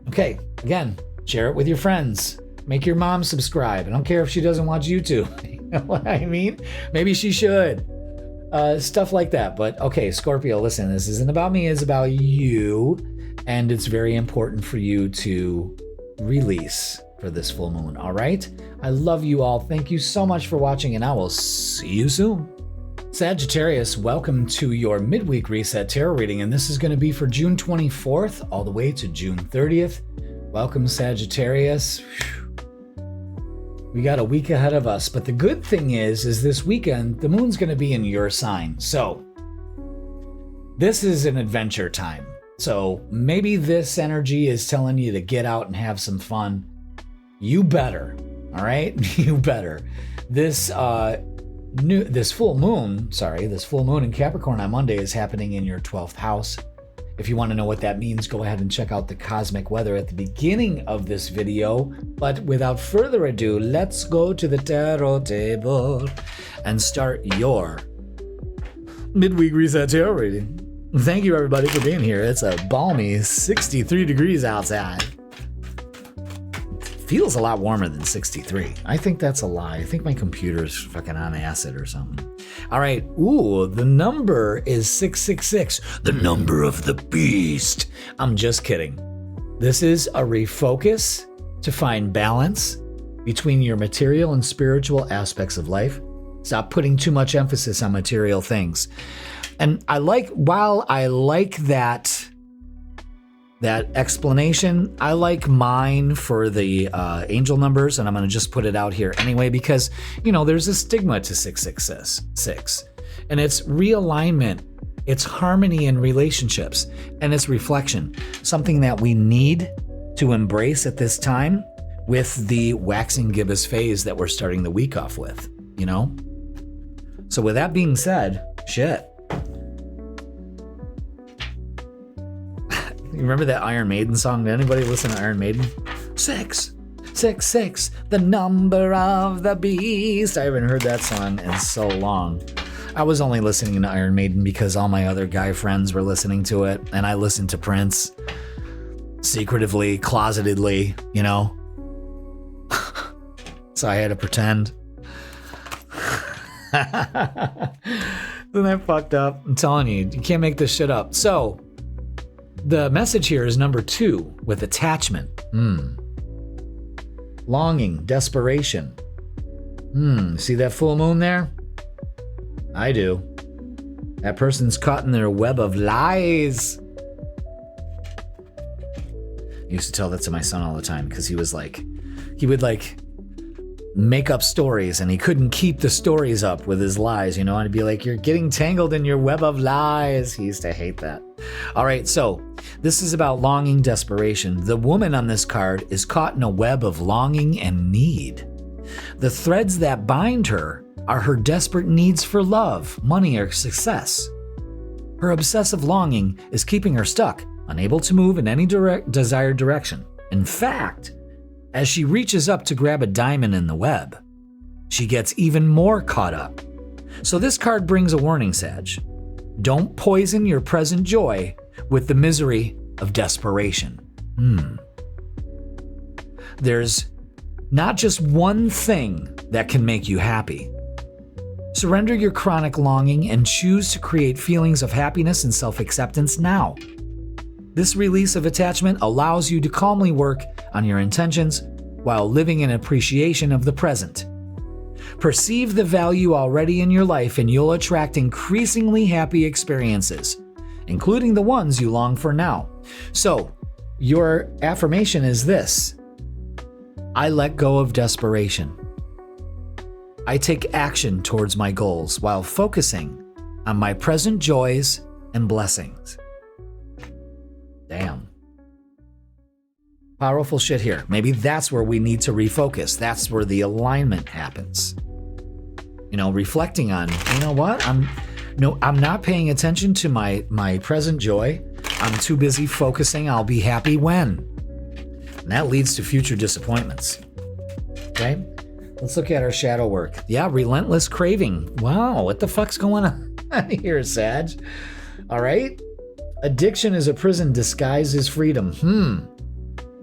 Okay, again, share it with your friends. Make your mom subscribe. I don't care if she doesn't watch YouTube. You know what I mean? Maybe she should. Stuff like that. But okay, Scorpio, listen, this isn't about me, it's about you. And it's very important for you to release for this full moon, all right? I love you all. Thank you so much for watching, and I will see you soon. Sagittarius, welcome to your Midweek Reset Tarot reading, and this is going to be for June 24th all the way to June 30th. Welcome, Sagittarius. We got a week ahead of us, but the good thing is this weekend, the moon's going to be in your sign. So this is an adventure time. So maybe this energy is telling you to get out and have some fun. You better, all right? You better. This full moon in Capricorn on Monday is happening in your 12th house. If you want to know what that means, go ahead and check out the cosmic weather at the beginning of this video. But without further ado, let's go to the tarot table and start your Midweek Reset Tarot reading. Thank you, everybody, for being here. It's a balmy 63 degrees outside. Feels a lot warmer than 63. I think that's a lie. I think my computer's fucking on acid or something. All right. Ooh, the number is 666. The number of the beast. I'm just kidding. This is a refocus to find balance between your material and spiritual aspects of life. Stop putting too much emphasis on material things. And while I like that explanation, I like mine for the angel numbers, and I'm going to just put it out here anyway because, there's a stigma to 666. And it's realignment, it's harmony in relationships, and it's reflection, something that we need to embrace at this time with the waxing gibbous phase that we're starting the week off with, So with that being said, shit. You remember that Iron Maiden song? Did anybody listen to Iron Maiden? 666, the number of the beast. I haven't heard that song in so long. I was only listening to Iron Maiden because all my other guy friends were listening to it, and I listened to Prince secretively, closetedly, So I had to pretend. Then I fucked up. I'm telling you, you can't make this shit up. So, the message here is number 2 with attachment. Longing, desperation. See that full moon there? I do. That person's caught in their web of lies. I used to tell that to my son all the time because he would make up stories and he couldn't keep the stories up with his lies, and I'd be like, you're getting tangled in your web of lies. He used to hate that. All right, so this is about longing, desperation. The woman on this card is caught in a web of longing and need. The threads that bind her are her desperate needs for love, money, or success. Her obsessive longing is keeping her stuck, unable to move in any desired direction. In fact, as she reaches up to grab a diamond in the web, she gets even more caught up. So this card brings a warning, Sag. Don't poison your present joy with the misery of desperation. There's not just one thing that can make you happy. Surrender your chronic longing and choose to create feelings of happiness and self-acceptance now. This release of attachment allows you to calmly work on your intentions while living in appreciation of the present. Perceive the value already in your life and you'll attract increasingly happy experiences, including the ones you long for now. So, your affirmation is this: I let go of desperation. I take action towards my goals while focusing on my present joys and blessings. Damn. Powerful shit here. Maybe that's where we need to refocus. That's where the alignment happens. Reflecting on, what? I'm not paying attention to my present joy. I'm too busy focusing. I'll be happy when. And that leads to future disappointments. Okay? Let's look at our shadow work. Yeah, relentless craving. Wow, what the fuck's going on here, Sag? All right? Addiction is a prison disguised as freedom.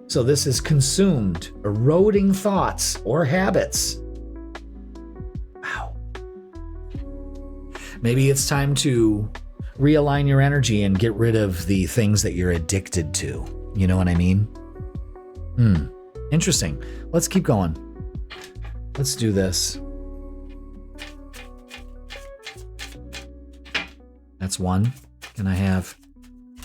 So this is consumed, eroding thoughts or habits. Wow. Maybe it's time to realign your energy and get rid of the things that you're addicted to. You know what I mean? Interesting. Let's keep going. Let's do this. That's one. Can I have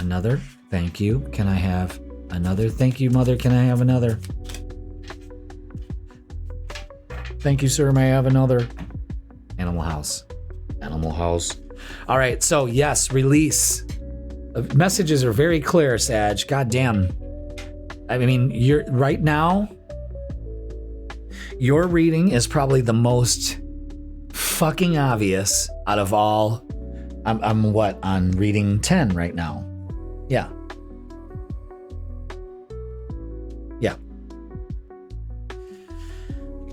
another? Thank you. Can I have another? Thank you, Mother. Can I have another? Thank you, sir. May I have another? Animal house. Animal house. All right. So yes, release. Messages are very clear, Sag. God damn. I mean, you're right now, your reading is probably the most fucking obvious out of all. I'm what, on reading 10 right now? Yeah. Yeah.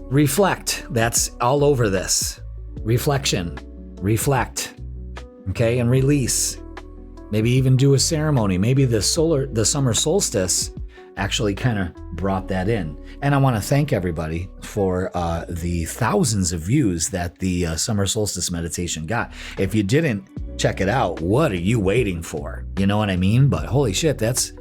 Reflect. That's all over this. Reflection. Reflect. Okay, and release. Maybe even do a ceremony. Maybe the summer solstice actually kind of brought that in. And I want to thank everybody for the thousands of views that the summer solstice meditation got. If you didn't check it out, what are you waiting for? You know what I mean? But holy shit, it's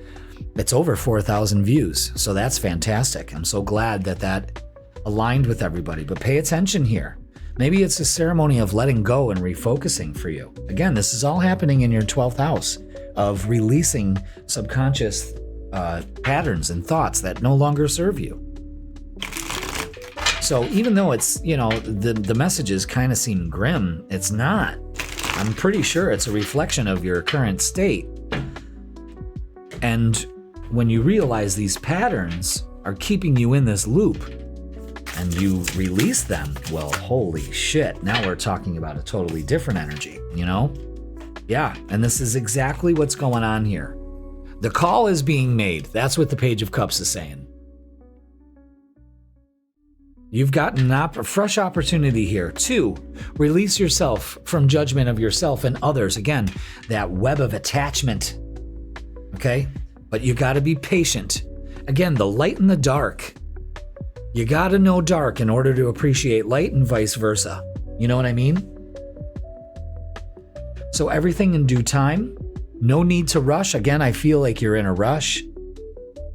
over 4,000 views. So that's fantastic. I'm so glad that aligned with everybody. But pay attention here. Maybe it's a ceremony of letting go and refocusing for you. Again, this is all happening in your 12th house of releasing subconscious patterns and thoughts that no longer serve you. So even though it's, the messages kind of seem grim, it's not. I'm pretty sure it's a reflection of your current state. And when you realize these patterns are keeping you in this loop and you release them, well, holy shit, now we're talking about a totally different energy, Yeah, and this is exactly what's going on here. The call is being made. That's what the Page of Cups is saying. You've gotten a fresh opportunity here to release yourself from judgment of yourself and others. Again, that web of attachment. Okay? But you got to be patient. Again, the light and the dark. You got to know dark in order to appreciate light and vice versa. You know what I mean? So everything in due time. No need to rush. Again, I feel like you're in a rush.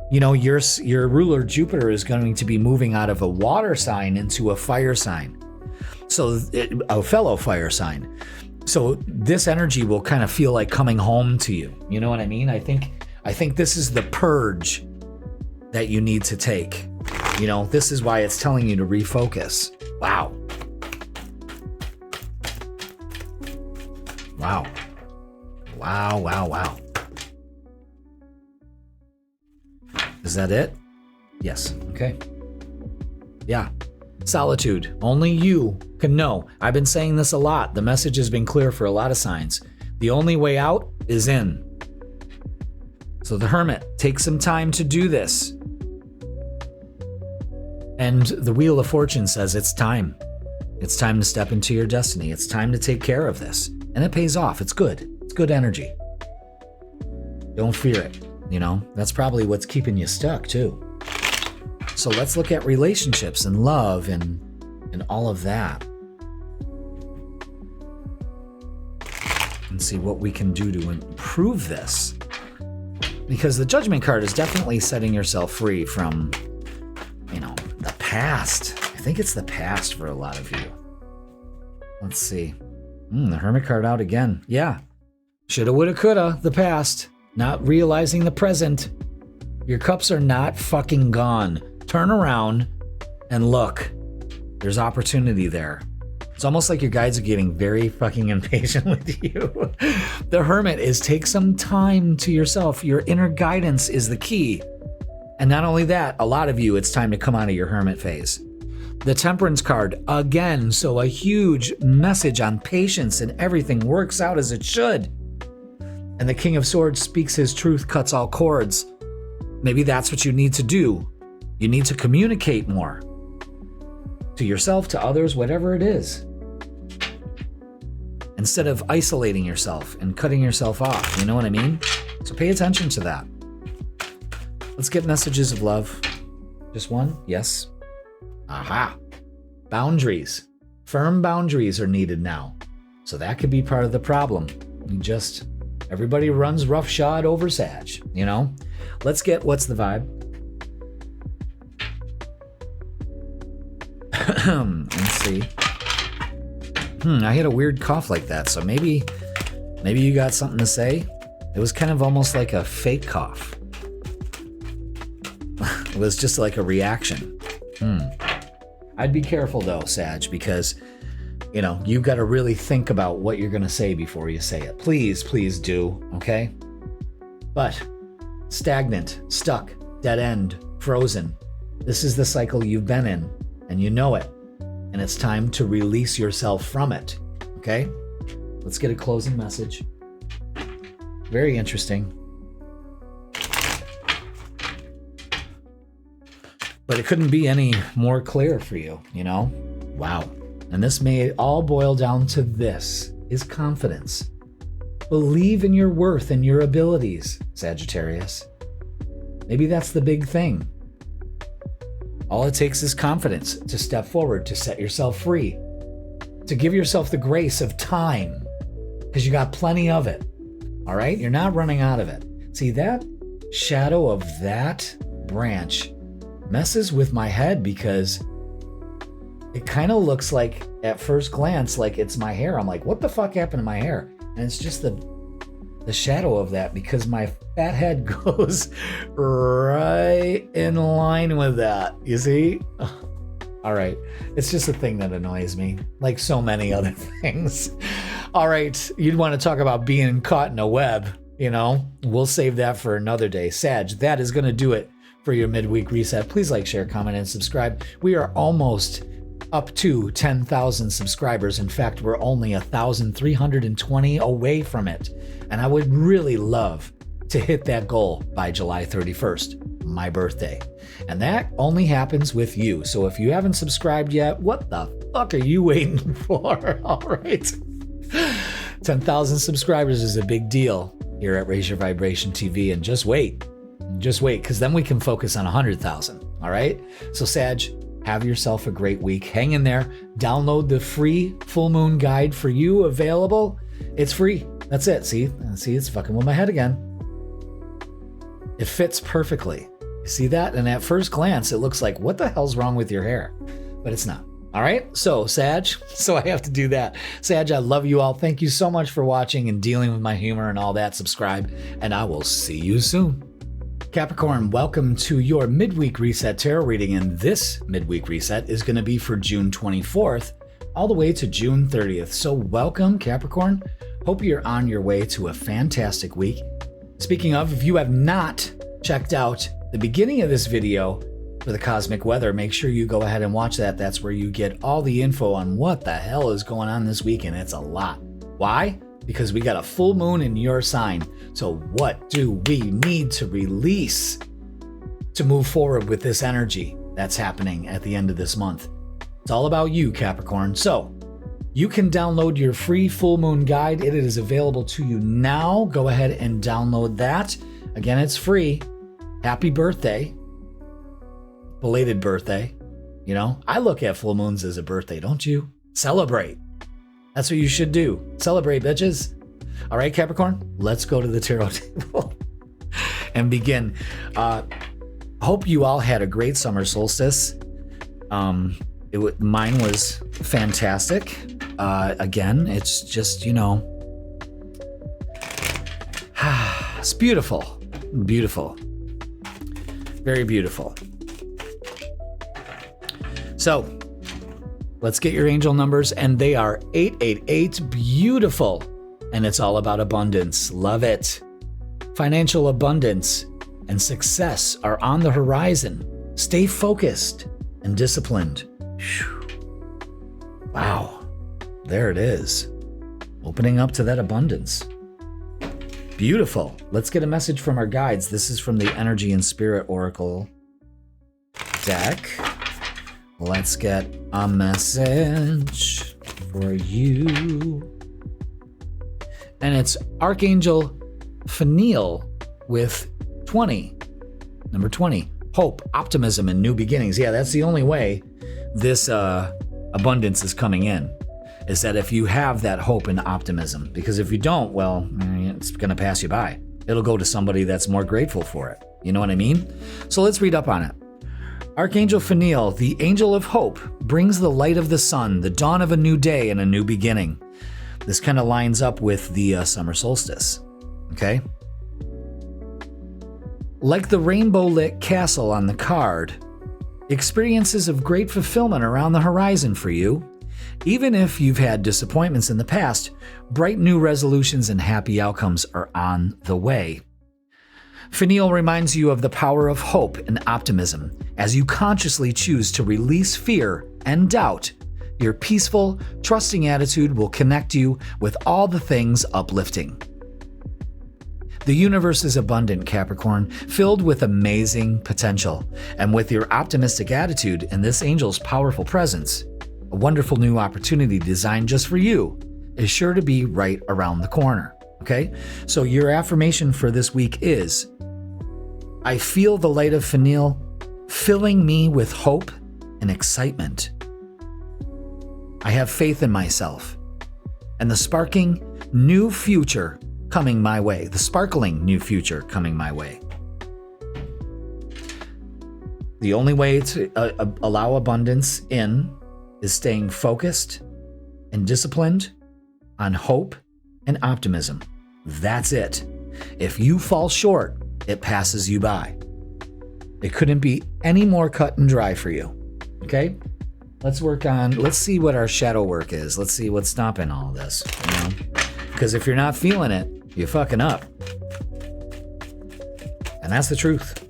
Your ruler Jupiter is going to be moving out of a water sign into a fire sign. So a fellow fire sign. So this energy will kind of feel like coming home to you. You know what I mean? I think this is the purge that you need to take. This is why it's telling you to refocus. Wow. Wow. Wow, wow, wow. Is that it? Yes. Okay. Yeah. Solitude. Only you can know. I've been saying this a lot. The message has been clear for a lot of signs. The only way out is in. So the Hermit, take some time to do this. And the Wheel of Fortune says it's time. It's time to step into your destiny. It's time to take care of this. And it pays off. It's good. It's good energy. Don't fear it. That's probably what's keeping you stuck too. So let's look at relationships and love and all of that. And see what we can do to improve this. Because the Judgment card is definitely setting yourself free from, the past. I think it's the past for a lot of you. Let's see. The Hermit card out again. Yeah. Shoulda, woulda, coulda. The past. Not realizing the present. Your cups are not fucking gone. Turn around and look. There's opportunity there. It's almost like your guides are getting very fucking impatient with you. The Hermit is take some time to yourself. Your inner guidance is the key. And not only that, a lot of you, it's time to come out of your Hermit phase. The Temperance card, again, so a huge message on patience and everything works out as it should. And the King of Swords speaks his truth, cuts all cords. Maybe that's what you need to do. You need to communicate more. To yourself, to others, whatever it is. Instead of isolating yourself and cutting yourself off. You know what I mean? So pay attention to that. Let's get messages of love. Just one? Yes. Aha. Boundaries. Firm boundaries are needed now. So that could be part of the problem. Everybody runs roughshod over Sag, Let's get what's the vibe. Let's see. I had a weird cough like that, so maybe Maybe you got something to say. It was kind of almost like a fake cough. It was just like a reaction. I'd be careful though, Sag, because, you know, you've got to really think about what you're going to say before you say it. Please, please do, okay? But stagnant, stuck, dead end, frozen. This is the cycle you've been in, and you know it. And it's time to release yourself from it, okay? Let's get a closing message. Very interesting. But it couldn't be any more clear for you, you know? Wow. And this may all boil down to this, is confidence. Believe in your worth and your abilities, Sagittarius. Maybe that's the big thing. All it takes is confidence to step forward, to set yourself free, to give yourself the grace of time, because you got plenty of it. All right? You're not running out of it. See, that shadow of that branch messes with my head because it kind of looks like, at first glance, like it's my hair. I'm like, what the fuck happened to my hair? And it's just the shadow of that, because my fat head goes right in line with that. You see? All right. It's just a thing that annoys me, like so many other things. All right. You'd want to talk about being caught in a web, you know? We'll save that for another day. Sag, that is going to do it for your midweek reset. Please like, share, comment, and subscribe. We are almost up to 10,000 subscribers. In fact, we're only 1,320 away from it. And I would really love to hit that goal by July 31st, my birthday. And that only happens with you. So if you haven't subscribed yet, what the fuck are you waiting for? All right. 10,000 subscribers is a big deal here at Raise Your Vibration TV. And just wait, because then we can focus on 100,000. All right. So Sag, have yourself a great week. Hang in there. Download the free full moon guide for you available. It's free. That's it. See, it's fucking with my head again. It fits perfectly. See that? And at first glance, it looks like, what the hell's wrong with your hair? But it's not. All right. So Sag, so I have to do that. Sag, I love you all. Thank you so much for watching and dealing with my humor and all that. Subscribe, and I will see you soon. Capricorn, welcome to your Midweek Reset Tarot reading, and this Midweek Reset is going to be for June 24th all the way to June 30th. So welcome, Capricorn. Hope you're on your way to a fantastic week. Speaking of, if you have not checked out the beginning of this video for the cosmic weather, make sure you go ahead and watch that. That's where you get all the info on what the hell is going on this week, and it's a lot. Why? Because we got a full moon in your sign. So what do we need to release to move forward with this energy that's happening at the end of this month? It's all about you, Capricorn. So you can download your free full moon guide. It is available to you now. Go ahead and download that. Again, it's free. Happy birthday. Belated birthday. You know, I look at full moons as a birthday, don't you? Celebrate. That's what you should do. Celebrate, bitches. All right, Capricorn, let's go to the tarot table and begin. Hope you all had a great summer solstice. Mine was fantastic. Again, it's just, you know, it's beautiful. Beautiful. Very beautiful. So, let's get your angel numbers, and they are 888. Beautiful. And it's all about abundance. Love it. Financial abundance and success are on the horizon. Stay focused and disciplined. Whew. Wow. There it is. Opening up to that abundance. Beautiful. Let's get a message from our guides. This is from the Energy and Spirit Oracle deck. Let's get a message for you. And it's Archangel Phaneal with 20. Number 20. Hope, optimism, and new beginnings. Yeah, that's the only way this abundance is coming in, is that if you have that hope and optimism. Because if you don't, well, it's going to pass you by. It'll go to somebody that's more grateful for it. You know what I mean? So let's read up on it. Archangel Phaneal, the angel of hope, brings the light of the sun, the dawn of a new day and a new beginning. This kind of lines up with the summer solstice, okay? Like the rainbow-lit castle on the card, experiences of great fulfillment around the horizon for you. Even if you've had disappointments in the past, bright new resolutions and happy outcomes are on the way. Finial reminds you of the power of hope and optimism as you consciously choose to release fear and doubt. Your peaceful, trusting attitude will connect you with all the things uplifting. The universe is abundant, Capricorn, filled with amazing potential. And with your optimistic attitude and this angel's powerful presence, a wonderful new opportunity designed just for you is sure to be right around the corner. Okay? So your affirmation for this week is, I feel the light of Finial filling me with hope and excitement. I have faith in myself and the sparkling new future coming my way. The sparkling new future coming my way. The only way to allow abundance in is staying focused and disciplined on hope and optimism. That's it. If you fall short, it passes you by. It couldn't be any more cut and dry for you. Okay? Let's see what our shadow work is. Let's see what's stopping all this. You know? Because if you're not feeling it, you're fucking up. And that's the truth.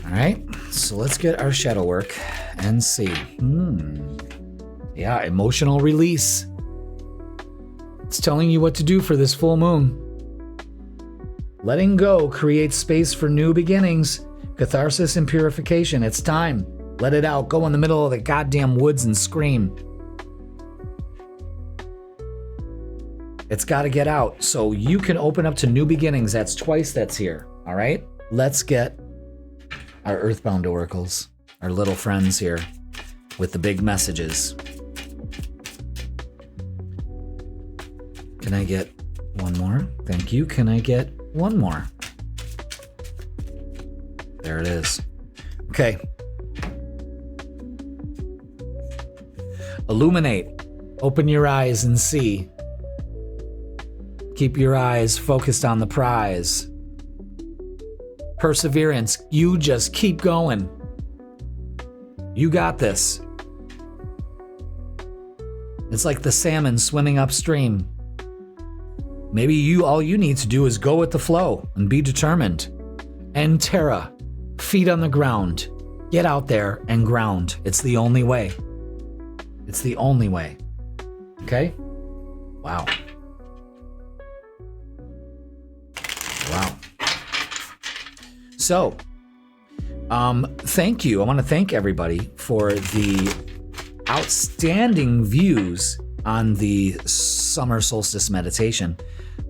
All right, so let's get our shadow work and see. Yeah, emotional release. It's telling you what to do for this full moon. Letting go creates space for new beginnings, catharsis and purification. It's time. Let it out. Go in the middle of the goddamn woods and scream. It's got to get out so you can open up to new beginnings. That's twice that's here. All right? Let's get our earthbound oracles, our little friends here with the big messages. Can I get one more? Thank you. Can I get one more? There it is. Okay. Illuminate. Open your eyes and see. Keep your eyes focused on the prize. Perseverance. You just keep going. You got this. It's like the salmon swimming upstream. Maybe all you need to do is go with the flow and be determined. And Terra, feet on the ground. Get out there and ground. It's the only way. It's the only way. Okay? Wow. Wow. So, thank you. I want to thank everybody for the outstanding views on the summer solstice meditation.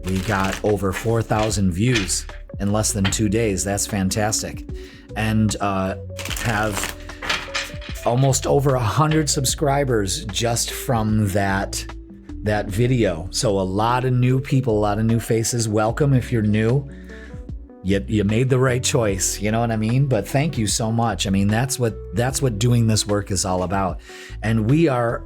We got over 4,000 views in less than 2 days. That's fantastic. And have almost over 100 subscribers just from that video. So a lot of new people, a lot of new faces. Welcome if you're new. You made the right choice, you know what I mean? But thank you so much. I mean, that's what doing this work is all about. And we are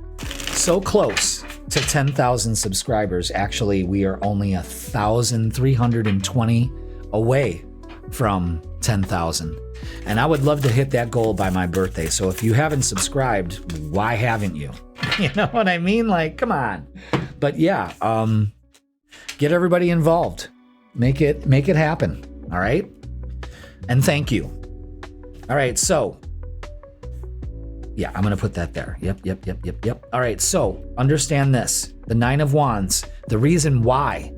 so close to 10,000 subscribers. Actually, we are only 1,320 away from 10,000. And I would love to hit that goal by my birthday. So if you haven't subscribed, why haven't you? You know what I mean? Like, come on. But yeah, get everybody involved. Make it happen. All right? And thank you. All right, so yeah, I'm going to put that there. Yep. All right, so understand this. The Nine of Wands, the reason why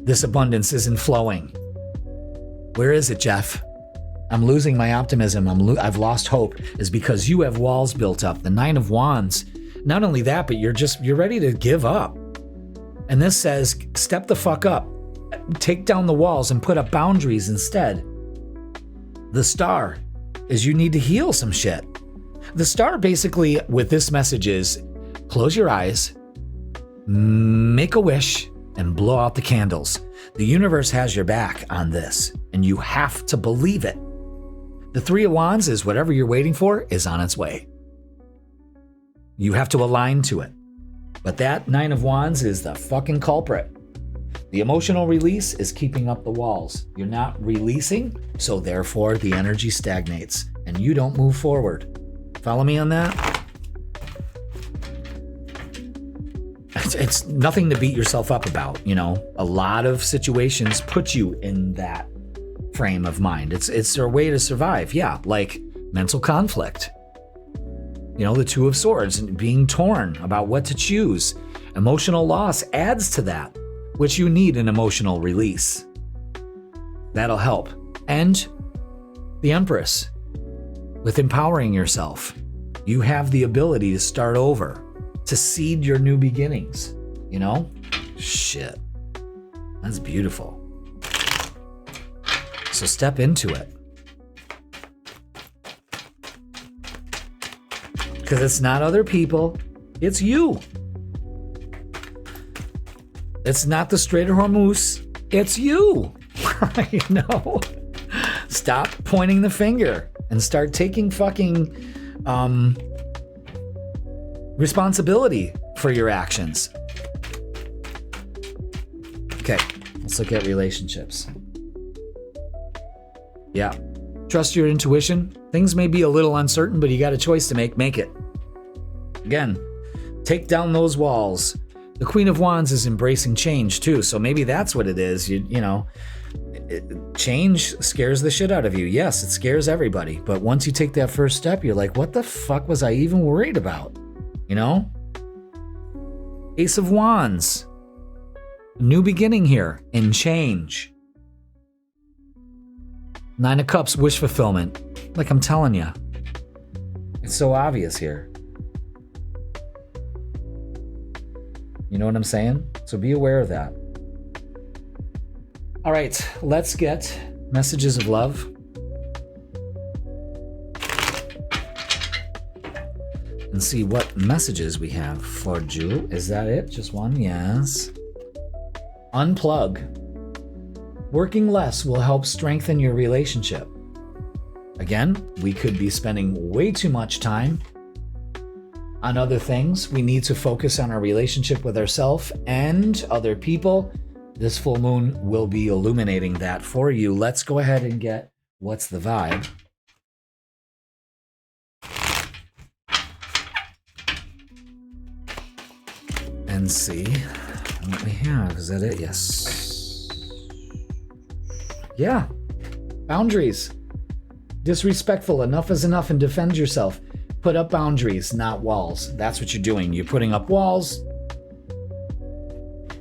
this abundance isn't flowing. Where is it, Jeff? I'm losing my optimism. I've lost hope is because you have walls built up. The Nine of Wands. Not only that, but you're ready to give up. And this says, step the fuck up. Take down the walls and put up boundaries instead. The Star is you need to heal some shit. The Star basically with this message is close your eyes, make a wish, and blow out the candles. The universe has your back on this, and you have to believe it. The Three of Wands is whatever you're waiting for is on its way. You have to align to it. But that Nine of Wands is the fucking culprit. The emotional release is keeping up the walls. You're not releasing, so therefore the energy stagnates and you don't move forward. Follow me on that? It's nothing to beat yourself up about, you know. A lot of situations put you in that frame of mind. It's their way to survive. Yeah, like mental conflict. You know, the Two of Swords and being torn about what to choose. Emotional loss adds to that, which you need an emotional release. That'll help. And the Empress, with empowering yourself, you have the ability to start over, to seed your new beginnings. You know? Shit. That's beautiful. So step into it. Because it's not other people, it's you. It's not the Strait of Hormuz, it's you. You know? Stop pointing the finger and start taking fucking responsibility for your actions. Okay, let's look at relationships. Yeah. Trust your intuition. Things may be a little uncertain, but you got a choice to make. Make it. Again, take down those walls. The Queen of Wands is embracing change too, so maybe that's what it is. You know, change scares the shit out of you. Yes, it scares everybody, but once you take that first step, you're like, what the fuck was I even worried about? You know? Ace of Wands. New beginning here in change. Nine of Cups, wish fulfillment. Like I'm telling you. It's so obvious here. You know what I'm saying? So be aware of that. All right, let's get messages of love. And see what messages we have for Jewel. Is that it? Just one? Yes. Unplug. Working less will help strengthen your relationship. Again, we could be spending way too much time on other things. We need to focus on our relationship with ourselves and other people. This full moon will be illuminating that for you. Let's go ahead and get what's the vibe. And see what we have. Is that it? Yes. Yeah. Boundaries. Disrespectful. Enough is enough and defend yourself. Put up boundaries, not walls. That's what you're doing. You're putting up walls.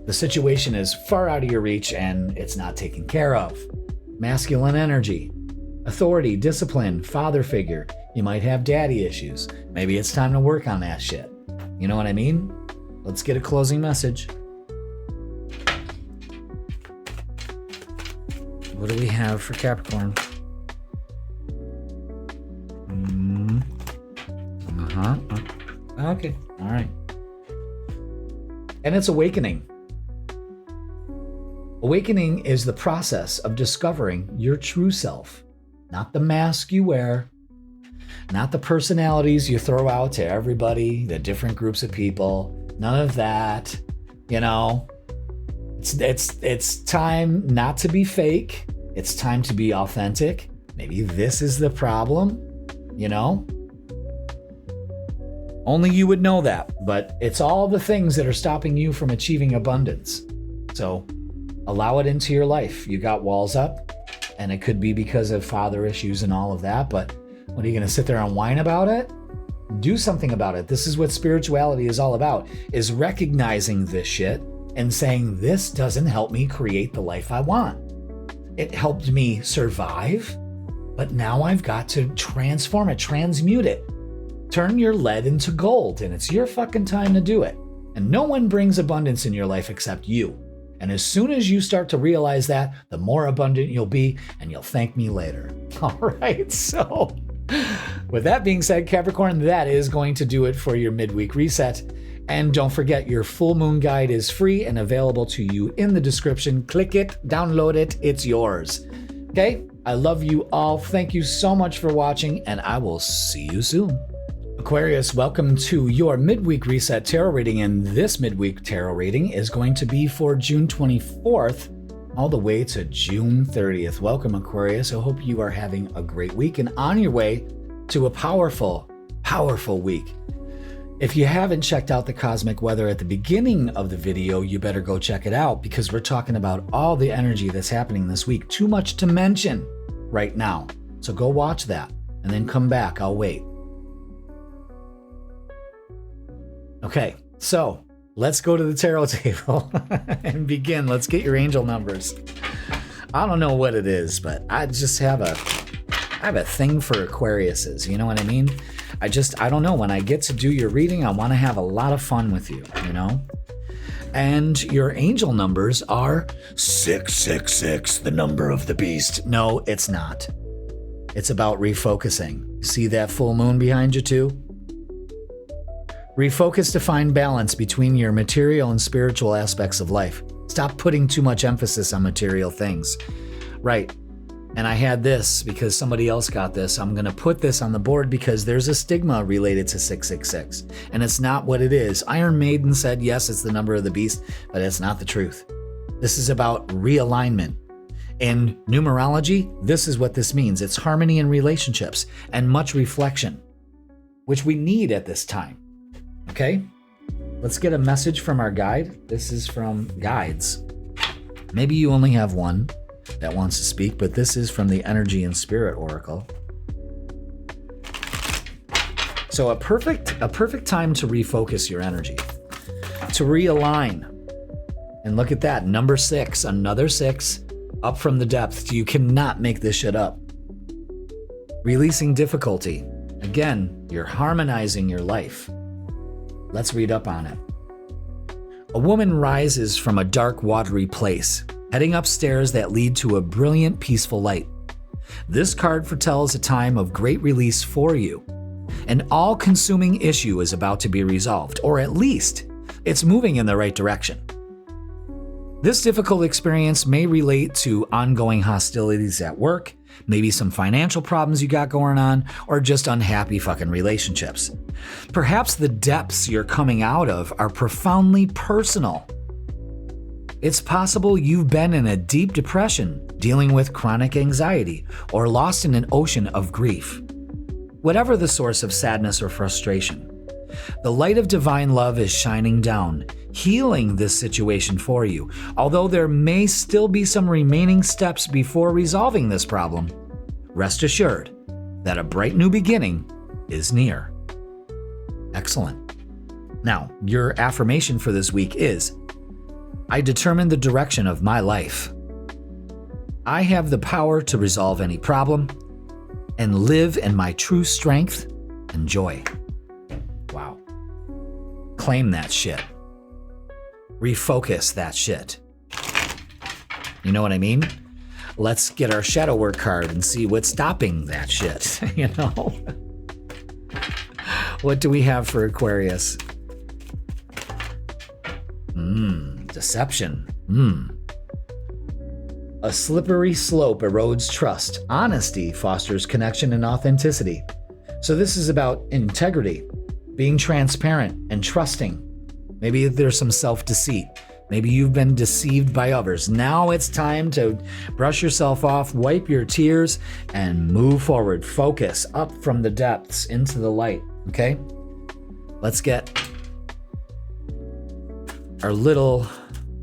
The situation is far out of your reach and it's not taken care of. Masculine energy. Authority, discipline, father figure. You might have daddy issues. Maybe it's time to work on that shit. You know what I mean? Let's get a closing message. What do we have for Capricorn? Okay. All right. And it's awakening. Awakening is the process of discovering your true self, not the mask you wear, not the personalities you throw out to everybody, the different groups of people. None of that. You know, it's time not to be fake. It's time to be authentic. Maybe this is the problem, you know? Only you would know that, but it's all the things that are stopping you from achieving abundance. So allow it into your life. You got walls up, and it could be because of father issues and all of that, but what are you going to sit there and whine about it? Do something about it. This is what spirituality is all about, is recognizing this shit and saying, this doesn't help me create the life I want. It helped me survive, but now I've got to transform it, transmute it. Turn your lead into gold, and it's your fucking time to do it. And no one brings abundance in your life except you. And as soon as you start to realize that, the more abundant you'll be, and you'll thank me later. All right, so with that being said, Capricorn, that is going to do it for your midweek reset. And don't forget, your full moon guide is free and available to you in the description. Click it, download it, it's yours. Okay, I love you all. Thank you so much for watching, and I will see you soon. Aquarius, welcome to your Midweek Reset Tarot reading, and this Midweek Tarot reading is going to be for June 24th all the way to June 30th. Welcome, Aquarius. I hope you are having a great week and on your way to a powerful, powerful week. If you haven't checked out the cosmic weather at the beginning of the video, you better go check it out because we're talking about all the energy that's happening this week. Too much to mention right now. So go watch that and then come back. I'll wait. Okay, so let's go to the tarot table and begin. Let's get your angel numbers. I don't know what it is, but I just have a thing for Aquariuses. You know what I mean? I don't know. When I get to do your reading, I want to have a lot of fun with you, you know? And your angel numbers are 666, the number of the beast. No, it's not. It's about refocusing. See that full moon behind you too? Refocus to find balance between your material and spiritual aspects of life. Stop putting too much emphasis on material things. Right. And I had this because somebody else got this. I'm going to put this on the board because there's a stigma related to 666. And it's not what it is. Iron Maiden said, yes, it's the number of the beast, but it's not the truth. This is about realignment. In numerology, this is what this means. It's harmony in relationships and much reflection, which we need at this time. Okay, let's get a message from our guide. This is from guides. Maybe you only have one that wants to speak, but this is from the Energy and Spirit Oracle. So a perfect time to refocus your energy, to realign. And look at that, number 6, another 6, up from the depths. You cannot make this shit up. Releasing difficulty. Again, you're harmonizing your life. Let's read up on it. A woman rises from a dark, watery place, heading up stairs that lead to a brilliant, peaceful light. This card foretells a time of great release for you. An all-consuming issue is about to be resolved, or at least, it's moving in the right direction. This difficult experience may relate to ongoing hostilities at work, maybe some financial problems you got going on, or just unhappy fucking relationships. Perhaps the depths you're coming out of are profoundly personal. It's possible you've been in a deep depression, dealing with chronic anxiety, or lost in an ocean of grief. Whatever the source of sadness or frustration, the light of divine love is shining down, healing this situation for you. Although there may still be some remaining steps before resolving this problem, rest assured that a bright new beginning is near. Excellent. Now, your affirmation for this week is, I determine the direction of my life. I have the power to resolve any problem and live in my true strength and joy. Wow. Claim that shit. Refocus that shit. You know what I mean? Let's get our shadow work card and see what's stopping that shit, you know? What do we have for Aquarius? Deception. A slippery slope erodes trust. Honesty fosters connection and authenticity. So this is about integrity, being transparent and trusting. Maybe there's some self-deceit. Maybe you've been deceived by others. Now it's time to brush yourself off, wipe your tears, and move forward. Focus up from the depths into the light, okay? Let's get our little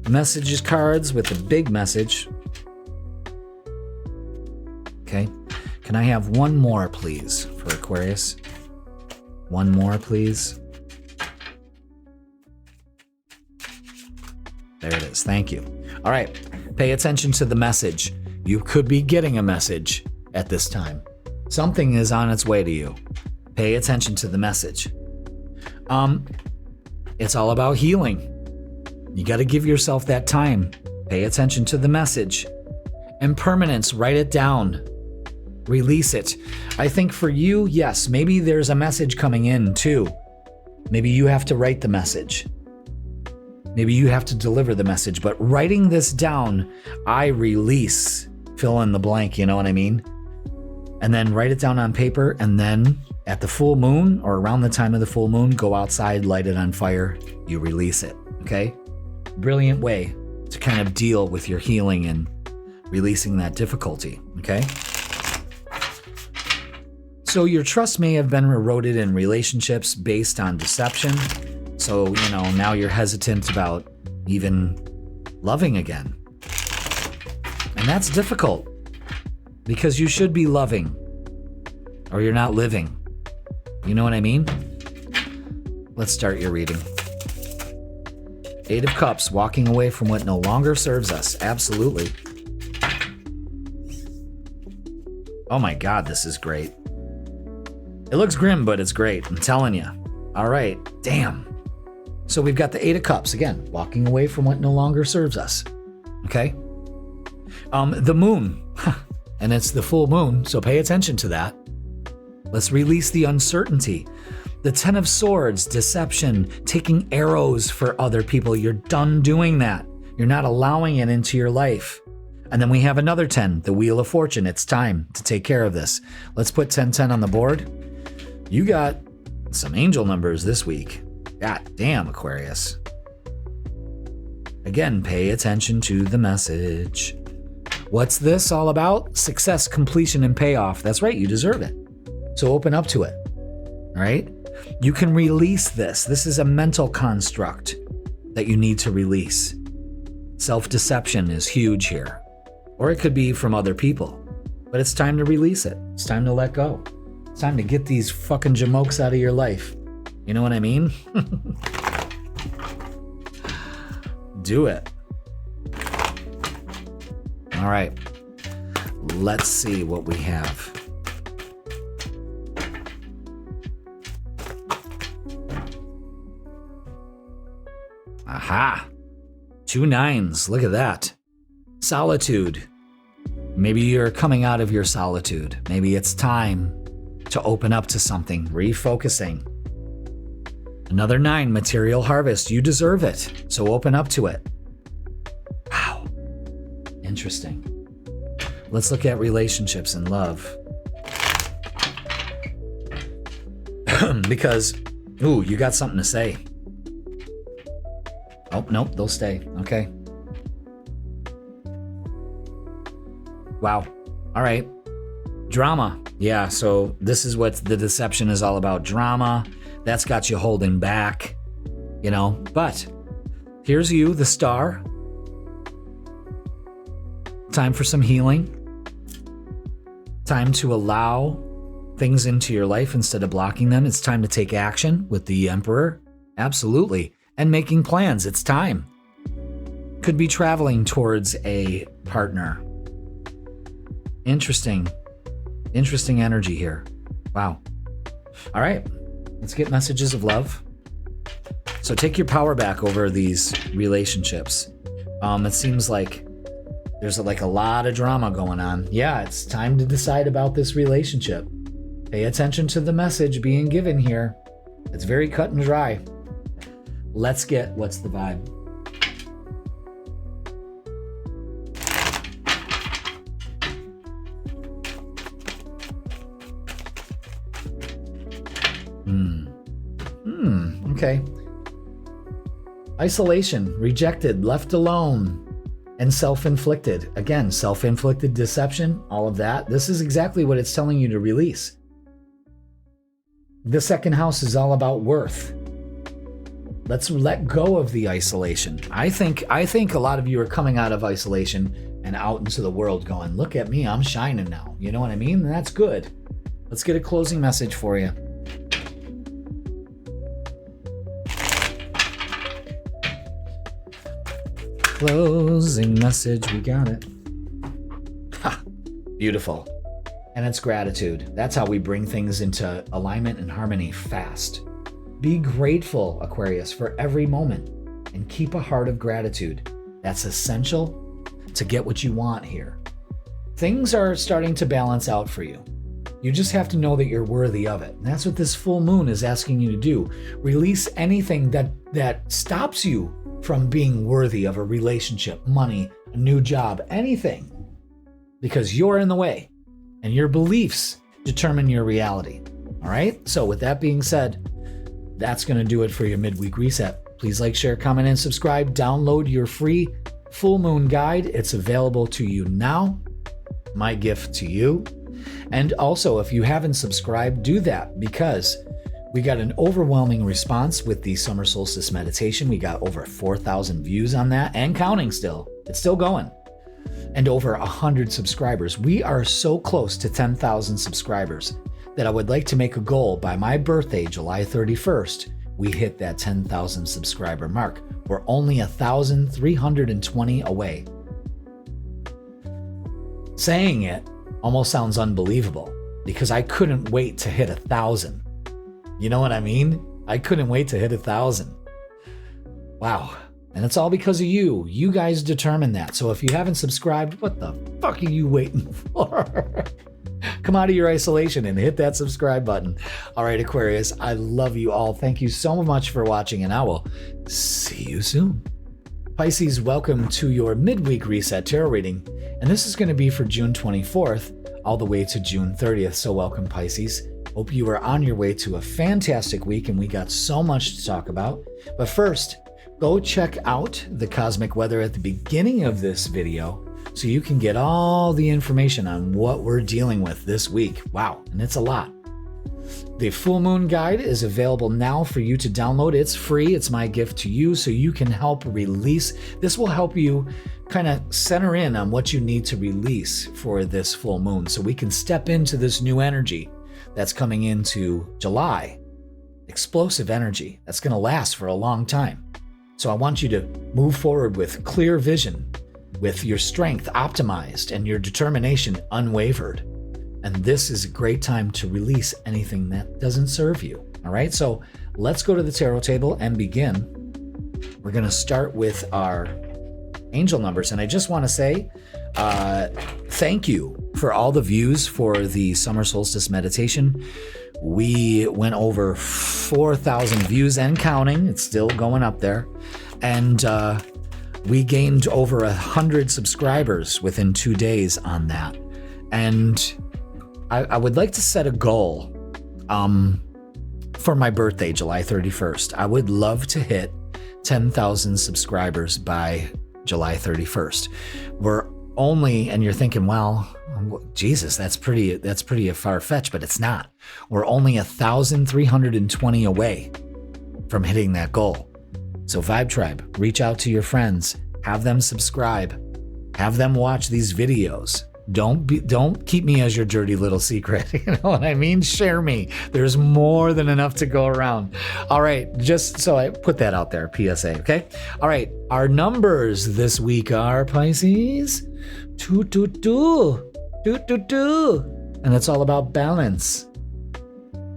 messages cards with the big message. Okay, can I have one more, please, for Aquarius? One more, please. There it is. Thank you. All right. Pay attention to the message. You could be getting a message at this time. Something is on its way to you. Pay attention to the message. It's all about healing. You got to give yourself that time. Pay attention to the message. Impermanence, write it down. Release it. I think for you, yes, maybe there's a message coming in too. Maybe you have to write the message. Maybe you have to deliver the message, but writing this down, I release, fill in the blank, you know what I mean? And then write it down on paper, and then At the full moon or around the time of the full moon, go outside, light it on fire, you release it, okay? Brilliant way to kind of deal with your healing and releasing that difficulty, okay? So your trust may have been eroded in relationships based on deception. So, now you're hesitant about even loving again. And that's difficult because you should be loving or you're not living. You know what I mean? Let's start your reading. 8 of Cups, walking away from what no longer serves us. Absolutely. Oh my God, this is great. It looks grim, but it's great. I'm telling you. All right. Damn. So we've got the 8 of Cups. Again, walking away from what no longer serves us. Okay? The moon. And it's the full moon, so pay attention to that. Let's release the uncertainty. The 10 of Swords, deception, taking arrows for other people. You're done doing that. You're not allowing it into your life. And then we have another 10, the Wheel of Fortune. It's time to take care of this. Let's put 1010 on the board. You got some angel numbers this week. God damn, Aquarius. Again, pay attention to the message. What's this all about? Success, completion, and payoff. That's right, you deserve it. So open up to it. All right? You can release this. This is a mental construct that you need to release. Self-deception is huge here. Or it could be from other people. But it's time to release it. It's time to let go. It's time to get these fucking jamokes out of your life. You know what I mean? Do it. All right. Let's see what we have. Aha. 2 9s. Look at that. Solitude. Maybe you're coming out of your solitude. Maybe it's time to open up to something. Refocusing. Another 9, material harvest. You deserve it. So open up to it. Wow. Interesting. Let's look at relationships and love. Because, ooh, you got something to say. Oh, nope, they'll stay. Okay. Wow. All right. Drama. Yeah, so this is what the deception is all about. Drama. That's got you holding back, But here's you, the star. Time for some healing. Time to allow things into your life instead of blocking them. It's time to take action with the Emperor. Absolutely. And making plans. It's time. Could be traveling towards a partner. Interesting energy here. Wow. All right. Let's get messages of love. So take your power back over these relationships. It seems like there's a lot of drama going on. Yeah, it's time to decide about this relationship. Pay attention to the message being given here. It's very cut and dry. Let's get what's the vibe. Okay. Isolation, rejected, left alone, and self-inflicted. Again, self-inflicted deception, all of that. This is exactly what it's telling you to release. The second house is all about worth. Let's let go of the isolation. I think a lot of you are coming out of isolation and out into the world going, look at me, I'm shining now. You know what I mean? And that's good. Let's get a closing message for you. Closing message, we got it. Ha! Beautiful. And it's gratitude. That's how we bring things into alignment and harmony fast. Be grateful, Aquarius, for every moment and keep a heart of gratitude. That's essential to get what you want here. Things are starting to balance out for you. You just have to know that you're worthy of it. And that's what this full moon is asking you to do. Release anything that stops you from being worthy of a relationship, money, a new job, anything. Because you're in the way and your beliefs determine your reality. All right. So with that being said, that's going to do it for your midweek reset. Please like, share, comment, and subscribe. Download your free full moon guide. It's available to you now. My gift to you. And also, if you haven't subscribed, do that, because we got an overwhelming response with the summer solstice meditation. We got over 4,000 views on that and counting still. It's still going. And over 100 subscribers. We are so close to 10,000 subscribers that I would like to make a goal by my birthday, July 31st. We hit that 10,000 subscriber mark. We're only 1,320 away. Saying it almost sounds unbelievable because I couldn't wait to hit 1,000. You know what I mean? I couldn't wait to hit 1,000. Wow. And it's all because of you. You guys determined that. So if you haven't subscribed, what the fuck are you waiting for? Come out of your isolation and hit that subscribe button. All right, Aquarius, I love you all. Thank you so much for watching, and I will see you soon. Pisces, welcome to your midweek reset tarot reading. And this is going to be for June 24th all the way to June 30th. So welcome, Pisces. Hope you are on your way to a fantastic week, and we got so much to talk about. But first, go check out the cosmic weather at the beginning of this video so you can get all the information on what we're dealing with this week. Wow, and it's a lot. The full moon guide is available now for you to download. It's free. It's my gift to you so you can help release. This will help you kind of center in on what you need to release for this full moon so we can step into this new energy that's coming into July. Explosive energy that's going to last for a long time. So I want you to move forward with clear vision, with your strength optimized and your determination unwavered. And this is a great time to release anything that doesn't serve you. All right, so let's go to the tarot table and begin. We're going to start with our angel numbers. And I just want to say thank you for all the views for the summer solstice meditation. We went over 4,000 views and counting. It's still going up there. And we gained over 100 subscribers within 2 days on that. And I would like to set a goal for my birthday, July 31st. I would love to hit 10,000 subscribers by July 31st. We're only, and you're thinking, well, Jesus, that's pretty far-fetched, but it's not. We're only 1,320 away from hitting that goal. So Vibe Tribe, reach out to your friends, have them subscribe, have them watch these videos. Don't keep me as your dirty little secret. You know what I mean? Share me. There's more than enough to go around. All right, just so I put that out there, PSA, okay? All right, our numbers this week are Pisces, 222, 222, and it's all about balance.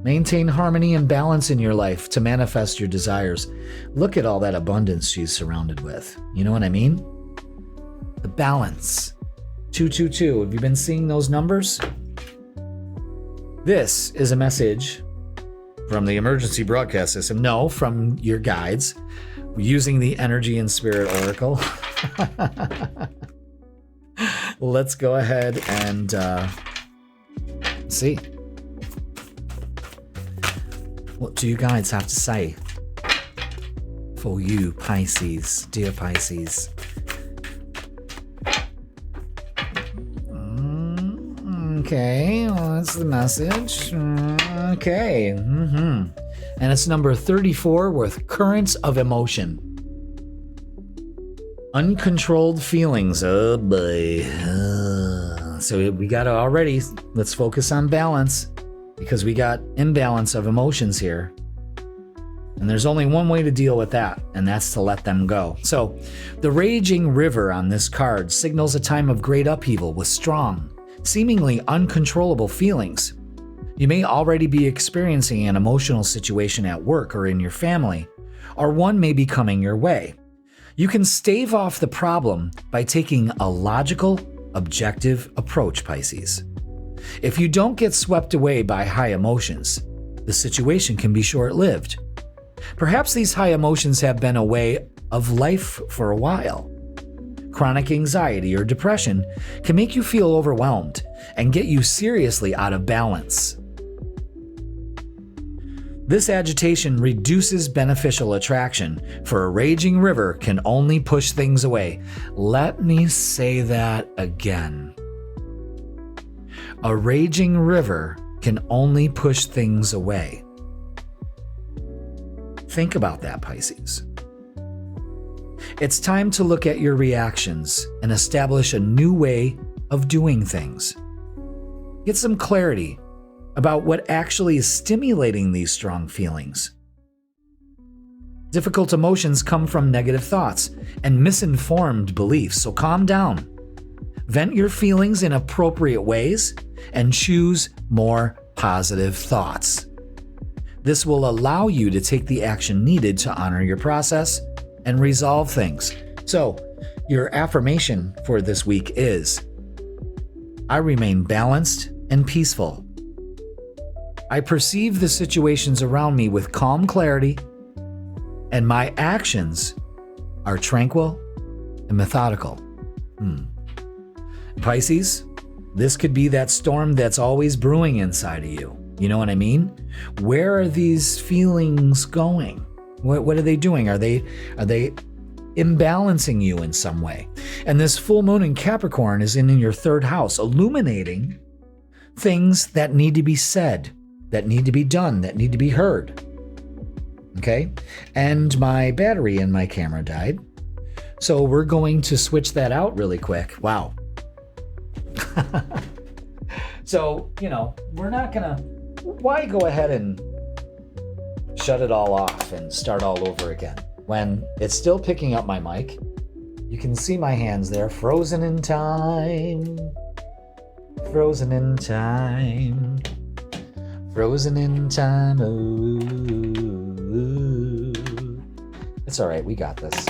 Maintain harmony and balance in your life to manifest your desires. Look at all that abundance she's surrounded with. You know what I mean? The balance. 222. Have you been seeing those numbers? This is a message from the emergency broadcast system. No, from your guides. Using the Energy and Spirit Oracle. Let's go ahead and see. What do you guys have to say for you, Pisces, dear Pisces? Okay, well, that's the message. Okay. And it's number 34 with currents of emotion. Uncontrolled feelings. Oh boy. So we got to already, let's focus on balance because we got imbalance of emotions here. And there's only one way to deal with that, and that's to let them go. So the raging river on this card signals a time of great upheaval with strong, seemingly uncontrollable feelings. You may already be experiencing an emotional situation at work or in your family, or one may be coming your way. You can stave off the problem by taking a logical, objective approach, Pisces. If you don't get swept away by high emotions, the situation can be short-lived. Perhaps these high emotions have been a way of life for a while. Chronic anxiety or depression can make you feel overwhelmed and get you seriously out of balance. This agitation reduces beneficial attraction, for a raging river can only push things away. Let me say that again. A raging river can only push things away. Think about that, Pisces. It's time to look at your reactions and establish a new way of doing things. Get some clarity about what actually is stimulating these strong feelings. Difficult emotions come from negative thoughts and misinformed beliefs, so calm down. Vent your feelings in appropriate ways and choose more positive thoughts. This will allow you to take the action needed to honor your process and resolve things. So, your affirmation for this week is, I remain balanced and peaceful. I perceive the situations around me with calm clarity, and my actions are tranquil and methodical. Pisces, this could be that storm that's always brewing inside of you. You know what I mean? Where are these feelings going? What are they doing? Are they imbalancing you in some way? And this full moon in Capricorn is in your third house, illuminating things that need to be said, that need to be done, that need to be heard. Okay? And my battery in my camera died. So we're going to switch that out really quick. Wow. So, we're not gonna, why go ahead and shut it all off and start all over again when it's still picking up my mic? You can see my hands there, frozen in time. Frozen in time. Frozen in time. Ooh. It's all right. We got this.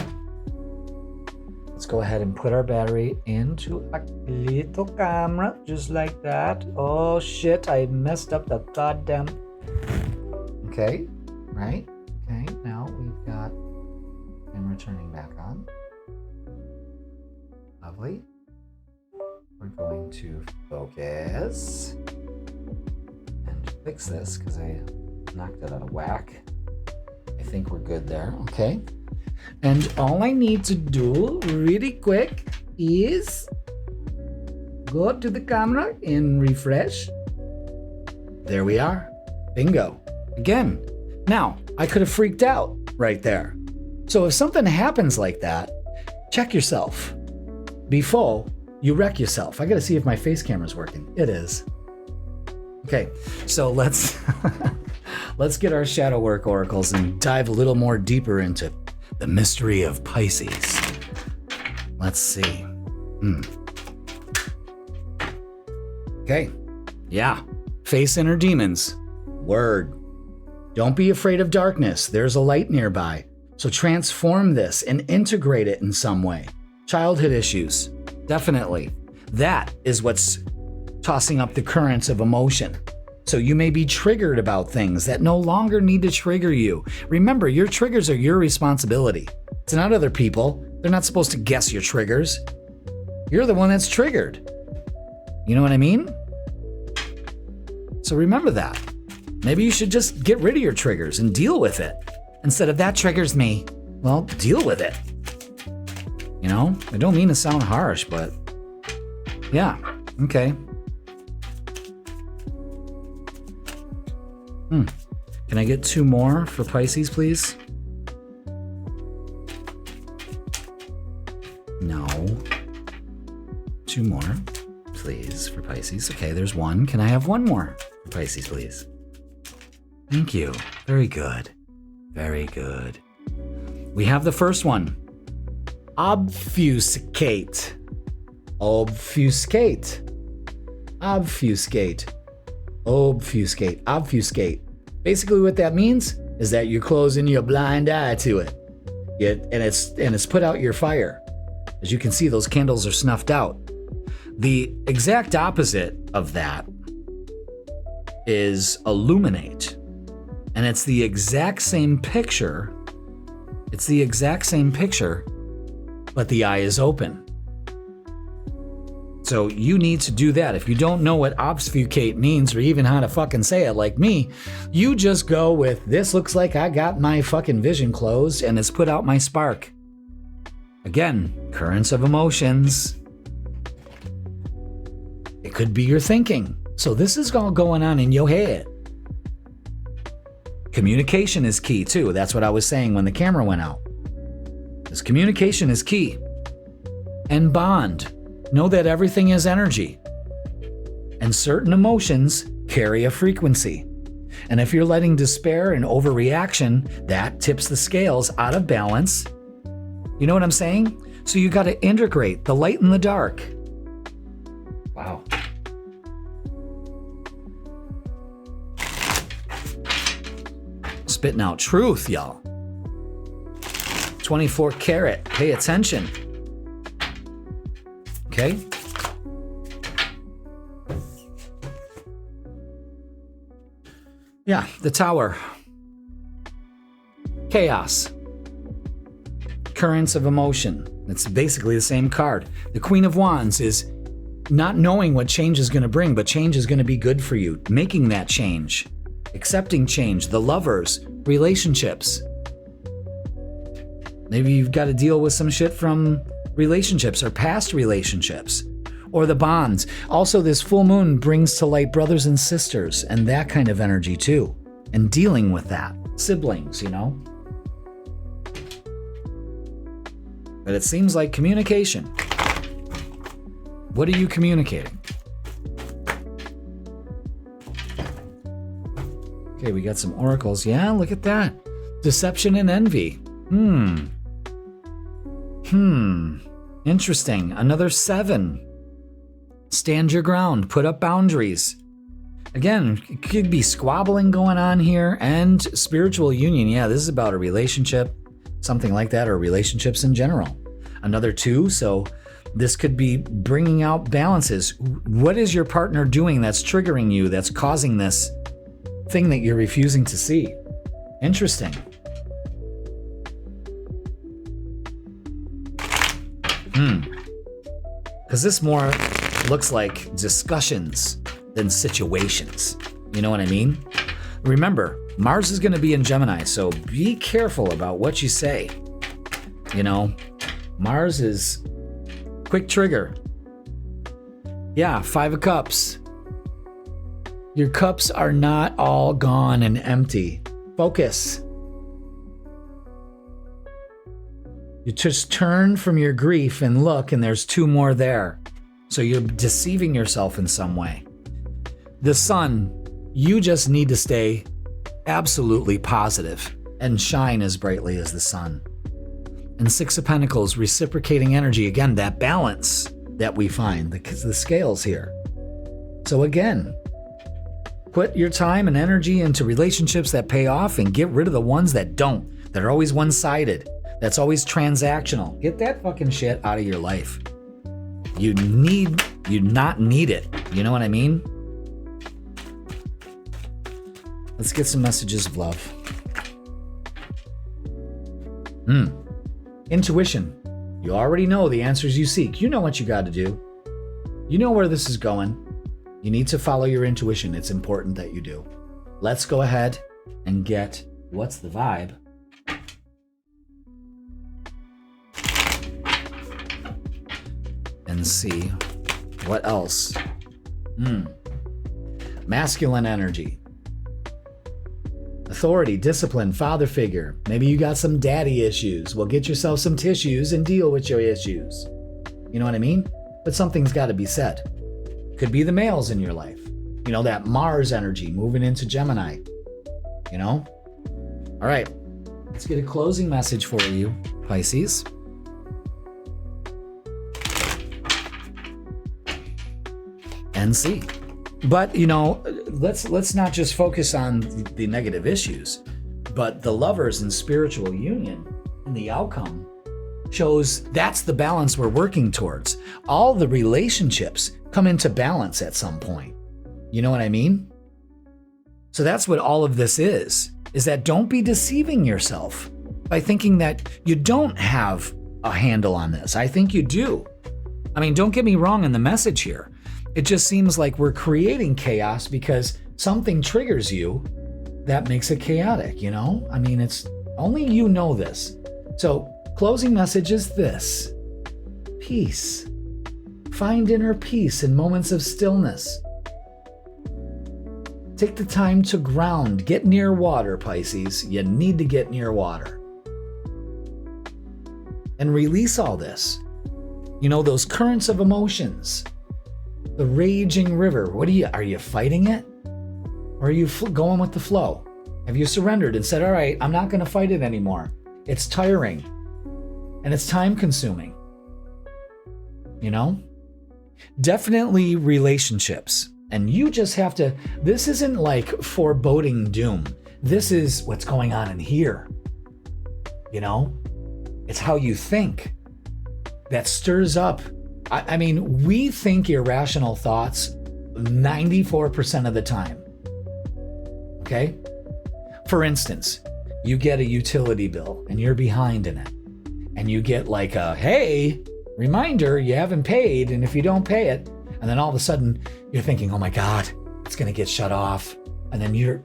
Let's go ahead and put our battery into a little camera, just like that. Oh shit, I messed up the goddamn. Okay, right? Okay, now we've got camera turning back on. Lovely. We're going to focus and fix this because I knocked it out of whack. I think we're good there. Okay. And all I need to do really quick is go to the camera and refresh. There we are. Bingo. Again. Now, I could have freaked out right there. So if something happens like that, check yourself before you wreck yourself. I got to see if my face camera's working. It is. Okay, so let's get our shadow work oracles and dive a little more deeper into the mystery of Pisces. Let's see. Okay, yeah. Face inner demons. Word. Don't be afraid of darkness. There's a light nearby. So transform this and integrate it in some way. Childhood issues. Definitely. That is what's tossing up the currents of emotion. So you may be triggered about things that no longer need to trigger you. Remember, your triggers are your responsibility. It's not other people. They're not supposed to guess your triggers. You're the one that's triggered. You know what I mean? So remember that. Maybe you should just get rid of your triggers and deal with it. Instead of that triggers me, well, deal with it. I don't mean to sound harsh, but yeah, okay. Can I get 2 more for Pisces, please? No. 2 more, please, for Pisces. Okay, there's 1. Can I have 1 more for Pisces, please? Thank you. Very good. Very good. We have the first one. Obfuscate. Obfuscate. Obfuscate. Obfuscate. Obfuscate. Basically what that means is that you're closing your blind eye to it. And it's put out your fire. As you can see, those candles are snuffed out. The exact opposite of that is illuminate. And it's the exact same picture. It's the exact same picture, but the eye is open. So you need to do that. If you don't know what obfuscate means or even how to fucking say it like me, you just go with, this looks like I got my fucking vision closed and it's put out my spark. Again, currents of emotions. It could be your thinking. So this is all going on in your head. Communication is key too. That's what I was saying when the camera went out. This communication is key. And bond. Know that everything is energy. And certain emotions carry a frequency. And if you're letting despair and overreaction, that tips the scales out of balance. You know what I'm saying? So you got to integrate the light and the dark. Wow. Spitting out truth, y'all. 24 karat. Pay attention. Okay? Yeah, the Tower. Chaos. Currents of emotion. It's basically the same card. The Queen of Wands is not knowing what change is going to bring, but change is going to be good for you. Making that change. Accepting change. The Lovers. Relationships. Maybe you've got to deal with some shit from relationships or past relationships. Or the bonds. Also, this full moon brings to light brothers and sisters and that kind of energy too. And dealing with that. Siblings, you know? But it seems like communication. What are you communicating? Okay, we got some oracles. Yeah, look at that. Deception and envy. Interesting. Another 7. Stand your ground. Put up boundaries. Again, it could be squabbling going on here and spiritual union. Yeah, this is about a relationship, something like that, or relationships in general. Another 2, so this could be bringing out balances. What is your partner doing that's triggering you, that's causing this thing that you're refusing to see? Interesting. Because this more looks like discussions than situations. You know what I mean? Remember, Mars is going to be in Gemini, so be careful about what you say. You know, Mars is quick trigger. Yeah, 5 of Cups. Your cups are not all gone and empty. Focus. You just turn from your grief and look, and there's 2 more there. So you're deceiving yourself in some way. The Sun, you just need to stay absolutely positive and shine as brightly as the sun. And 6 of Pentacles, reciprocating energy. Again, that balance that we find, the scales here. So again, put your time and energy into relationships that pay off and get rid of the ones that don't, that are always one-sided, that's always transactional. Get that fucking shit out of your life. You not need it. You know what I mean? Let's get some messages of love. Intuition. You already know the answers you seek. You know what you got to do. You know where this is going. You need to follow your intuition. It's important that you do. Let's go ahead and get what's the vibe. And see what else. Masculine energy. Authority, discipline, father figure. Maybe you got some daddy issues. Well, get yourself some tissues and deal with your issues. You know what I mean? But something's got to be said. Could be the males in your life. You know, that Mars energy moving into Gemini. You know? All right. Let's get a closing message for you, Pisces. And see. But, you know, let's not just focus on the negative issues, but the Lovers and spiritual union and the outcome shows that's the balance we're working towards. All the relationships come into balance at some point. You know what I mean? So that's what all of this is that don't be deceiving yourself by thinking that you don't have a handle on this. I think you do. I mean, don't get me wrong in the message here. It just seems like we're creating chaos because something triggers you that makes it chaotic, you know? I mean, it's only you know this. So, closing message is this. Peace. Find inner peace in moments of stillness. Take the time to ground. Get near water, Pisces. You need to get near water. And release all this. You know, those currents of emotions. The raging river. Are you fighting it? Or are you going with the flow? Have you surrendered and said, all right, I'm not going to fight it anymore. It's tiring. And it's time consuming. You know? Definitely relationships. And you just have to, this isn't like foreboding doom. This is what's going on in here. You know? It's how you think that stirs up. I mean, we think irrational thoughts 94% of the time. Okay? For instance, you get a utility bill and you're behind in it. And you get like a, hey, reminder, you haven't paid. And if you don't pay it, and then all of a sudden you're thinking, oh my God, it's going to get shut off. And then you're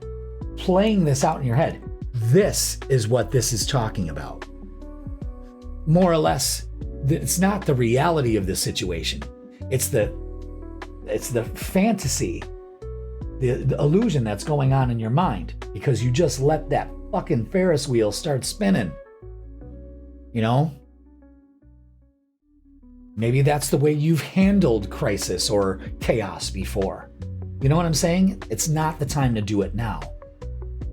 playing this out in your head. This is what this is talking about. More or less, it's not the reality of the situation. It's the fantasy, the illusion that's going on in your mind because you just let that fucking Ferris wheel start spinning. You know? Maybe that's the way you've handled crisis or chaos before. You know what I'm saying? It's not the time to do it now.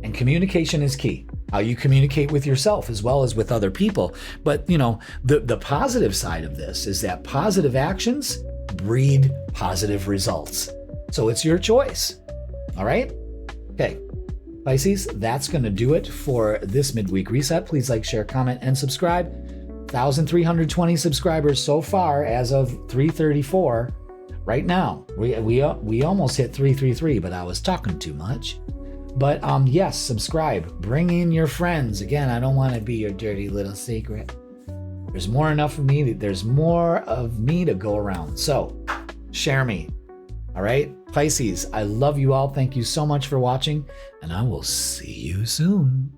And communication is key. How you communicate with yourself as well as with other people. But, you know, the positive side of this is that positive actions breed positive results. So it's your choice. All right? Okay. Pisces, that's going to do it for this midweek reset. Please like, share, comment, and subscribe. 1,320 subscribers so far as of 3:34. Right now, we almost hit 333, but I was talking too much. But yes, subscribe. Bring in your friends. Again, I don't want to be your dirty little secret. There's more enough of me. There's more of me to go around. So share me. All right, Pisces, I love you all. Thank you so much for watching, and I will see you soon.